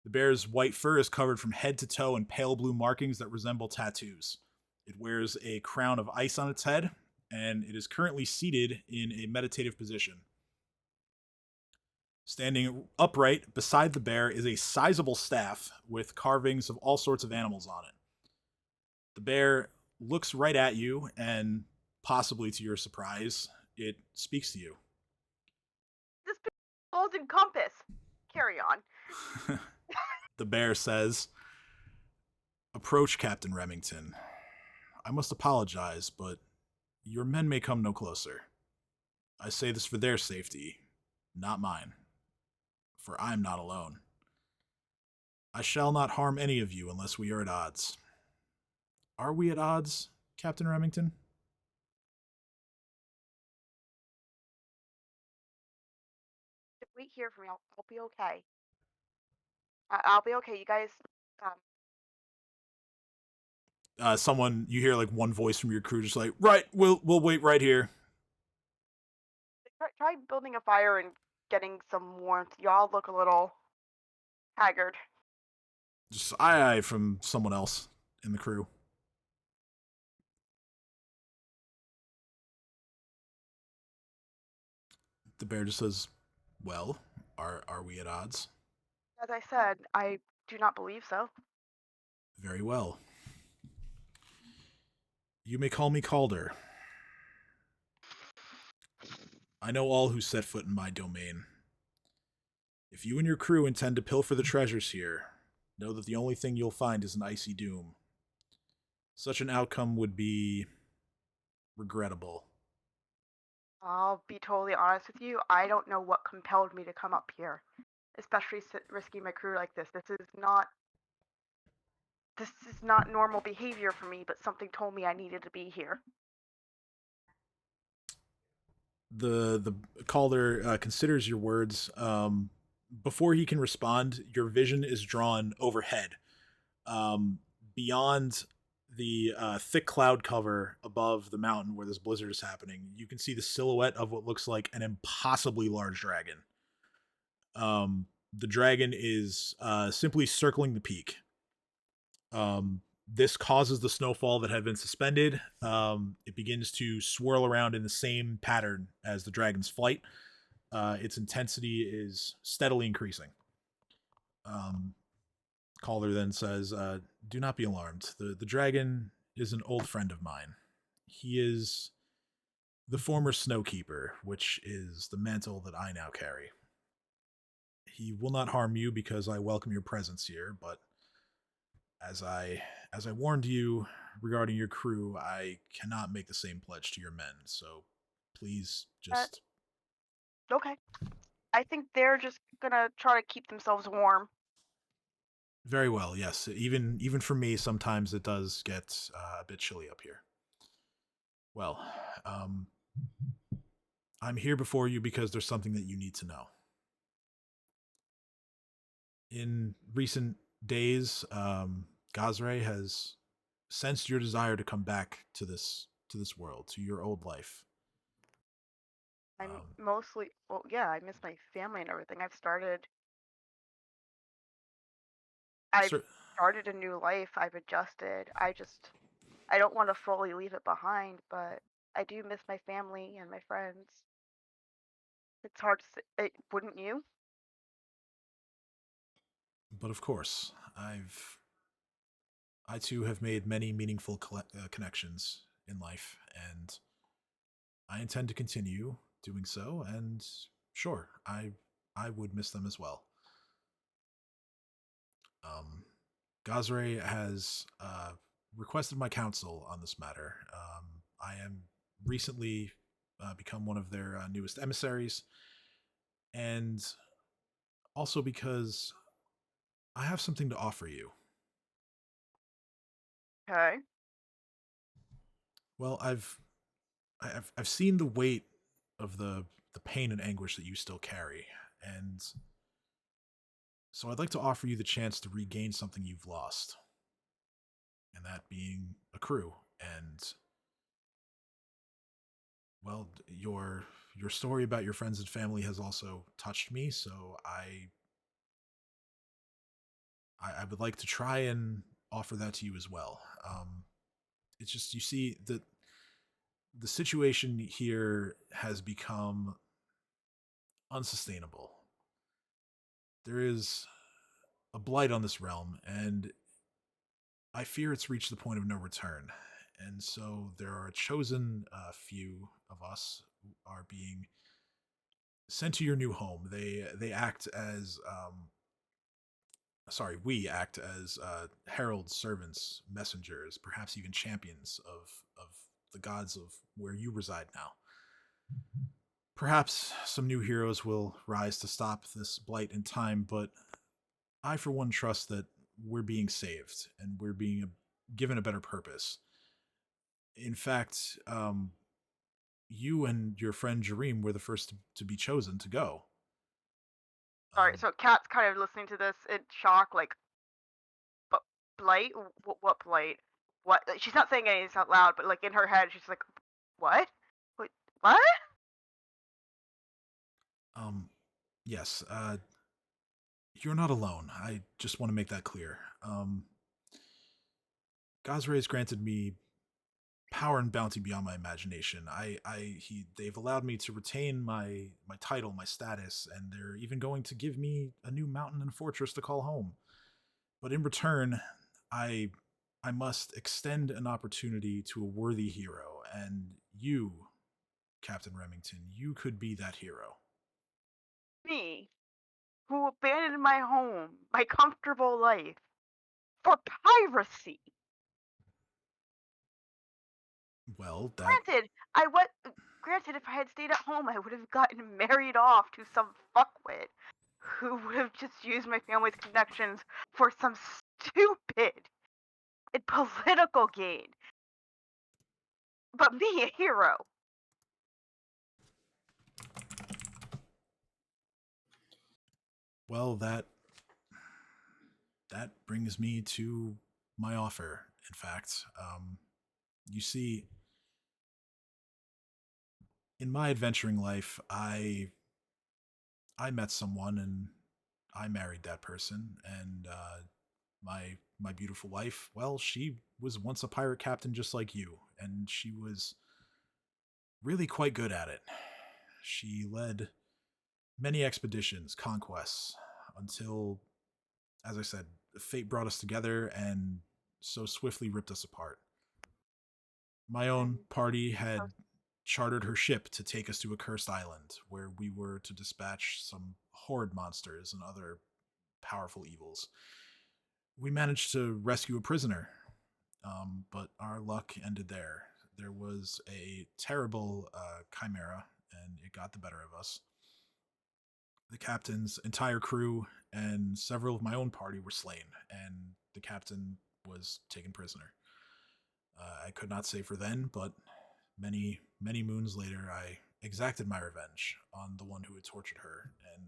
The bear's white fur is covered from head to toe in pale blue markings that resemble tattoos. It wears a crown of ice on its head, and it is currently seated in a meditative position. Standing upright beside the bear is a sizable staff with carvings of all sorts of animals on it. The bear looks right at you, and possibly to your surprise, it speaks to you. This golden compass. Carry on. The bear says, "Approach, Captain Remington. I must apologize, but your men may come no closer. I say this for their safety, not mine, for I'm not alone. I shall not harm any of you unless we are at odds. Are we at odds, Captain Remington?" Wait here for me. I'll be okay. I'll be okay. You guys. You hear like one voice from your crew just like, "Right, we'll wait right here." Try building a fire and getting some warmth. Y'all look a little haggard. Just aye from someone else in the crew. The bear just says, "Well, are we at odds?" As I said, I do not believe so. Very well. You may call me Calder. I know all who set foot in my domain. If you and your crew intend to pilfer the treasures here, know that the only thing you'll find is an icy doom. Such an outcome would be regrettable. I'll be totally honest with you. I don't know what compelled me to come up here, especially risking my crew like this. This is not normal behavior for me, but something told me I needed to be here. The Calder considers your words. Before he can respond, your vision is drawn overhead, um, beyond the thick cloud cover above the mountain where this blizzard is happening. You can see the silhouette of what looks like an impossibly large dragon. The dragon is simply circling the peak. This causes the snowfall that had been suspended. It begins to swirl around in the same pattern as the dragon's flight. Its intensity is steadily increasing. Calder then says, "Do not be alarmed. The dragon is an old friend of mine. He is the former Snowkeeper, which is the mantle that I now carry. He will not harm you because I welcome your presence here, but as I warned you regarding your crew, I cannot make the same pledge to your men. So please just Okay. I think they're just gonna try to keep themselves warm. very well. Yes, even for me, sometimes it does get a bit chilly up here. Well, I'm here before you because there's something that you need to know. In recent days, Gazre has sensed your desire to come back to this world, to your old life. I'm Um, mostly, well, yeah, I miss my family and everything. I've cer- started a new life. I've adjusted. I don't want to fully leave it behind, but I do miss my family and my friends. It's hard to say, wouldn't you? but of course, I too have made many meaningful connections in life, and I intend to continue doing so. And sure, I would miss them as well. Um, Gazre has requested my counsel on this matter. I am recently become one of their newest emissaries, and also because I have something to offer you. Okay. Well, I've seen the weight of the pain and anguish that you still carry, and so I'd like to offer you the chance to regain something you've lost, and that being a crew. And well, your story about your friends and family has also touched me, so I would like to try and offer that to you as well. It's just, you see, the situation here has become unsustainable. There is a blight on this realm, and I fear it's reached the point of no return. And so there are a chosen few of us who are being sent to your new home. They act as sorry, we act as heralds, servants, messengers, perhaps even champions of the gods of where you reside now. Perhaps some new heroes will rise to stop this blight in time, but I, for one, trust that we're being saved and we're being given a better purpose. In fact, you and your friend Jareem were the first to be chosen to go. Sorry. So Kat's kind of listening to this in shock, like, but blight? What blight? What? Like, she's not saying anything out loud, but like in her head, she's like, what? Wait, what? Um, yes, you're not alone. I just want to make that clear. Gazre has granted me power and bounty beyond my imagination. They've allowed me to retain my title, my status, and they're even going to give me a new mountain and fortress to call home. But in return, I I must extend an opportunity to a worthy hero, and you, Captain Remington, you could be that hero. Me, who abandoned my home, my comfortable life, for piracy. Well, that Granted, I what granted, if I had stayed at home, I would have gotten married off to some fuckwit who would have just used my family's connections for some stupid and political gain. But me, a hero. Well, that brings me to my offer. In fact, you see, in my adventuring life, I met someone and I married that person, and my beautiful wife, well, she was once a pirate captain just like you, and she was really quite good at it. She led many expeditions, conquests, until, as I said, fate brought us together and so swiftly ripped us apart. My own party had chartered her ship to take us to a cursed island where we were to dispatch some horrid monsters and other powerful evils. We managed to rescue a prisoner, but our luck ended there. There was a terrible chimera, and it got the better of us. The captain's entire crew and several of my own party were slain, and the captain was taken prisoner. I could not save her then, but many, many moons later, I exacted my revenge on the one who had tortured her, and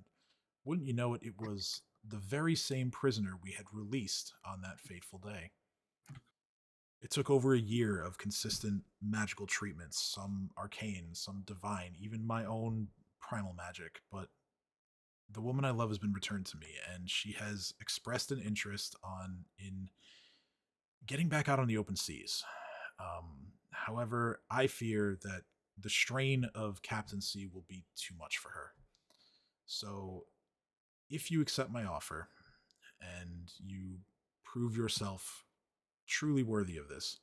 wouldn't you know it, it was the very same prisoner we had released on that fateful day. It took over a year of consistent magical treatments, some arcane, some divine, even my own primal magic, but the woman I love has been returned to me, and she has expressed an interest in getting back out on the open seas. However, I fear that the strain of captaincy will be too much for her. So, if you accept my offer and you prove yourself truly worthy of this,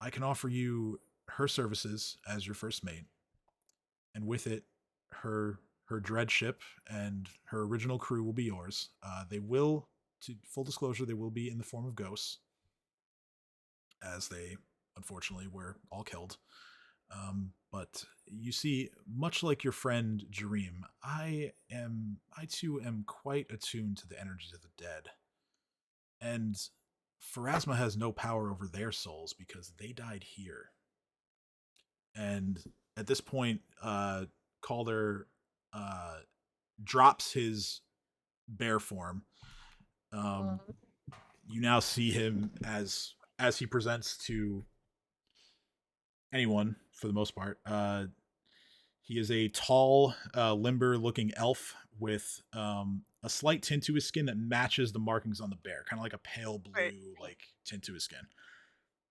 I can offer you her services as your first mate, and with it, her dread ship and her original crew will be yours. They will, to full disclosure, they will be in the form of ghosts, as they unfortunately were all killed. But you see, much like your friend Jareem, I too am quite attuned to the energies of the dead. And Pharasma has no power over their souls because they died here. And at this point, Calder drops his bear form. You now see him as he presents to anyone for the most part. He is a tall, limber-looking elf with a slight tint to his skin that matches the markings on the bear, kind of like a pale blue like tint to his skin.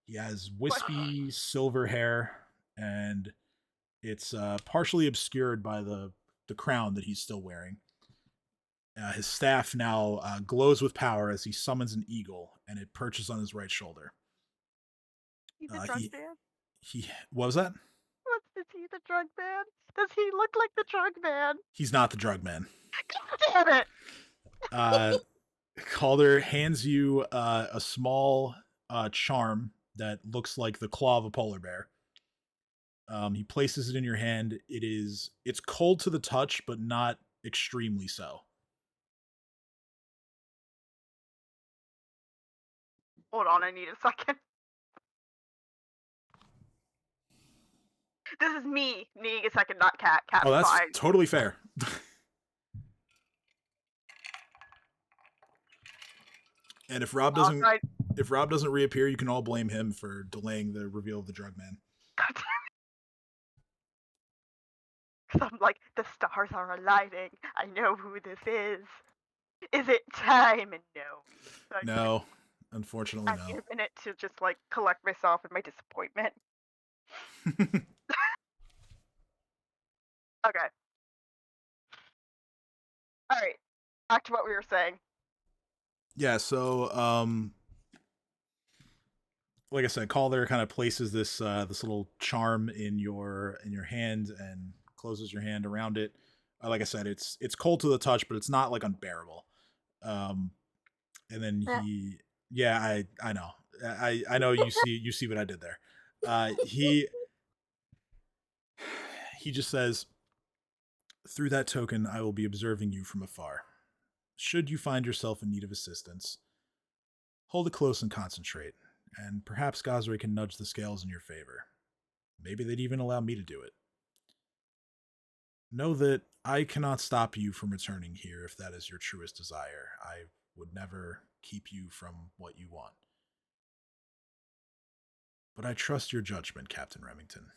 He has wispy silver hair, and it's partially obscured by the crown that he's still wearing. His staff now glows with power as he summons an eagle, and it perches on his right shoulder. He's a drug man? What was that? Is he the drug man? Does he look like the drug man? He's not the drug man. God damn it! Calder hands you a small charm that looks like the claw of a polar bear. He places it in your hand. It's cold to the touch, but not extremely so. Hold on, I need a second. This is me needing a second, not Cat. Cat's that's fine. Totally fair. And if Rob doesn't reappear, you can all blame him for delaying the reveal of the drug man. God damn it. Because I'm like, the stars are aligning. I know who this is. Is it time? And no. No, unfortunately, no. I need a minute to just like collect myself and my disappointment. Okay. Alright. Back to what we were saying. Yeah, so like I said, Calder kind of places this little charm in your hand and closes your hand around it. Like I said, it's cold to the touch, but it's not like unbearable. And then I know. I know you see what I did there. he just says, "Through that token, I will be observing you from afar. Should you find yourself in need of assistance, hold it close and concentrate, and perhaps Gazre can nudge the scales in your favor. Maybe they'd even allow me to do it. Know that I cannot stop you from returning here if that is your truest desire. I would never keep you from what you want. But I trust your judgment, Captain Remington."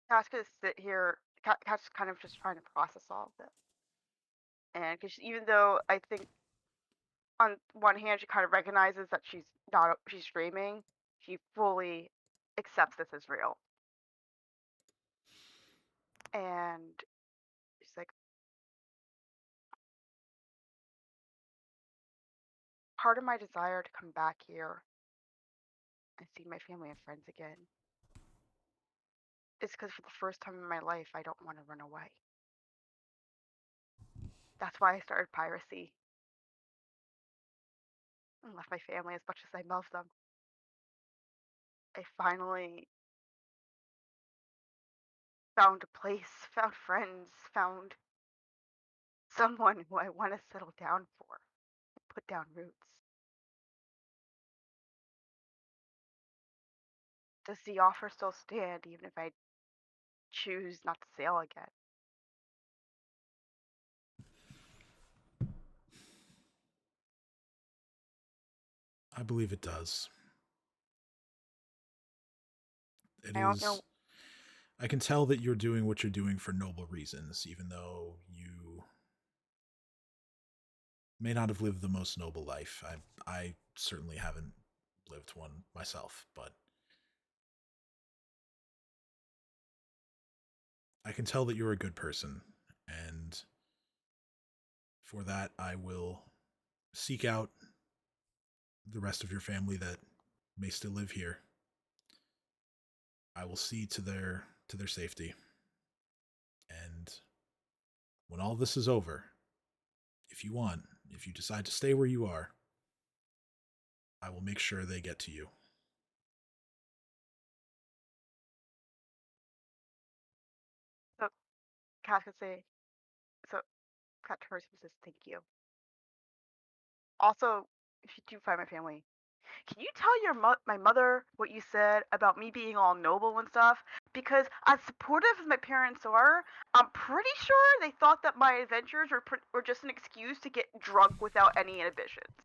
Cat's gonna sit here. Cat's kind of just trying to process all of it. And because even though I think on one hand she kind of recognizes that she's dreaming, she fully accepts this as real. And she's like, part of my desire to come back here and see my family and friends again is because for the first time in my life, I don't want to run away. That's why I started piracy and left my family as much as I love them. I finally found a place, found friends, found someone who I want to settle down for and put down roots. Does the offer still stand even if I choose not to sail again? I believe it does. I don't know. I can tell that you're doing what you're doing for noble reasons, even though you may not have lived the most noble life. I certainly haven't lived one myself, but I can tell that you're a good person, and for that I will seek out the rest of your family that may still live here. I will see to their safety. And when all this is over, if you decide to stay where you are, I will make sure they get to you. So Kat could say, so Kat turns and says, thank you. Also, if you do find my family, can you tell my mother what you said about me being all noble and stuff? Because as supportive as my parents are, I'm pretty sure they thought that my adventures were just an excuse to get drunk without any inhibitions.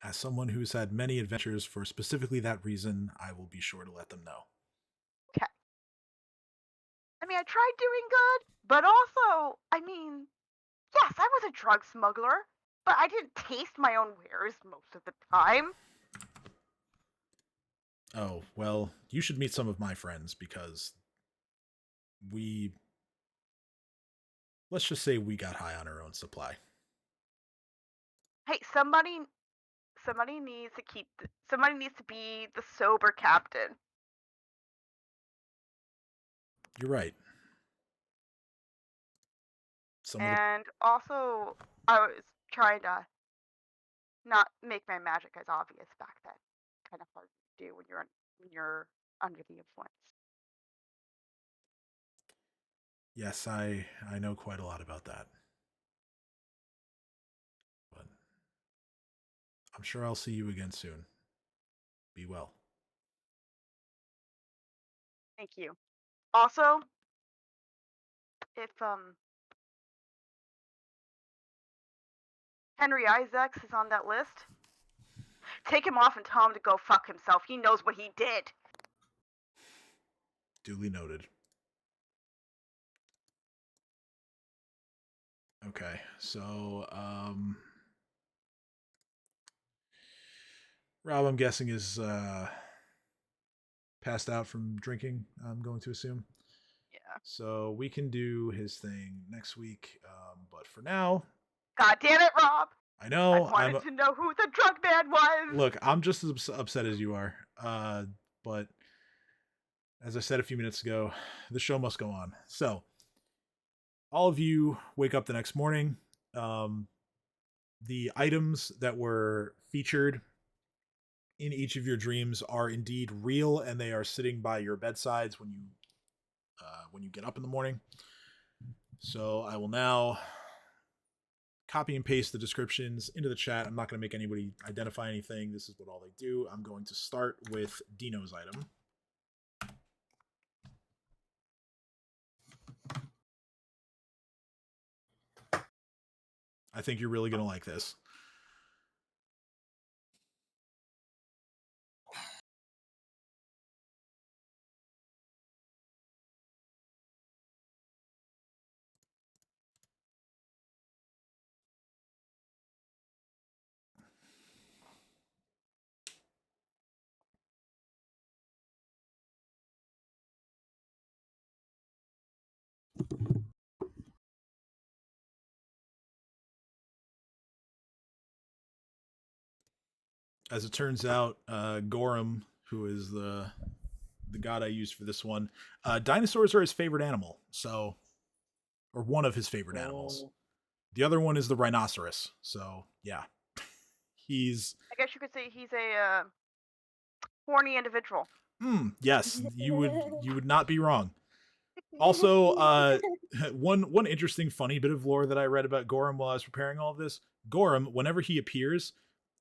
As someone who's had many adventures for specifically that reason, I will be sure to let them know. Okay. I mean, I tried doing good, but also, I mean, yes, I was a drug smuggler, but I didn't taste my own wares most of the time. Oh, well, you should meet some of my friends because let's just say we got high on our own supply. Hey, somebody needs to be the sober captain. You're right. And also, I was trying to not make my magic as obvious back then. Kind of hard to do when you're under the influence. Yes, I know quite a lot about that. But I'm sure I'll see you again soon. Be well. Thank you. Also, if Henry Isaacs is on that list, take him off and tell him to go fuck himself. He knows what he did. Duly noted. Okay, so Rob, I'm guessing, is passed out from drinking, I'm going to assume. Yeah. So we can do his thing next week, but for now... God damn it, Rob! I know. I wanted to know who the drug man was! Look, I'm just as upset as you are. But as I said a few minutes ago, the show must go on. So, all of you wake up the next morning. The items that were featured in each of your dreams are indeed real, and they are sitting by your bedsides when you get up in the morning. So I will now copy and paste the descriptions into the chat. I'm not going to make anybody identify anything. This is what all they do. I'm going to start with Dino's item. I think you're really going to like this. As it turns out, Gorham, who is the god I used for this one, dinosaurs are his favorite animal. So, or one of his favorite animals. The other one is the rhinoceros. So, yeah, he's. I guess you could say he's a horny individual. Yes, you would not be wrong. Also, one interesting, funny bit of lore that I read about Gorham while I was preparing all of this. Gorham, whenever he appears,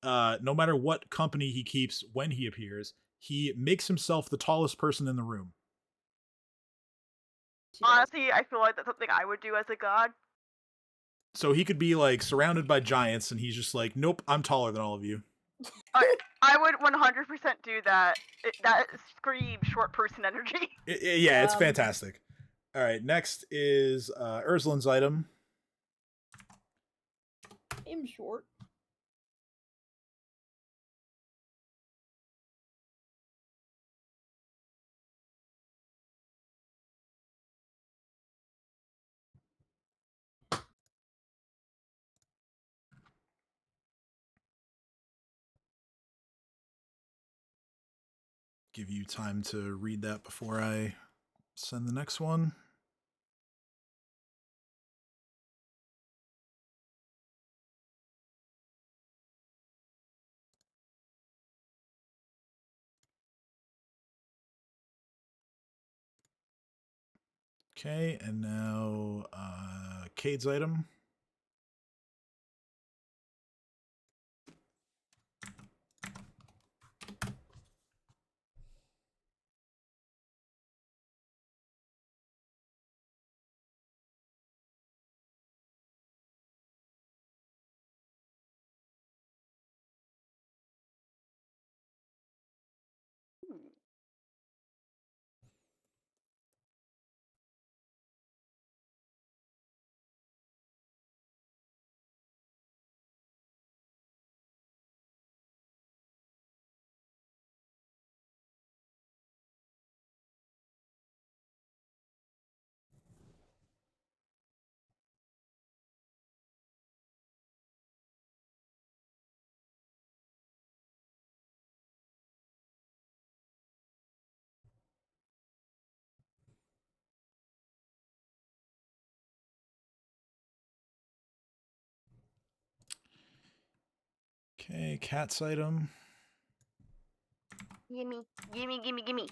no matter what company he keeps when he appears, he makes himself the tallest person in the room. Honestly, I feel like that's something I would do as a god. So he could be like surrounded by giants, and he's just like, nope, I'm taller than all of you. I would 100% do that. That screams short person energy. Yeah, it's fantastic. All right, next is Urslin's item. I'm short. Give you time to read that before I send the next one. Okay, and now Cade's item. Okay, Cat's item. Gimme, gimme, gimme, gimme.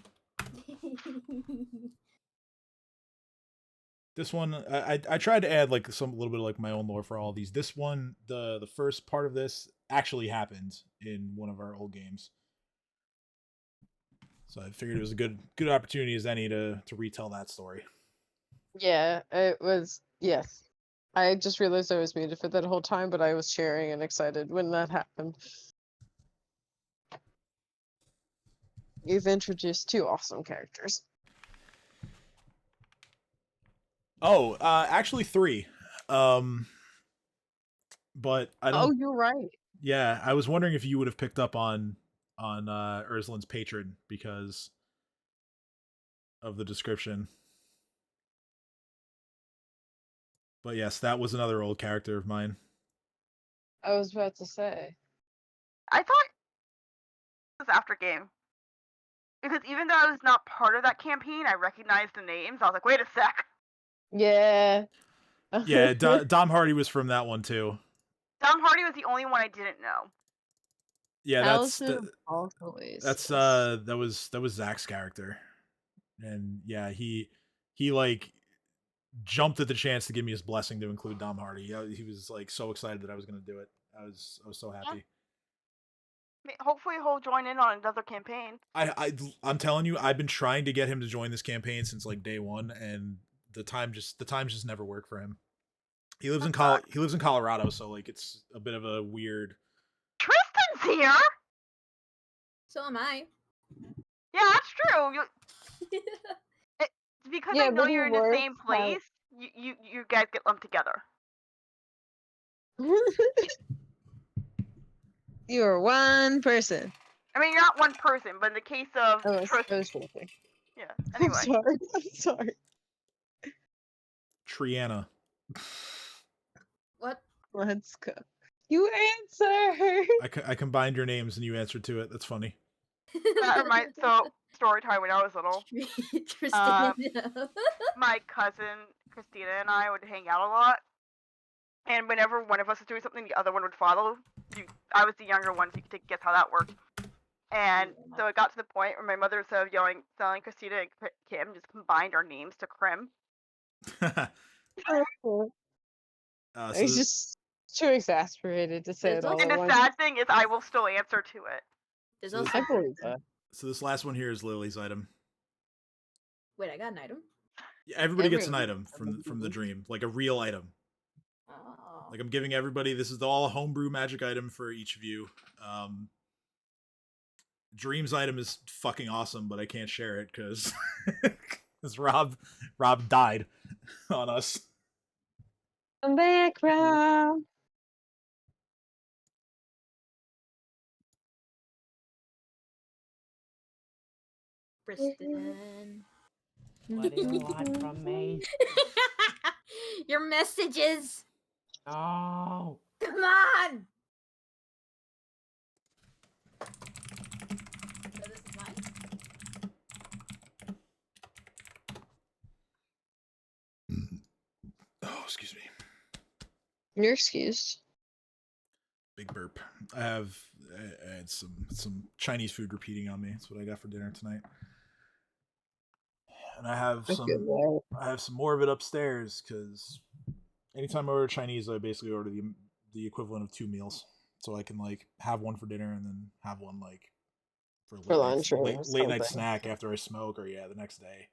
This one, I tried to add like a little bit of like my own lore for all of these. This one, the first part of this actually happened in one of our old games, so I figured it was a good opportunity as any to retell that story. Yeah, it was. Yes. I just realized I was muted for that whole time, but I was cheering and excited when that happened. You've introduced two awesome characters. Oh, actually 3. But I don't. Oh, you're right. Yeah, I was wondering if you would have picked up on Urslin's patron because of the description. But yes, that was another old character of mine. I was about to say. I thought it was after game. Because even though I was not part of that campaign, I recognized the names. I was like, wait a sec. Yeah. Yeah, Dom Hardy was from that one too. Dom Hardy was the only one I didn't know. Yeah, Allison always that's says. that was Zach's character, and yeah, he like jumped at the chance to give me his blessing to include Dom Hardy. He was like so excited that I was going to do it. I was so happy. Hopefully he'll join in on another campaign. I'm telling you, I've been trying to get him to join this campaign since like day one, and the times just never work for him. He lives in Colorado, so like it's a bit of a weird. Tristan's here. So am I. Yeah, that's true. Because I Yeah, know but he you're in the works same place. You guys get lumped together. You are one person. I mean, you're not one person, but in the case of Tristan, yeah. Anyway, I'm sorry. Triana. What? Let's go. You answer. I combined your names and you answered to it. That's funny. that reminds. So story time when I was little. Tristan. My cousin Christina and I would hang out a lot, and whenever one of us was doing something, the other one would follow. I was the younger one, so you can guess how that worked. And so it got to the point where my mother, instead of telling Christina and Kim, just combined our names to Krim. He's just too exasperated to say it all And at the once. sad thing is, I will still answer to it. There's So also. I believe that. So this last one here is Lily's item. Wait, I got an item. Yeah, everybody gets an item from the dream, like a real item. Oh. Like I'm giving everybody. This is all homebrew magic item for each of you. Dream's item is fucking awesome, but I can't share it because Rob died on us. Come back, Rob. Kristen. What do you want from me? Your messages. Oh. Come on. So this is mine. Oh, excuse me. You're excused. Big burp. I had some Chinese food repeating on me. That's what I got for dinner tonight. And I have some more of it upstairs because anytime I order Chinese, I basically order the equivalent of 2 meals, so I can like have one for dinner and then have one like for lunch or late night snack after I smoke, or the next day.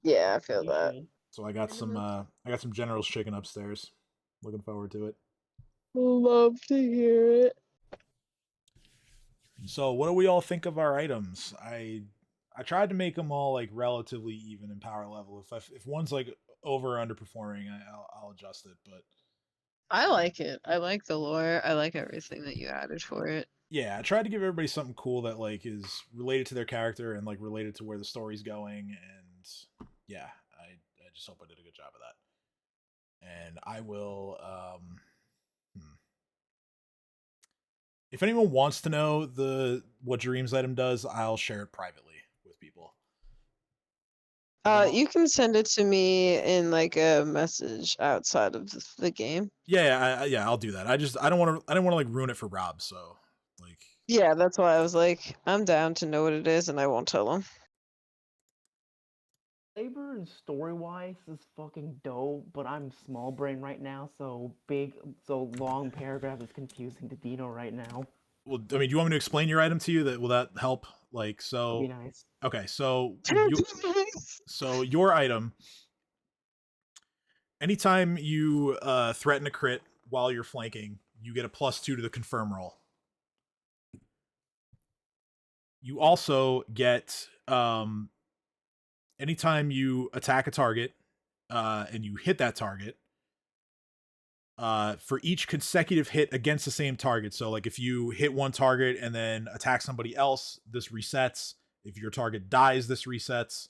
Yeah, I feel that. So I got some General's chicken upstairs. Looking forward to it. Love to hear it. So what do we all think of our items? I tried to make them all like relatively even in power level. If one's like over or underperforming, I'll adjust it. But I like it. I like the lore. I like everything that you added for it. Yeah, I tried to give everybody something cool that like is related to their character and like related to where the story's going. And yeah, I just hope I did a good job of that. And I will. If anyone wants to know what Dream's item does, I'll share it privately with people. You can send it to me in like a message outside of the game. Yeah, I'll do that. I don't want to like ruin it for Rob. So like. Yeah, that's why I was like, I'm down to know what it is, and I won't tell him. Labor and story-wise is fucking dope, but I'm small brain right now, so long paragraph is confusing to Dino right now. Well, I mean, do you want me to explain your item to you? Will that help? Like, so. That'd be nice. Okay, so your item. Anytime you threaten a crit while you're flanking, you get a +2 to the confirm roll. You also get anytime you attack a target and you hit that target, for each consecutive hit against the same target. So like if you hit one target and then attack somebody else, this resets. If your target dies, this resets.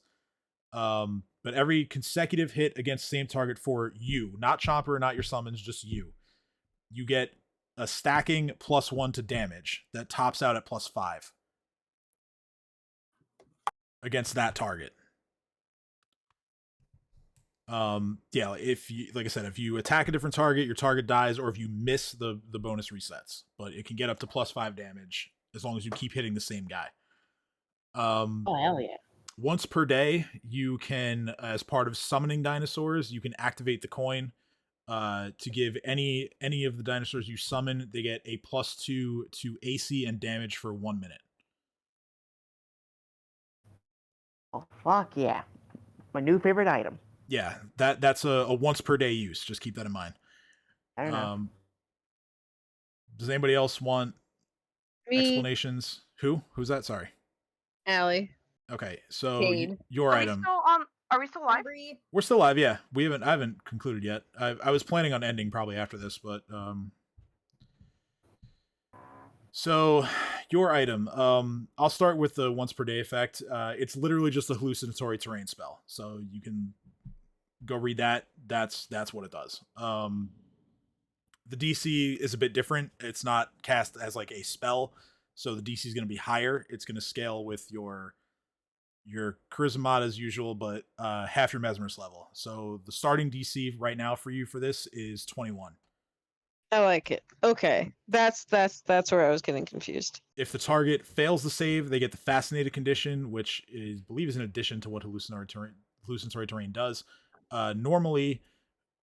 But every consecutive hit against the same target for you, not Chomper, not your summons, just you get a stacking +1 to damage that tops out at +5 against that target. Yeah, if you, like I said, if you attack a different target, your target dies, or if you miss, the bonus resets, but it can get up to +5 damage as long as you keep hitting the same guy. Oh hell yeah! Once per day, you can, as part of summoning dinosaurs, you can activate the coin to give any of the dinosaurs you summon. They get a +2 to AC and damage for 1 minute. Oh fuck yeah! My new favorite item. Yeah, that's a once per day use. Just keep that in mind. I don't know. Does anybody else want Me, explanations? Who's that? Sorry. Allie, Okay, so Cade. your Are we item. still on? Are we still live? Bree. We're still live. Yeah, I haven't concluded yet. I was planning on ending probably after this, but So, your item. I'll start with the once per day effect. It's literally just a hallucinatory terrain spell, so you can go read that. That's what it does. The DC is a bit different. It's not cast as like a spell, so the DC is going to be higher. It's going to scale with your charisma mod as usual, but half your mesmerist level. So the starting DC right now for you for this is 21. I like it. Okay, that's where I was getting confused. If the target fails the save, they get the fascinated condition, which is believe is in addition to what hallucinatory terrain does. Normally,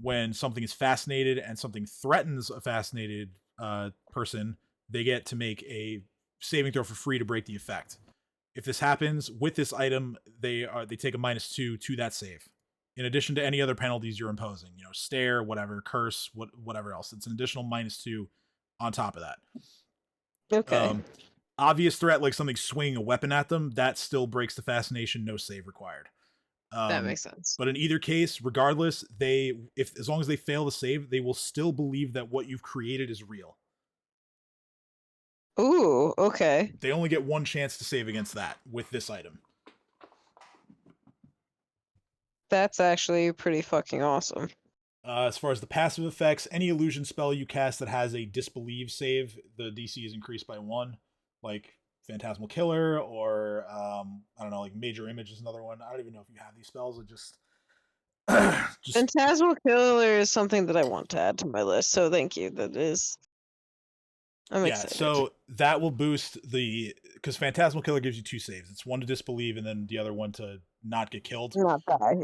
when something is fascinated and something threatens a fascinated person, they get to make a saving throw for free to break the effect. If this happens with this item, they take a -2 to that save, in addition to any other penalties you're imposing. You know, stare, whatever, curse, whatever else. It's an additional -2 on top of that. Okay. Obvious threat like something swinging a weapon at them, that still breaks the fascination. No save required. That makes sense. But in either case, regardless, as long as they fail the save, they will still believe that what you've created is real. Ooh, okay. They only get one chance to save against that with this item. That's actually pretty fucking awesome. As far as the passive effects, any illusion spell you cast that has a disbelieve save, the DC is increased by 1. Like Phantasmal Killer, or I don't know, like Major Image is another one. I don't even know if you have these spells. It just Phantasmal Killer is something that I want to add to my list, so thank you. I'm excited. So that will boost because Phantasmal Killer gives you 2 saves. It's one to disbelieve and then the other one to not get killed. Not bad.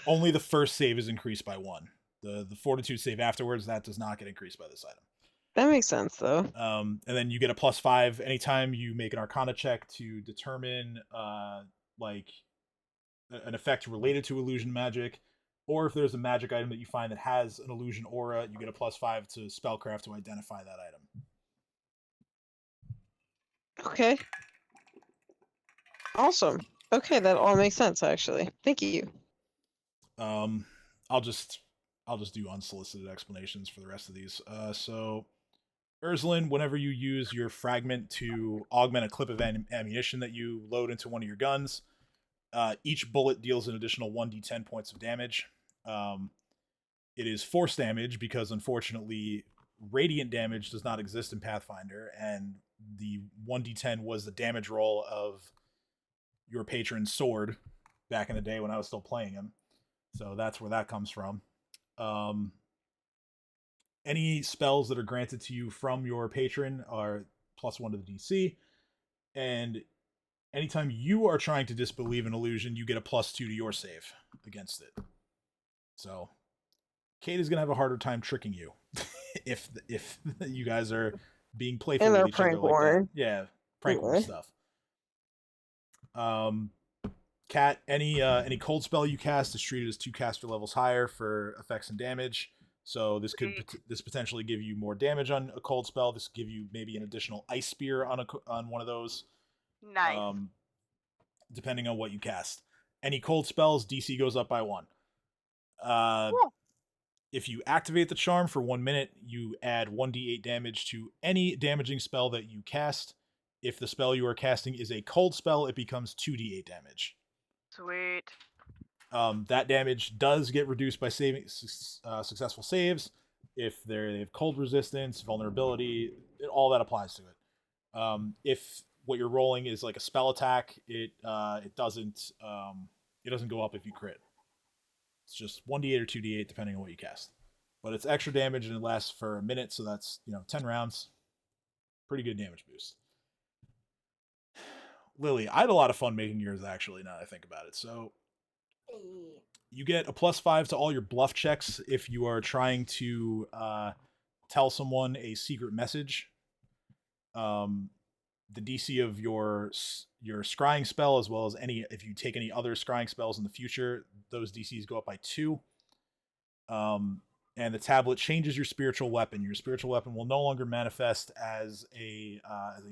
Only the first save is increased by 1. The Fortitude save afterwards, that does not get increased by this item. That makes sense, though. And then you get a +5 anytime you make an Arcana check to determine like an effect related to illusion magic, or if there's a magic item that you find that has an illusion aura, you get a +5 to spellcraft to identify that item. Okay. Awesome. Okay, that all makes sense actually. Thank you. I'll just do unsolicited explanations for the rest of these. So Urzlin, whenever you use your fragment to augment a clip of ammunition that you load into one of your guns, each bullet deals an additional 1d10 points of damage. It is force damage because unfortunately radiant damage does not exist in Pathfinder, and the 1d10 was the damage roll of your patron's sword back in the day when I was still playing him. So that's where that comes from. Any spells that are granted to you from your patron are +1 to the DC, and anytime you are trying to disbelieve an illusion, you get a +2 to your save against it. So Kate is gonna have a harder time tricking you if you guys are being playful And with they're each other prank like that. war. Yeah, prank war stuff. Cat, any cold spell you cast is treated as 2 caster levels higher for effects and damage. So this could potentially give you more damage on a cold spell. This could give you maybe an additional ice spear on one of those. Nice. Depending on what you cast. Any cold spells, DC goes up by 1. If you activate the charm for 1 minute, you add 1d8 damage to any damaging spell that you cast. If the spell you are casting is a cold spell, it becomes 2d8 damage. Sweet. That damage does get reduced by successful saves. If they have cold resistance, vulnerability, all that applies to it. If what you're rolling is like a spell attack, it doesn't go up if you crit. It's just 1d8 or 2d8 depending on what you cast. But it's extra damage and it lasts for a minute, so that's 10 rounds. Pretty good damage boost. Lily, I had a lot of fun making yours, actually, now that I think about it. So you get a +5 to all your bluff checks if you are trying to tell someone a secret message. The DC of your scrying spell, as well as if you take any other scrying spells in the future, those DCs go up by 2. And the tablet changes your spiritual weapon. Your spiritual weapon will no longer manifest as a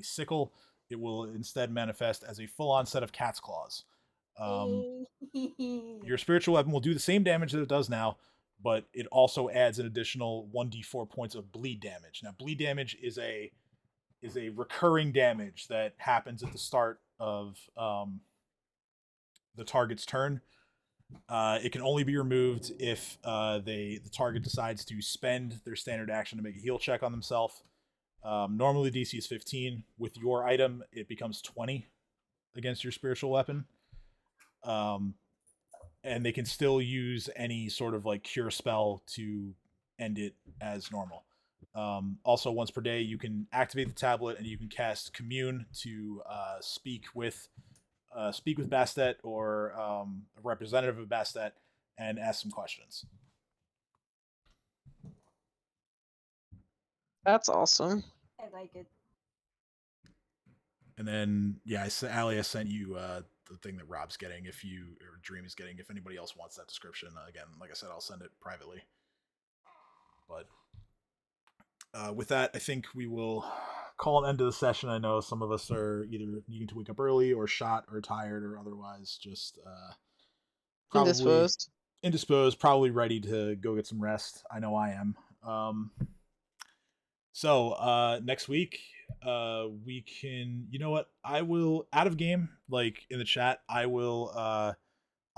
sickle. It will instead manifest as a full-on set of cat's claws. Your spiritual weapon will do the same damage that it does now, but it also adds an additional 1d4 points of bleed damage. Now, bleed damage is a recurring damage that happens at the start of the target's turn. It can only be removed if the target decides to spend their standard action to make a heal check on themselves. Normally DC is 15. With your item, it becomes 20 against your spiritual weapon. And they can still use any sort of like cure spell to end it as normal. Also, once per day, you can activate the tablet and you can cast Commune to speak with Bastet or a representative of Bastet and ask some questions. That's awesome. I like it. And then, yeah, Allie, I sent you the thing that Rob's getting or Dream is getting. If anybody else wants that description, again, like I said, I'll send it privately. But with that, I think we will call an end to the session. I know some of us are either needing to wake up early or shot or tired or otherwise just probably indisposed, probably ready to go get some rest. I know I am. So next week, we can, you know what? I will, out of game, like in the chat, I'll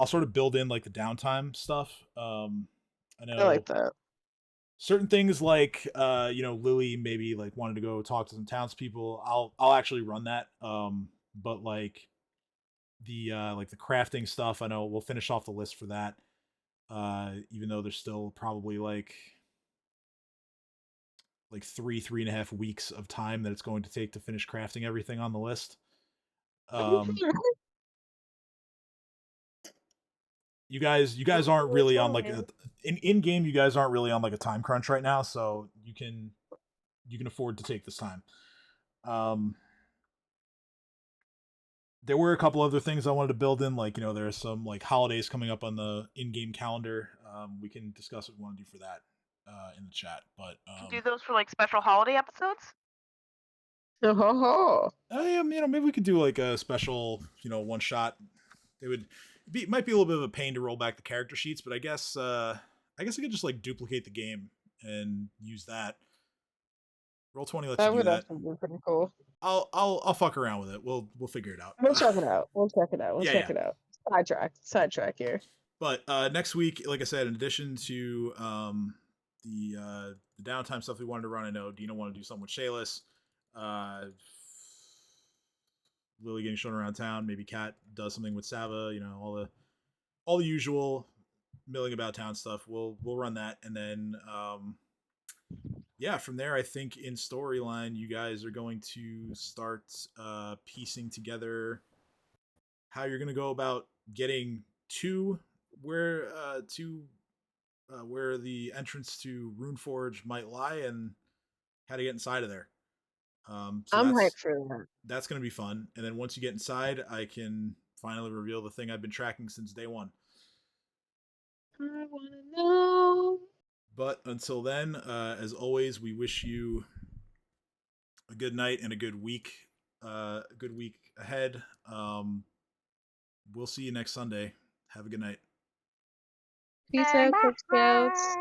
sort of build in like the downtime stuff. I know I like that. certain things like Lily maybe like wanted to go talk to some townspeople. I'll actually run that. But like the crafting stuff, I know we'll finish off the list for that. Even though there's still probably like 3.5 weeks of time that it's going to take to finish crafting everything on the list. You guys aren't really on like in game. You guys aren't really on like a time crunch right now, so you can afford to take this time. There were a couple other things I wanted to build in, like there's some like holidays coming up on the in-game calendar. We can discuss what we want to do for that in the chat, but do those for like special holiday episodes. Oh, maybe we could do like a special one shot. Might be a little bit of a pain to roll back the character sheets, but I guess I could just like duplicate the game and use that. Roll20 lets you do that. That would be pretty cool. I'll fuck around with it. We'll figure it out. We'll check it out. We'll check it out. Sidetrack here. But next week, like I said, in addition to the downtime stuff we wanted to run, I know Dina wanted to do something with Shayless. Lily getting shown around town. Maybe Kat does something with Sava. All the usual milling about town stuff. We'll run that, and then from there, I think in storyline, you guys are going to start piecing together how you're going to go about getting to where the entrance to Runeforge might lie and how to get inside of there. I'm hyped for that. That's going to be fun. And then once you get inside, I can finally reveal the thing I've been tracking since day one. I want to know. But until then, as always, we wish you a good night and a good week. Ahead. We'll see you next Sunday. Have a good night. Peace out, Scouts.